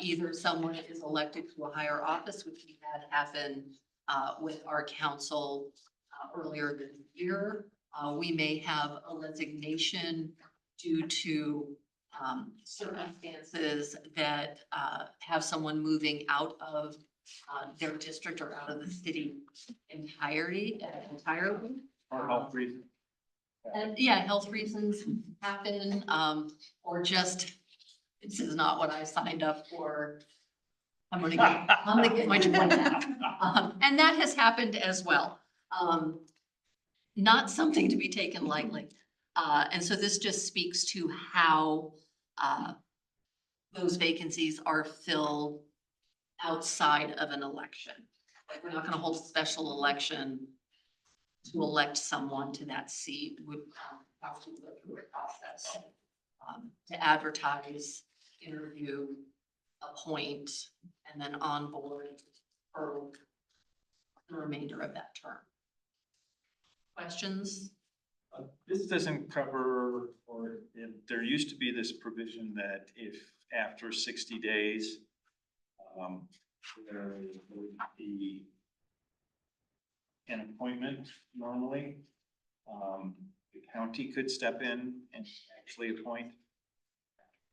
either someone is elected to a higher office, which we had happen with our council earlier this year. We may have a resignation due to circumstances that have someone moving out of their district or out of the city entirely. Or health reasons. And yeah, health reasons happen, or just, this is not what I signed up for. I'm gonna get my joy back. And that has happened as well. Not something to be taken lightly. And so this just speaks to how those vacancies are filled outside of an election. Like, we're not gonna hold a special election to elect someone to that seat. We have to go through a process to advertise, interview, appoint, and then onboard for the remainder of that term. Questions? This doesn't cover, or there used to be this provision that if after 60 days, there would be an appointment normally, the county could step in and actually appoint.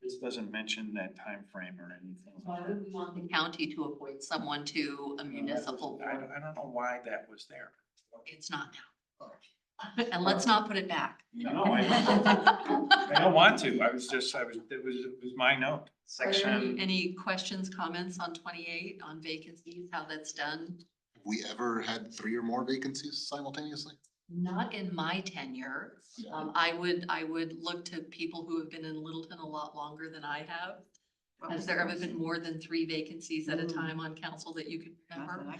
This doesn't mention that time frame or anything. Why would we want the county to appoint someone to a municipal I board? don't know why that was there. It's not now. And let's not put it back. No, I don't want to. It was my note. Section, Any questions, comments on 28 on vacancies, how that's done? Have we ever had 3 or more vacancies simultaneously? Not in my tenure. I would look to people who have been in Littleton a lot longer than I have. Has there ever been more than 3 vacancies at a time on council that you could remember?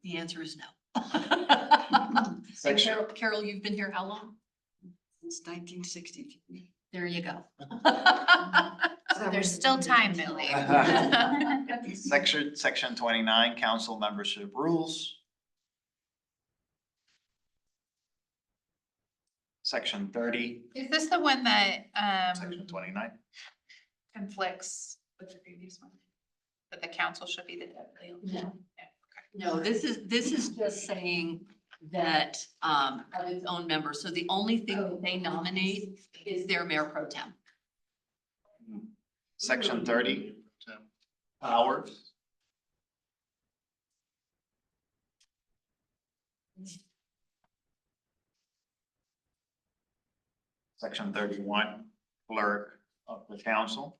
The answer is no. And Section- Carol, you've been here how long? Since 1960. There you go. There's still time, Billy. section 29, council membership rules. Section 30, Is this the one that section 29. conflicts with the previous one? That the council should be the deputy? No. No, this is just saying that, of its own members. So the only thing that they nominate is their mayor pro tem. Section 30, powers. Section 31, clerk of the council.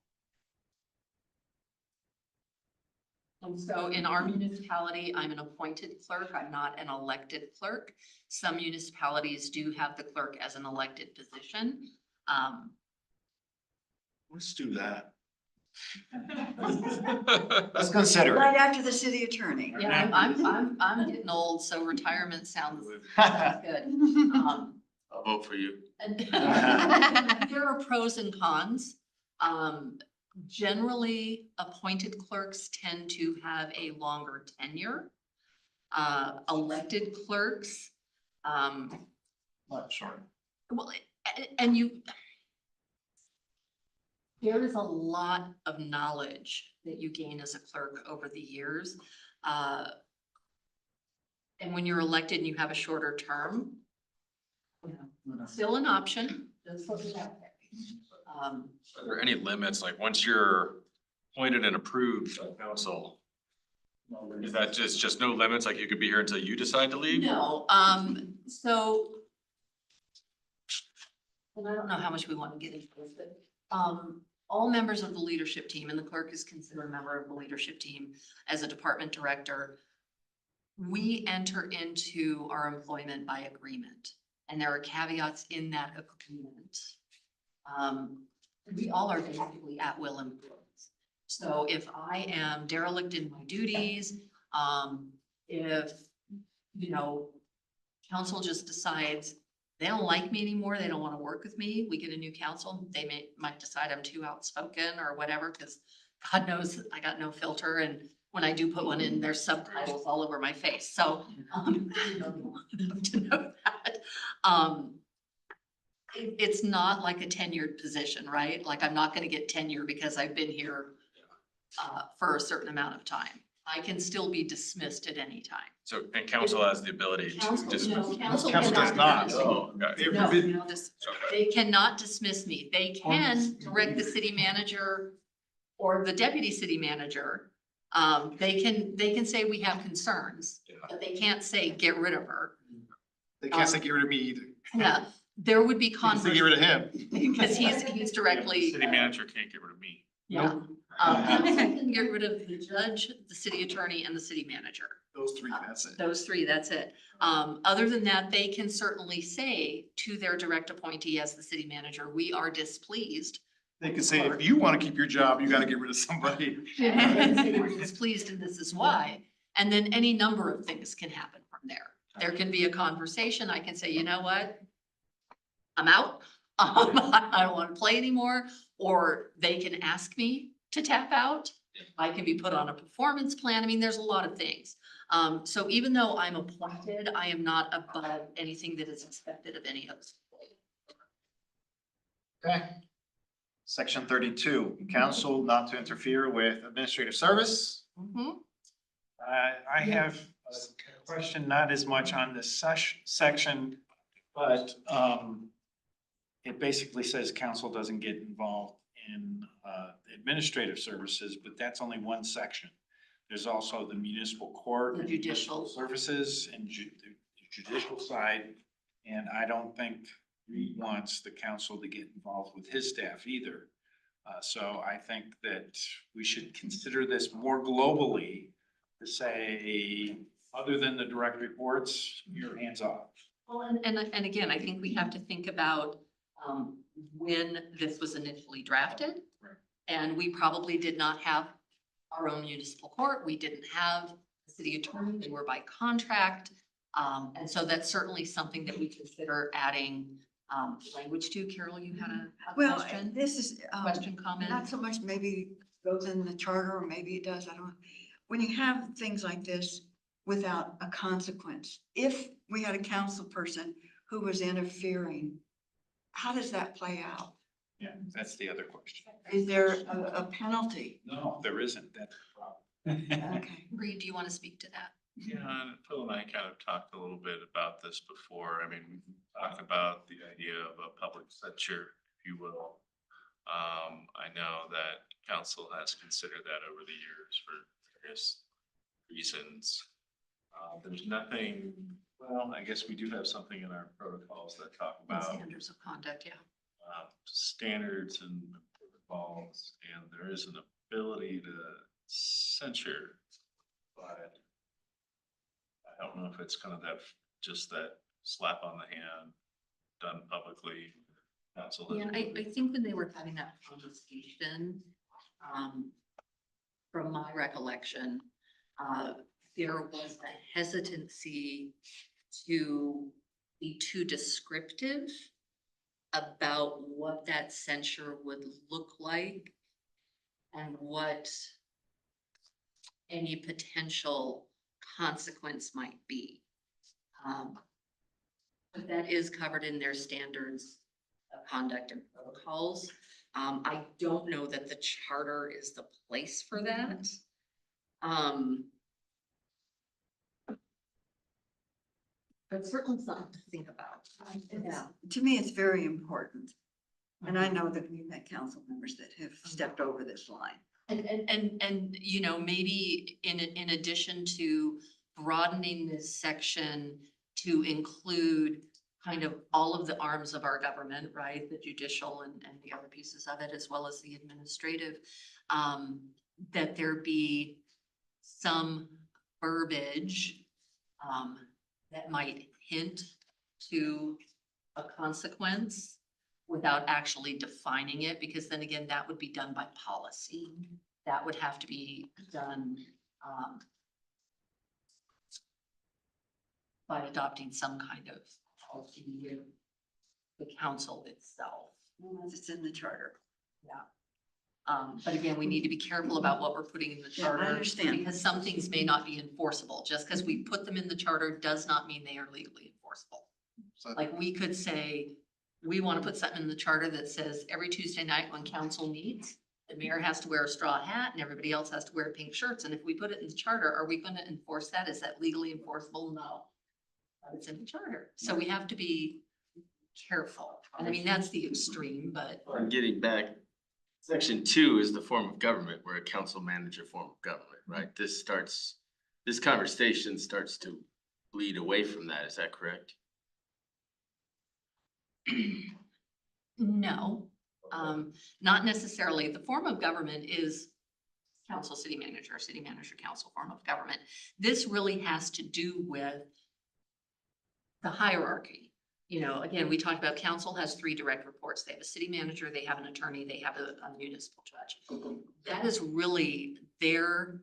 And so in our municipality, I'm an appointed clerk. I'm not an elected clerk. Some municipalities do have the clerk as an elected position. Let's do that. Let's consider Right after the city attorney. Yeah, I'm getting old, so retirement sounds it. good. I'll vote for you. And there are pros and cons. Generally, appointed clerks tend to have a longer tenure. Elected clerks, Not sure. well, and you, there is a lot of knowledge that you gain as a clerk over the years. And when you're elected and you have a shorter term, you know, still an option. Just put it out there. Are there any limits, like once you're appointed and approved by council? Is that just no limits, like you could be here until you decide to leave? No, so. And I don't know how much we want to get into this, but, all members of the leadership team, and the clerk is considered a member of the leadership team as a department director. We enter into our employment by agreement, and there are caveats in that agreement. We all are basically at-will employees. So if I am derelict in my duties, if, you know, council just decides they don't like me anymore, they don't want to work with me, we get a new council, they might decide I'm too outspoken or whatever, because God knows I got no filter, and when I do put one in, there's subtitles all over my face, so, you don't have to know that. It's not like a tenured position, right? Like, I'm not gonna get tenure because I've been here for a certain amount of time. I can still be dismissed at any time. So, and council has the ability to Council, just. no, council Council does cannot not. dismiss me. Oh, okay. No, no, Okay. they cannot dismiss me. They can direct the city manager or the deputy city manager. They can say we have concerns, but they can't say get rid of her. They can't say get rid of me either. Yeah, there would be They can say get rid of him. because he's directly, City manager can't get rid of me. yeah. Council can get rid of the judge, the city attorney, and the city manager. Those three, that's it. Those three, that's it. Other than that, they can certainly say to their direct appointee as the city manager, we are displeased. They can say, if you want to keep your job, you got to get rid of somebody. And say we're displeased and this is why. And then any number of things can happen from there. There can be a conversation. I can say, you know what? I'm out. I don't want to play anymore. Or they can ask me to tap out. I can be put on a performance plan. I mean, there's a lot of things. So even though I'm appointed, I am not above anything that is expected of any of us. Okay. Section 32, council not to interfere with administrative service. Mhm. I have a question, not as much on this section, but, it basically says council doesn't get involved in, administrative services, but that's only one section. There's also the municipal court. The and judicial. Services and the judicial side. And I don't think he wants the council to get involved with his staff either. So I think that we should consider this more globally to say, other than the direct reports, your hands off. Well, and again, I think we have to think about, when this was initially drafted. Right. And we probably did not have our own municipal court. We didn't have the city attorney. They were by contract. And so that's certainly something that we consider adding, language to. Carol, you had a Well, question? this is, Question, comment? not so much maybe goes in the charter, or maybe it does, I don't know. When you have things like this without a consequence, if we had a council person who was interfering, how does that play out? Yeah, that's the other question. Is there a penalty? No, there isn't. That's the problem. Okay. Reed, do you want to speak to that? Yeah, Phil and I kind of talked a little bit about this before. I mean, we talked about the idea of a public censure, if you will. I know that council has considered that over the years for various reasons. There's nothing, well, I guess we do have something in our protocols that talk And about standards of conduct, yeah. standards and protocols, and there is an ability to censure But I don't know if it's kind of that, just that slap on the hand done publicly. Council. Yeah, I think when they were having that conversation, from my recollection, there was a hesitancy to be too descriptive about what that censure would look like and what any potential consequence might be. But that is covered in their standards of conduct and protocols. I don't know that the charter is the place for that. But certainly something to think about. Yeah, to me, it's very important. And I know that we've had council members that have stepped over this line. And, you know, maybe in addition to broadening this section to include kind of all of the arms of our government, right? The judicial and the other pieces of it, as well as the administrative, that there be some verbiage that might hint to a consequence without actually defining it, because then again, that would be done by policy. That would have to be done by adopting some kind of policy in the council itself. Unless it's in the charter. But again, we need to be careful about what we're putting in the Yeah, I charter. understand. Because some things may not be enforceable. Just because we put them in the charter does not mean they are legally enforceable. So Like, we could say, we want to put something in the charter that says every Tuesday night when council meets, the mayor has to wear a straw hat and everybody else has to wear pink shirts. And if we put it in the charter, are we going to enforce that? Is that legally enforceable? No. But it's in the charter. So we have to be careful. And I mean, that's the extreme, but I'm getting back. Section 2 is the form of government. We're a council manager form of government, right? This conversation starts to bleed away from that. Is that correct? no, not necessarily. The form of government is council, city manager, council form of government. This really has to do with the hierarchy. You know, again, we talked about council has 3 direct reports. They have a city manager, they have an attorney, they have a municipal judge. That is really their,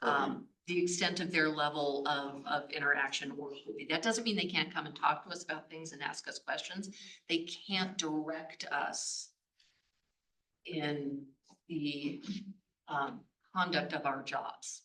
the extent of their level of interaction or that doesn't mean they can't come and talk to us about things and ask us questions. They can't direct us in the conduct of our jobs.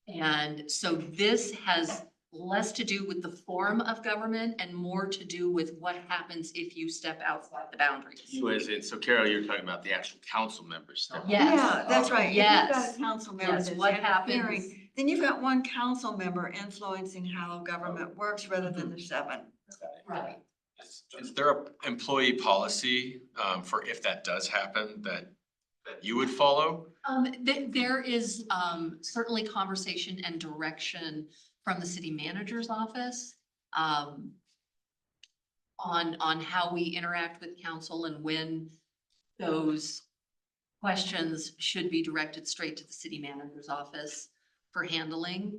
And so this has less to do with the form of government and more to do with what happens if you step outside the boundaries. You as in, so Carol, you're talking about the actual council members. Yes. Yeah, that's right. If you've got Yes. a council member Yes, that's what interfering, happens? then you've got one council member influencing how government works rather than the 7. Right. Is there a employee policy for if that does happen that you would follow? There is certainly conversation and direction from the city manager's office on how we interact with council and when those questions should be directed straight to the city manager's office for handling,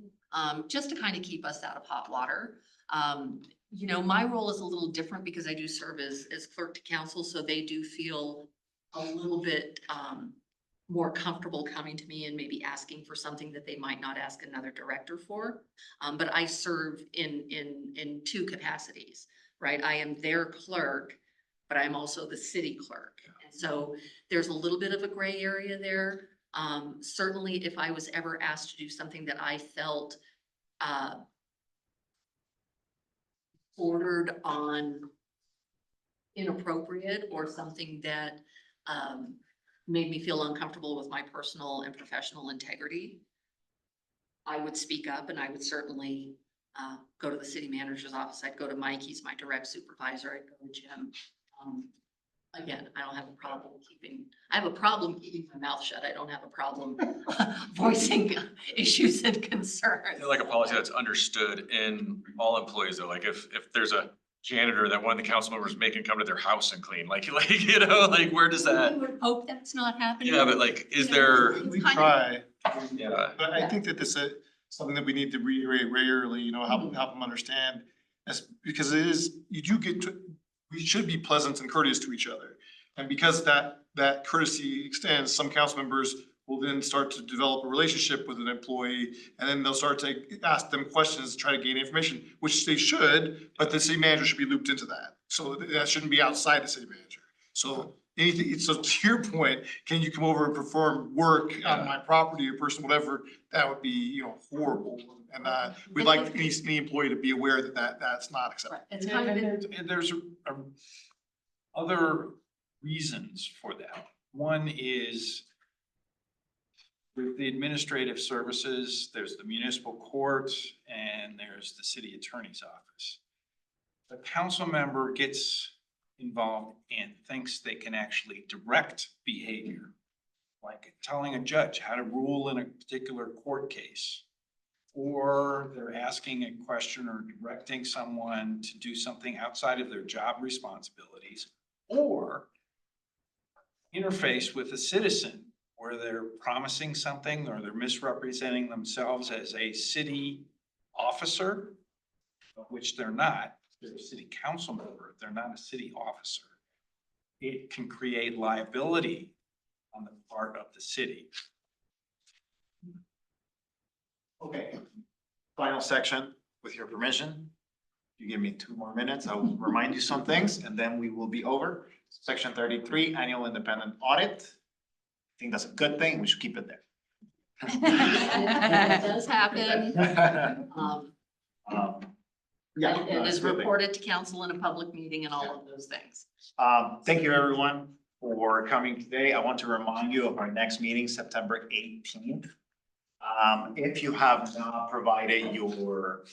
just to kind of keep us out of hot water. You know, my role is a little different because I do serve as clerk to council, so they do feel a little bit more comfortable coming to me and maybe asking for something that they might not ask another director for. But I serve in 2 capacities, right? I am their clerk, but I'm also the city clerk. And so there's a little bit of a gray area there. Certainly if I was ever asked to do something that I felt bordered on inappropriate or something that made me feel uncomfortable with my personal and professional integrity, I would speak up and I would certainly go to the city manager's office. I'd go to Mike, he's my direct supervisor. I'd go to Jim. Again, I don't have a problem I have a problem keeping my mouth shut. I don't have a problem voicing issues and concerns. I feel like a policy that's understood in all employees though, like if there's a janitor that one of the council members make and come to their house and clean, like, you know, like where does that? We would hope that's not happening. Yeah, but like, is there, It's We kind of- try, Yeah. But I think that this is something that we need to reiterate regularly, you know, help them understand. As, because it is, you do get to, we should be pleasant and courteous to each other. And because that courtesy extends, some council members will then start to develop a relationship with an employee. And then they'll start to ask them questions, try to gain information, which they should, but the city manager should be looped into that. So that shouldn't be outside the city manager. So anything, so to your point, can you come over and perform work on my property or personal, whatever, that would be, you know, horrible. And we'd like any employee to be aware that that's not acceptable. It's kind of, And there's other reasons for that. One is with the administrative services, there's the municipal court and there's the city attorney's office. The council member gets involved and thinks they can actually direct behavior, like telling a judge how to rule in a particular court case. Or they're asking a question or directing someone to do something outside of their job responsibilities. Or interface with a citizen where they're promising something or they're misrepresenting themselves as a city officer, which they're not. They're a city council member. They're not a city officer. It can create liability on the part of the city. Okay, final section, with your permission. You give me 2 more minutes, I will remind you some things and then we will be over. Section 33, annual independent audit. I think that's a good thing, we should keep it there. it does happen. Yeah. It no, is it's a good thing. reported to council in a public meeting and all of those things. Thank you, everyone, for coming today. I want to remind you of our next meeting, September 18th. If you have not provided your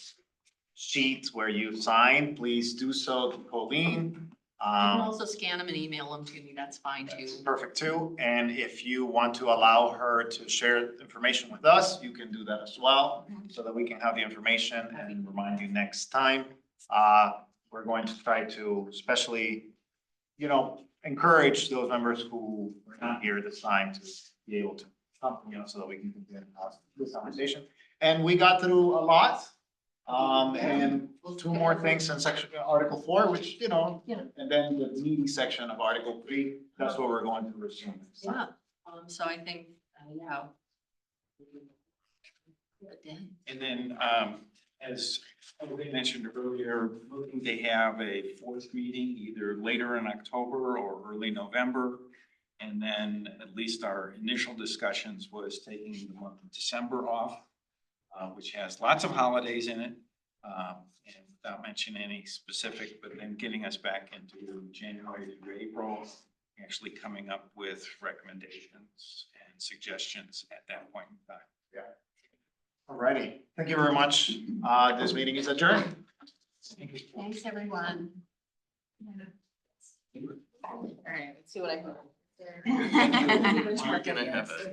sheets where you sign, please do so to Colleen. You can also scan them and email them to me, that's fine too. That's perfect too. And if you want to allow her to share information with us, you can do that as well, so that we can have the information and remind you next time. We're going to try to especially, you know, encourage those members who were not here this time to be able to come, you know, so that we can continue this conversation. And we got through a lot. And 2 more things in section, Article 4, which, you know, and then the meaty section of Article 3, that's what we're going to resume. Yeah, so I think, yeah. Good, Dan. And then, as we mentioned earlier, looking to have a 4th meeting either later in October or early November. And then at least our initial discussions was taking the month of December off, which has lots of holidays in it. And without mentioning any specific, but then getting us back into January through April, actually coming up with recommendations and suggestions at that point in time. Yeah. All righty. Thank you very much. This meeting is adjourned. Thanks, everyone. All right, let's see what I can. We're gonna have a